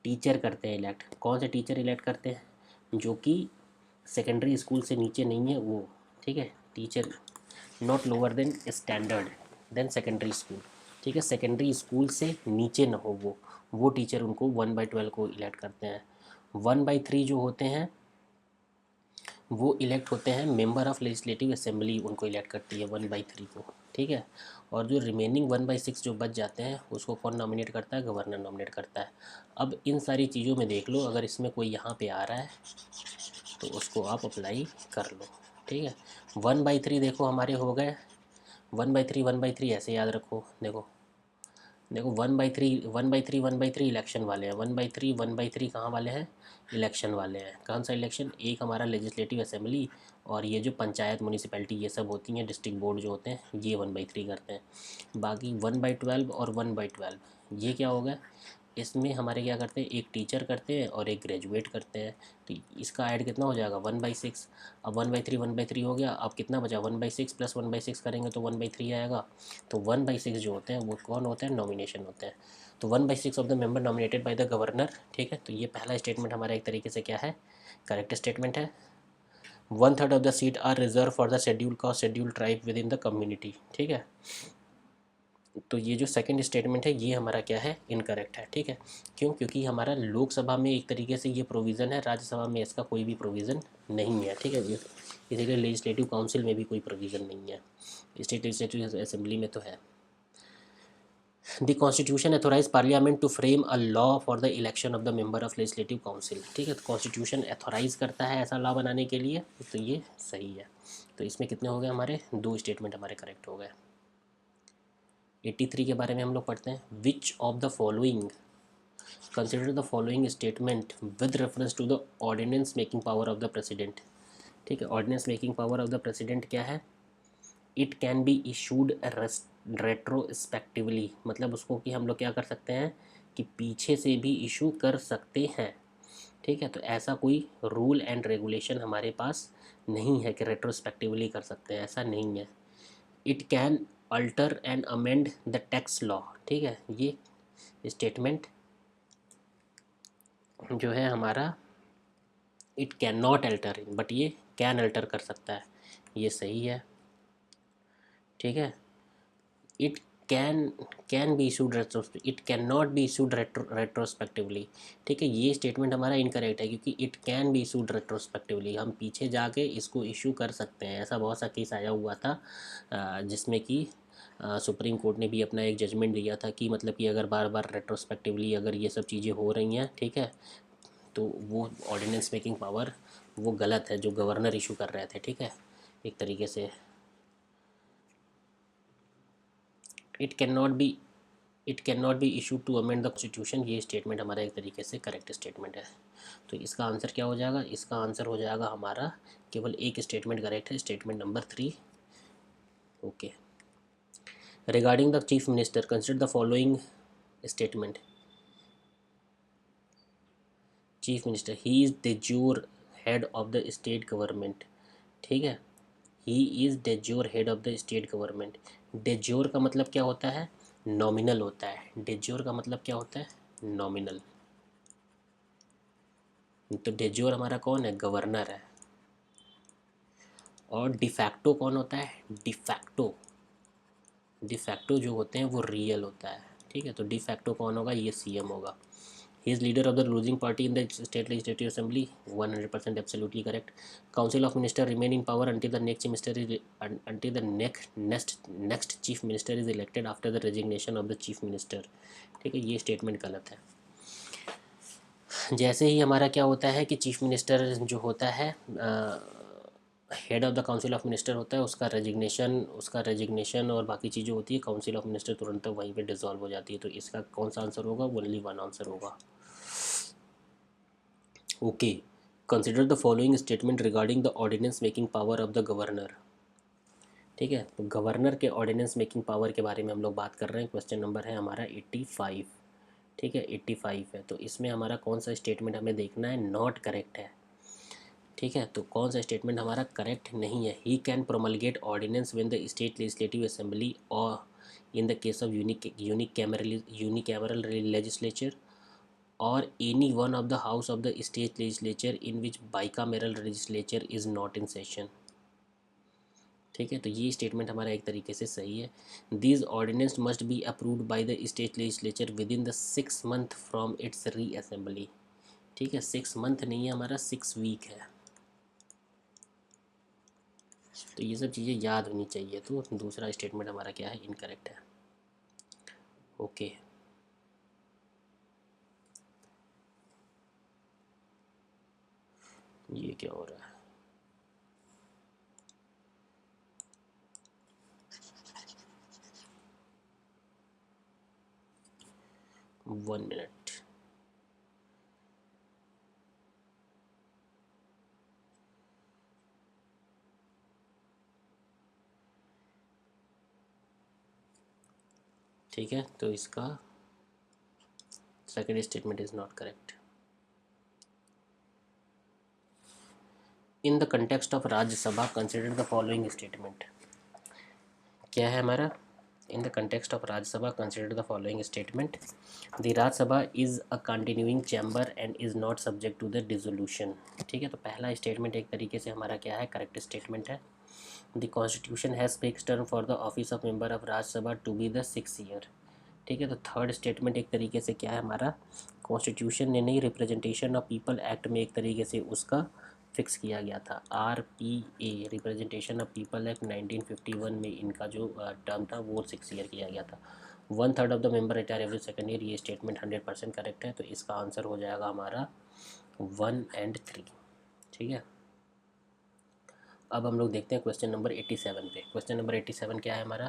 टीचर करते हैं इलेक्ट। कौन से टीचर इलेक्ट करते हैं, जो कि सेकेंडरी स्कूल से नीचे नहीं है वो, ठीक है, teacher not lower than standard than secondary school, ठीक है, सेकेंडरी स्कूल से नीचे ना हो वो टीचर उनको 1/12 को इलेक्ट करते हैं। 1/3 जो होते हैं वो इलेक्ट होते हैं मेंबर ऑफ लेजिस्लेटिव असेंबली, उनको इलेक्ट करती है 1/3 को, ठीक है। और जो रिमेनिंग 1/6 जो बच जाते हैं उसको कौन नॉमिनेट करता है, गवर्नर नॉमिनेट करता है। अब इन सारी चीज़ों में देख लो, अगर इसमें कोई यहाँ पे आ रहा है तो उसको आप अप्लाई कर लो, ठीक है। 1/3 देखो हमारे हो गए, 1/3 ऐसे याद रखो, देखो देखो 1/3 इलेक्शन वाले हैं, 1/3 कहाँ वाले हैं, इलेक्शन वाले हैं। कौन सा इलेक्शन, एक हमारा लेजिस्लेटिव असेंबली, और ये जो पंचायत म्यूनिसिपैलिटी ये सब होती हैं, डिस्ट्रिक्ट बोर्ड जो होते हैं, ये 1/3 करते हैं। बाकी 1/12 और 1/12 ये क्या हो गया, इसमें हमारे क्या करते हैं, एक टीचर करते हैं और एक ग्रेजुएट करते हैं। तो इसका ऐड कितना हो जाएगा, 1/6। अब 1/3 हो गया, अब कितना बचा, 1/6 प्लस 1/6 करेंगे तो 1/3 आएगा। तो 1/6 जो होते हैं वो कौन होते हैं, नॉमिनेशन होते हैं। तो 1/6 of the member nominated by the governor, ठीक है। तो ये पहला स्टेटमेंट हमारा एक तरीके से क्या है, करेक्ट स्टेटमेंट है। 1/3 of the seat are reserve for the schedule caste schedule tribe with in the community, ठीक है। तो ये जो सेकंड स्टेटमेंट है ये हमारा क्या है, इनकरेक्ट है, ठीक है। क्यों, क्योंकि हमारा लोकसभा में एक तरीके से ये प्रोविज़न है, राज्यसभा में इसका कोई भी प्रोविज़न नहीं है, ठीक है। इसीलिए लेजिस्लेटिव काउंसिल में भी कोई प्रोविज़न नहीं है, स्टेट लेजिस्लेटिव असेंबली में तो है। The constitution authorise parliament to frame a law for the election of the member of legislative council, ठीक है। तो कॉन्स्टिट्यूशन अथोराइज करता है ऐसा लॉ बनाने के लिए, तो ये सही है। तो इसमें कितने हो गए हमारे, 2 स्टेटमेंट हमारे करेक्ट हो गए। 83 के बारे में हम लोग पढ़ते हैं, which of the following, consider the following statement with reference to the ordinance making power of the president, ठीक है। Ordinance making power of the president क्या है, it can be issued retrospectively, मतलब उसको कि हम लोग क्या कर सकते हैं कि पीछे से भी इशू कर सकते हैं, ठीक है। तो ऐसा कोई रूल एंड रेगुलेशन हमारे पास नहीं है कि रेट्रोस्पेक्टिवली कर सकते हैं, ऐसा नहीं है। It can alter and amend the tax law, ठीक है। ये स्टेटमेंट जो है हमारा, it can not alter, but ये कैन अल्टर कर सकता है, ये सही है, ठीक है। It can can be issued it can not B issued retrospectively, ठीक है। ये स्टेटमेंट हमारा इनकरेक्ट है, क्योंकि it can be issued retrospectively, हम पीछे जाके इसको इशू कर सकते हैं। ऐसा बहुत सा केस आया हुआ था जिसमें कि सुप्रीम कोर्ट ने भी अपना एक जजमेंट दिया था कि मतलब कि अगर बार बार रेट्रोस्पेक्टिवली अगर ये सब चीज़ें हो रही हैं, ठीक है, तो वो ऑर्डिनेंस मेकिंग पावर वो गलत है जो गवर्नर इशू कर रहे थे, ठीक है, एक तरीके से। It can not be it can not be issue to amend the constitution, ये स्टेटमेंट हमारा एक तरीके से करेक्ट स्टेटमेंट है। तो इसका आंसर क्या हो जाएगा, इसका आंसर हो जाएगा हमारा, केवल एक स्टेटमेंट करेक्ट है, statement number 3, okay. Regarding the chief minister consider the following statement, chief minister he is the jure head of the state government, ठीक है। He is the jure head of the state government. The jure का मतलब क्या होता है, nominal होता है। ड ज्योर का मतलब क्या होता है, नॉमिनल। तो ड ज्योर हमारा कौन है, गवर्नर है। और डिफैक्टो कौन होता है, डिफैक्टो, डिफैक्टो जो होते हैं वो रियल होता है, ठीक है। तो डिफैक्टो कौन होगा, ये सीएम होगा। He is leader of the losing party in the state legislative assembly, 100% absolutely correct. Council of minister remain in power until the next chief minister is elected after the resignation of the chief minister, ठीक है। ये statement गलत है। जैसे ही हमारा क्या होता है कि चीफ मिनिस्टर जो होता है head of the council of minister होता है, उसका रेजिग्नेशन और बाकी चीज़ें होती है, काउंसिल ऑफ मिनिस्टर तुरंत वहीं पे डिसॉल्व हो जाती है। तो इसका कौन सा आंसर होगा, ओनली वन आंसर होगा, okay. Consider the following statement regarding the ordinance making power of the governor. ठीक है, तो गवर्नर के ऑर्डिनेंस मेकिंग पावर के बारे में हम लोग बात कर रहे हैं। क्वेश्चन नंबर है हमारा 85। ठीक है, 85 है। तो इसमें हमारा कौन सा स्टेटमेंट हमें देखना है, नॉट करेक्ट है। ठीक है, तो कौन सा स्टेटमेंट हमारा करेक्ट नहीं है। He can promulgate ordinance when the state legislative assembly और in the case of unicameral legislature or any one of the house of the state legislature in which bicameral legislature is not in session। ठीक है, तो ये statement हमारा एक तरीके से सही है। This ordinance must be approved by the state legislature with in the 6 month from its reassembly. ठीक है, 6 मंथ नहीं है हमारा, 6 वीक है। तो ये सब चीज़ें याद होनी चाहिए। तो दूसरा स्टेटमेंट हमारा क्या है, इनकरेक्ट है। ओके, ये क्या हो रहा है, 1 मिनट। ठीक है, तो इसका second statement is not correct. In the context of Rajya Sabha consider the following statement. क्या है हमारा, in the context of Rajya Sabha consider the following statement. The Rajya Sabha is a continuing chamber and is not subject to the dissolution. ठीक है, तो पहला statement एक तरीके से हमारा क्या है, करेक्ट स्टेटमेंट है। The constitution has fixed term for the office of member of Rajya Sabha to be the 6 year. ठीक है, तो थर्ड स्टेटमेंट एक तरीके से क्या है हमारा, कॉन्स्टिट्यूशन ने नहीं, रिप्रेजेंटेशन ऑफ पीपल एक्ट में एक तरीके से उसका फिक्स किया गया था। RPA, representation of people act 1951 में इनका जो टर्म था वो 6 ईयर किया गया था। 1/3 of the member retire every second year. ये स्टेटमेंट 100% करेक्ट है। तो इसका आंसर हो जाएगा हमारा 1 और 3। ठीक है, अब हम लोग देखते हैं क्वेश्चन नंबर 87 पे। क्वेश्चन नंबर 87 क्या है हमारा,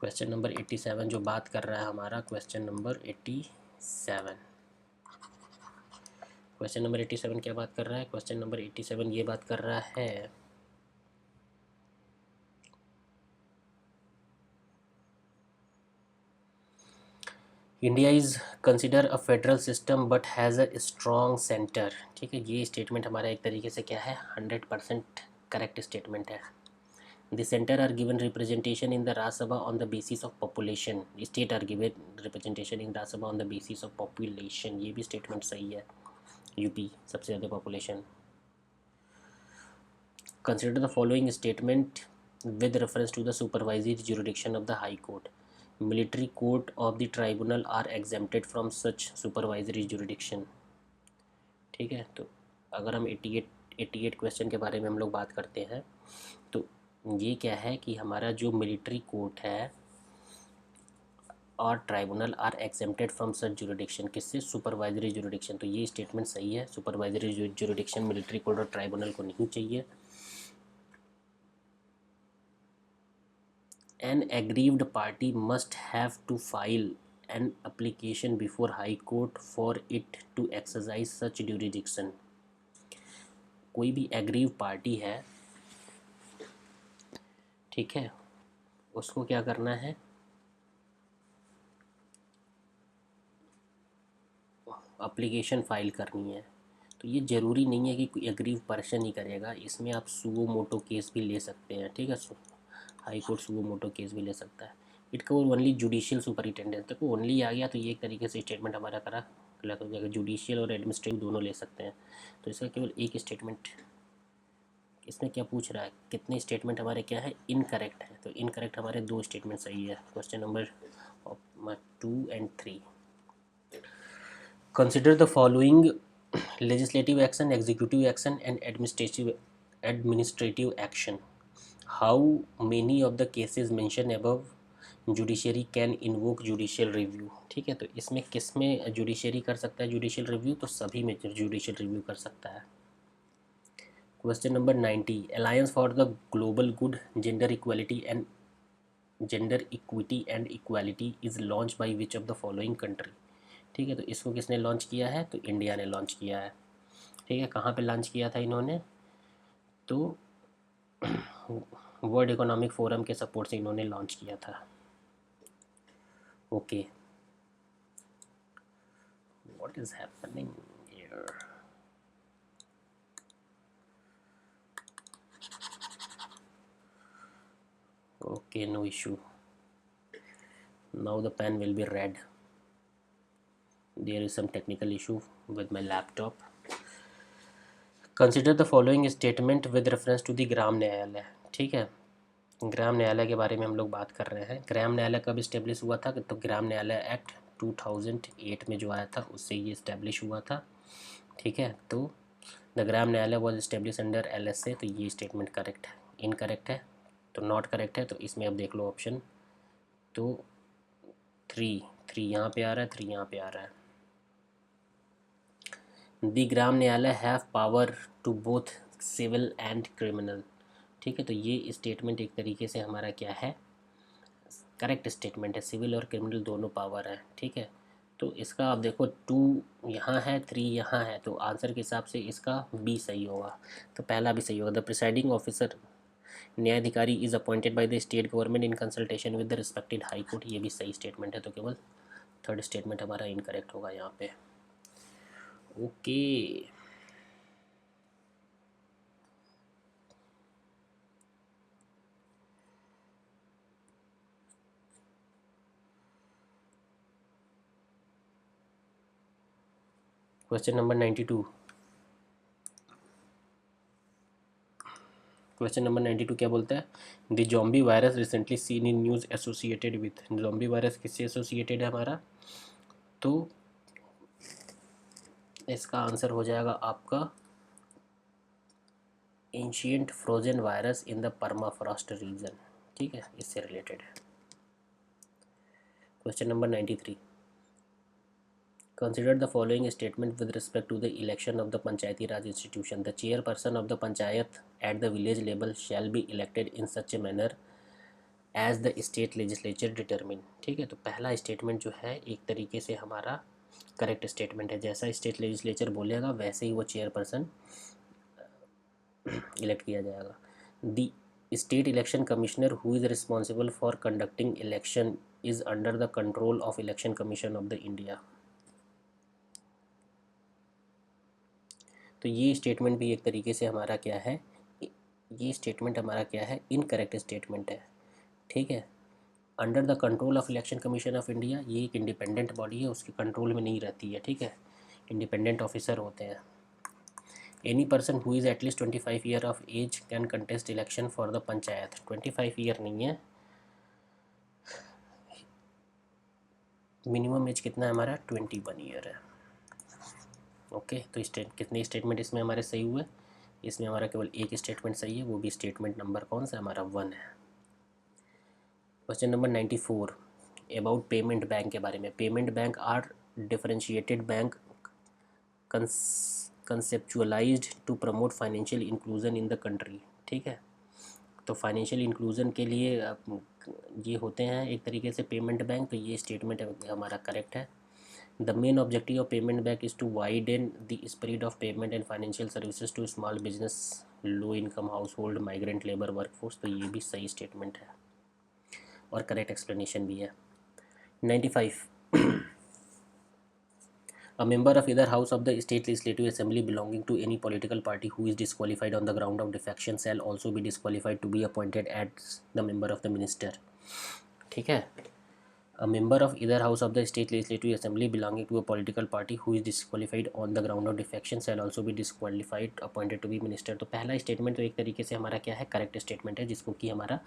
क्वेश्चन नंबर 87 जो बात कर रहा है हमारा, क्वेश्चन नंबर 87, क्वेश्चन नंबर 87 क्या बात कर रहा है, क्वेश्चन नंबर 87 ये बात कर रहा है India is consider a federal system but has a strong centre. ठीक है, ये स्टेटमेंट हमारा एक तरीके से क्या है, 100% करेक्ट स्टेटमेंट है। The centre are given representation in the Rajya Sabha on the basis of population. State are given representation in Rajya Sabha on the basis of population. ये भी स्टेटमेंट सही है, यूपी सबसे ज़्यादा population. Consider the following statement with reference to the supervisory jurisdiction of the High Court. Military court of the tribunal are exempted from such supervisory jurisdiction। ठीक है, तो अगर हम 88 क्वेश्चन के बारे में हम लोग बात करते हैं तो ये क्या है कि हमारा जो मिलिट्री कोर्ट है और tribunal are exempted from such jurisdiction, किससे, सुपरवाइजरी जुरिडिक्शन। तो ये स्टेटमेंट सही है, सुपरवाइजरी जुरिडिक्शन मिलिट्री कोर्ट और ट्राइब्यूनल को नहीं चाहिए। An aggrieved party must have to file an application before High Court for it to exercise such jurisdiction। कोई भी एग्रीव पार्टी है, ठीक है, उसको क्या करना है, एप्लीकेशन फाइल करनी है। तो ये ज़रूरी नहीं है कि कोई एग्रीव पर्सन ही करेगा, इसमें आप सुओ मोटो केस भी ले सकते हैं। ठीक है, high court suo motu case भी ले सकता है। It cover only judicial superintendent, तक ओनली आ गया तो ये एक तरीके से स्टेटमेंट हमारा करा गलत हो जाएगा। जुडिशियल और एडमिनिस्ट्रेटिव दोनों ले सकते हैं। तो इसका केवल एक स्टेटमेंट, इसमें क्या पूछ रहा है, कितने स्टेटमेंट हमारे क्या है, इनकरेक्ट है। तो इनकरेक्ट हमारे 2 स्टेटमेंट सही है, क्वेश्चन नंबर 2 और 3। Consider the following legislative action, executive action and administrative action। How many of the cases mentioned above judiciary can invoke judicial review। ठीक है, तो इसमें किस में जुडिशरी कर सकता है जुडिशियल रिव्यू, तो सभी में जुडिशियल रिव्यू कर सकता है। Question number 90, alliance for the global good gender equality and equality is launch by which of the following country. ठीक है, तो इसको किसने लॉन्च किया है, तो इंडिया ने लॉन्च किया है। ठीक है, कहाँ पे लॉन्च किया था इन्होंने, तो वर्ल्ड इकोनॉमिक फोरम के सपोर्ट से इन्होंने लॉन्च किया था। Okay, what is happening here. Okay, no issue, now the pen will be red. There is some technical issue with my laptop. Consider the following statement with reference to the ग्राम न्यायालय। ठीक है, ग्राम न्यायालय के बारे में हम लोग बात कर रहे हैं। ग्राम न्यायालय कब इस्टेब्लिश हुआ था, तो ग्राम न्यायालय एक्ट 2008 में जो आया था उससे ये इस्टेब्लिश हुआ था। ठीक है, तो द ग्राम न्यायालय वॉज इस्टेब्लिश अंडर LSA, तो ये स्टेटमेंट करेक्ट है। इनकरेक्ट है तो नॉट करेक्ट है, तो इसमें अब देख लो ऑप्शन, तो 3 यहाँ पे आ रहा है, 3 यहाँ पे आ रहा है। The Gram Nyayalaya have power to both civil and criminal. ठीक है, तो ये स्टेटमेंट एक तरीके से हमारा क्या है, करेक्ट स्टेटमेंट है। सिविल और क्रिमिनल दोनों पावर है। ठीक है, तो इसका आप देखो 2 यहाँ है, 3 यहाँ है, तो आंसर के हिसाब से इसका बी सही होगा, तो पहला भी सही होगा। द प्रिसाइडिंग ऑफिसर न्यायाधिकारी is appointed by the state government in consultation with the respected high court, ये भी सही स्टेटमेंट है, तो केवल थर्ड स्टेटमेंट हमारा इनकरेक्ट होगा यहाँ पे। Okay, question number 92। Question number 92 क्या बोलता है, the zombie virus recently seen in news associated with. Zombie virus किससे एसोसिएटेड है हमारा, तो इसका आंसर हो जाएगा आपका ancient frozen virus in the permafrost region. ठीक है, इससे रिलेटेड है। Question number 93, consider the following statement with respect to the election of the Panchayati Raj institution. The chairperson of the panchayat at the village level shall be elected in such a manner as the state legislature determine. ठीक है, तो पहला statement जो है एक तरीके से हमारा करेक्ट स्टेटमेंट है। जैसा स्टेट लेजिस्लेचर बोलेगा वैसे ही वो चेयरपर्सन इलेक्ट किया जाएगा। The state election commissioner who is responsible for conducting election is under the control of election commission of the India. तो ये स्टेटमेंट भी एक तरीके से हमारा क्या है, ये स्टेटमेंट हमारा क्या है, इनकरेक्ट स्टेटमेंट है। ठीक है, under the control of election commission of India, ये एक इंडिपेंडेंट बॉडी है, उसके कंट्रोल में नहीं रहती है। ठीक है, इंडिपेंडेंट ऑफिसर होते हैं। Any person who is at least 25 year of age can contest election for the panchayat. 25 year नहीं है, मिनिमम एज कितना है हमारा, 21 ईयर है। ओके, तो कितने स्टेटमेंट इसमें हमारे सही हुए, इसमें हमारा केवल एक स्टेटमेंट सही है, वो भी स्टेटमेंट नंबर कौन सा हमारा 1 है। Question number 94, about payment bank के बारे में। Payment bank are differentiated bank conceptualized to promote financial inclusion in the country. ठीक है, तो फाइनेंशियल इंक्लूजन के लिए ये होते हैं एक तरीके से पेमेंट बैंक, तो ये स्टेटमेंट हमारा करेक्ट है। The main objective of payment bank is to widen the spread of payment and financial services to small business, low income household, migrant labour workforce, तो ये भी सही स्टेटमेंट है और करेक्ट एक्सप्लेनेशन भी है। 95, a member of either house of the state legislative assembly belonging to any political party who is disqualified on the ground of defection shall also be disqualified to be appointed as the member of the minister। ठीक है, a member of either house of the state legislative assembly belonging to a political party who is disqualified on the ground of defection shall also be disqualified appointed to be minister। तो पहला statement तो एक तरीके से हमारा क्या है, correct statement है, जिसको कि हमारा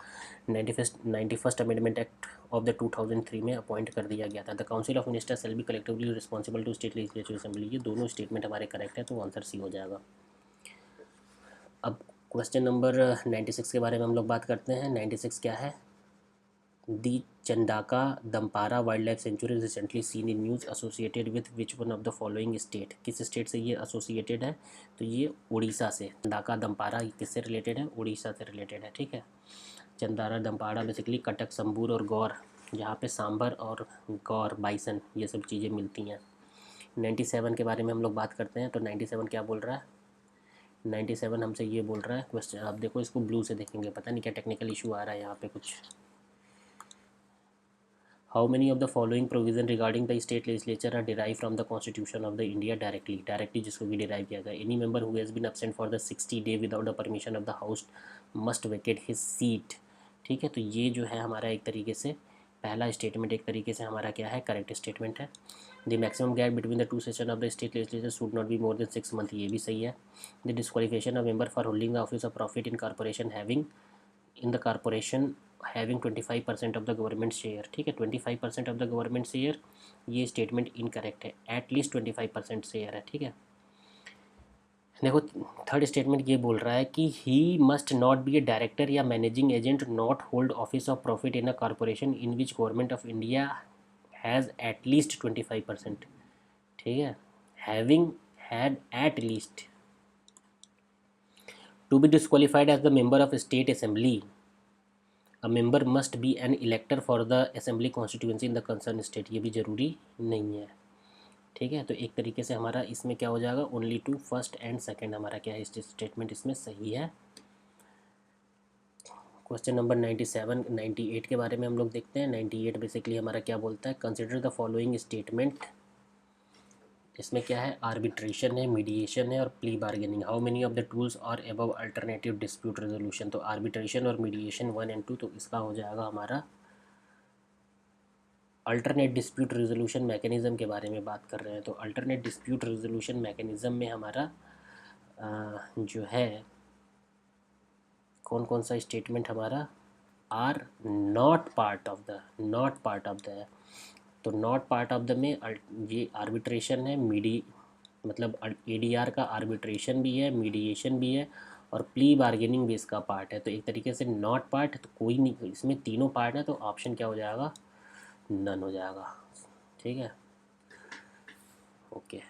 91st amendment act of the 2003 में अपॉइंट कर दिया गया था। The council of minister shall be collectively responsible to state legislative assembly. ये दोनों स्टेटमेंट हमारे करेक्ट है, तो आंसर सी हो जाएगा। अब क्वेश्चन नंबर 96 के बारे में हम लोग बात करते हैं। 96 क्या है, the Chandaka Dampara wildlife sanctuary recently seen in news associated with which one of the following state. किस स्टेट से ये एसोसिएटेड है, तो ये उड़ीसा से। चंदाका दम्पारा किससे रिलेटेड है, उड़ीसा से रिलेटेड है। ठीक है, चंदारा दम्पारा बेसिकली कटक, संबूर और गौर, जहाँ पे सांभर और गौर, बाइसन, ये सब चीज़ें मिलती हैं। 97 के बारे में हम लोग बात करते हैं, तो 97 क्या बोल रहा है, 97 हमसे ये बोल रहा है क्वेश्चन, आप देखो इसको ब्लू से देखेंगे, पता नहीं क्या टेक्निकल इशू आ रहा है यहाँ पे कुछ। How many of the following provision regarding the state legislature are derive from the constitution of the India directly जिसको भी डिराइव किया गया। Any member who has been absent for the 60 day without the permission of the house must vacate his seat. ठीक है, तो ये जो है हमारा एक तरीके से पहला स्टेटमेंट एक तरीके से हमारा क्या है, करेक्ट स्टेटमेंट है। The maximum gap between the two session of the state legislature should not be more than 6 month, ये भी सही है। The disqualification of member for holding the office of profit in corporation having in the corporation having 25% of the government share. ठीक है, 25% of the government share, ये statement incorrect है, at least 25% share है। ठीक है, देखो थर्ड स्टेटमेंट ये बोल रहा है कि he must not be a director या managing agent, not hold office of profit in a corporation in which government of India has at least 25%। ठीक है, having had at least. To be disqualified as the member of state assembly, a member must be an elector for the assembly constituency in the concern state, ये भी ज़रूरी नहीं है। ठीक है, तो एक तरीके से हमारा इसमें क्या हो जाएगा, only two first and second हमारा क्या है, स्टेटमेंट इसमें सही है। क्वेश्चन नंबर 97 98 के बारे में हम लोग देखते हैं। 98 बेसिकली हमारा क्या बोलता है, कंसिडर द फॉलोइंग स्टेटमेंट। इसमें क्या है, आर्बिट्रेशन है, मीडिएशन है और plea bargaining. How many of the tools are above alternative dispute resolution, तो आर्बिट्रेशन और मीडिएशन 1 एंड 2, तो इसका हो जाएगा हमारा अल्टरनेट डिस्प्यूट रेजोल्यूशन मैकेनिज़्म के बारे में बात कर रहे हैं। तो अल्टरनेट डिस्प्यूट रेजोल्यूशन मैकेनिज़्म में हमारा जो है कौन कौन सा स्टेटमेंट हमारा are not part of the, not part of the, तो नॉट पार्ट ऑफ द में ये आर्बिट्रेशन है, मतलब एडीआर का आर्बिट्रेशन भी है, मीडिएशन भी है और प्ली बार्गेनिंग भी इसका पार्ट है। तो एक तरीके से नॉट पार्ट, तो कोई नहीं, इसमें तीनों पार्ट है, तो ऑप्शन क्या हो जाएगा, नन हो जाएगा। ठीक है, ओके।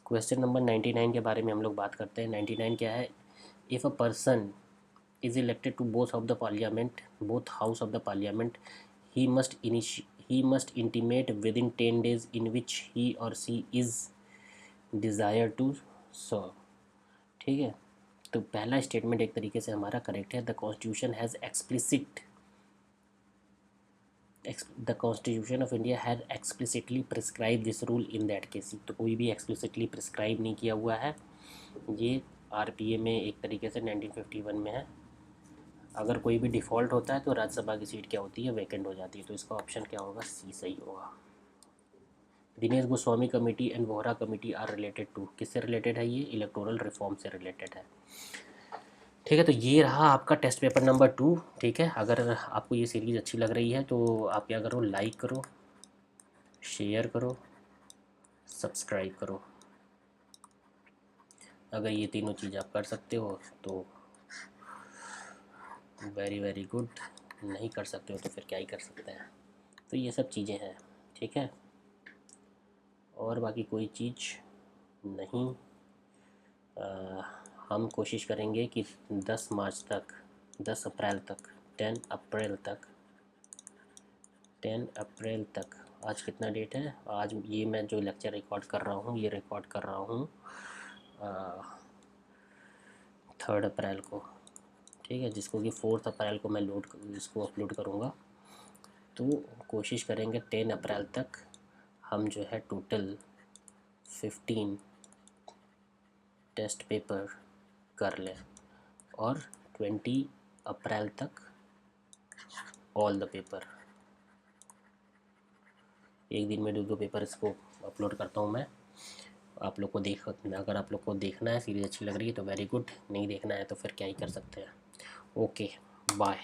क्वेश्चन नंबर 99 के बारे में हम लोग बात करते हैं। 99 क्या है, if a person is elected to both of the parliament, both house of the parliament, he must intimate within 10 days in which he or she is desired to serve। ठीक है, तो पहला स्टेटमेंट एक तरीके से हमारा करेक्ट है। The constitution has the constitution of India has explicitly prescribe this rule in that case, तो कोई भी एक्सप्लिसिटली प्रिस्क्राइब नहीं किया हुआ है, ये आरपीए में एक तरीके से 1951 में है। अगर कोई भी डिफ़ॉल्ट होता है तो राज्यसभा की सीट क्या होती है, वैकेंट हो जाती है, तो इसका ऑप्शन क्या होगा, सी सही होगा। Dinesh Goswami committee and Vohra committee are related to, किससे रिलेटेड है ये, इलेक्टोरल रिफॉर्म से रिलेटेड है। ठीक है, तो ये रहा आपका टेस्ट पेपर नंबर 2। ठीक है, अगर आपको ये सीरीज़ अच्छी लग रही है तो आप क्या करो, लाइक करो, शेयर करो, सब्सक्राइब करो। अगर ये तीनों चीज़ आप कर सकते हो तो वेरी वेरी गुड, नहीं कर सकते हो तो फिर क्या ही कर सकते हैं। तो ये सब चीज़ें हैं। ठीक है, और बाकी कोई चीज़ नहीं। हम कोशिश करेंगे कि 10 मार्च तक, 10 अप्रैल तक, 10 अप्रैल तक, 10 अप्रैल तक, आज कितना डेट है, आज ये मैं जो लेक्चर रिकॉर्ड कर रहा हूँ, ये रिकॉर्ड कर रहा हूँ 3 अप्रैल को। ठीक है, जिसको कि 4 अप्रैल को मैं इसको अपलोड करूँगा। तो कोशिश करेंगे 10 अप्रैल तक हम जो है टोटल 15 टेस्ट पेपर कर लें और 20 अप्रैल तक ऑल द पेपर। एक दिन में 2 पेपर इसको अपलोड करता हूँ मैं। आप लोग को अगर आप लोग को देखना है, सीरीज़ अच्छी लग रही है तो वेरी गुड, नहीं देखना है तो फिर क्या ही कर सकते हैं। Okay, bye.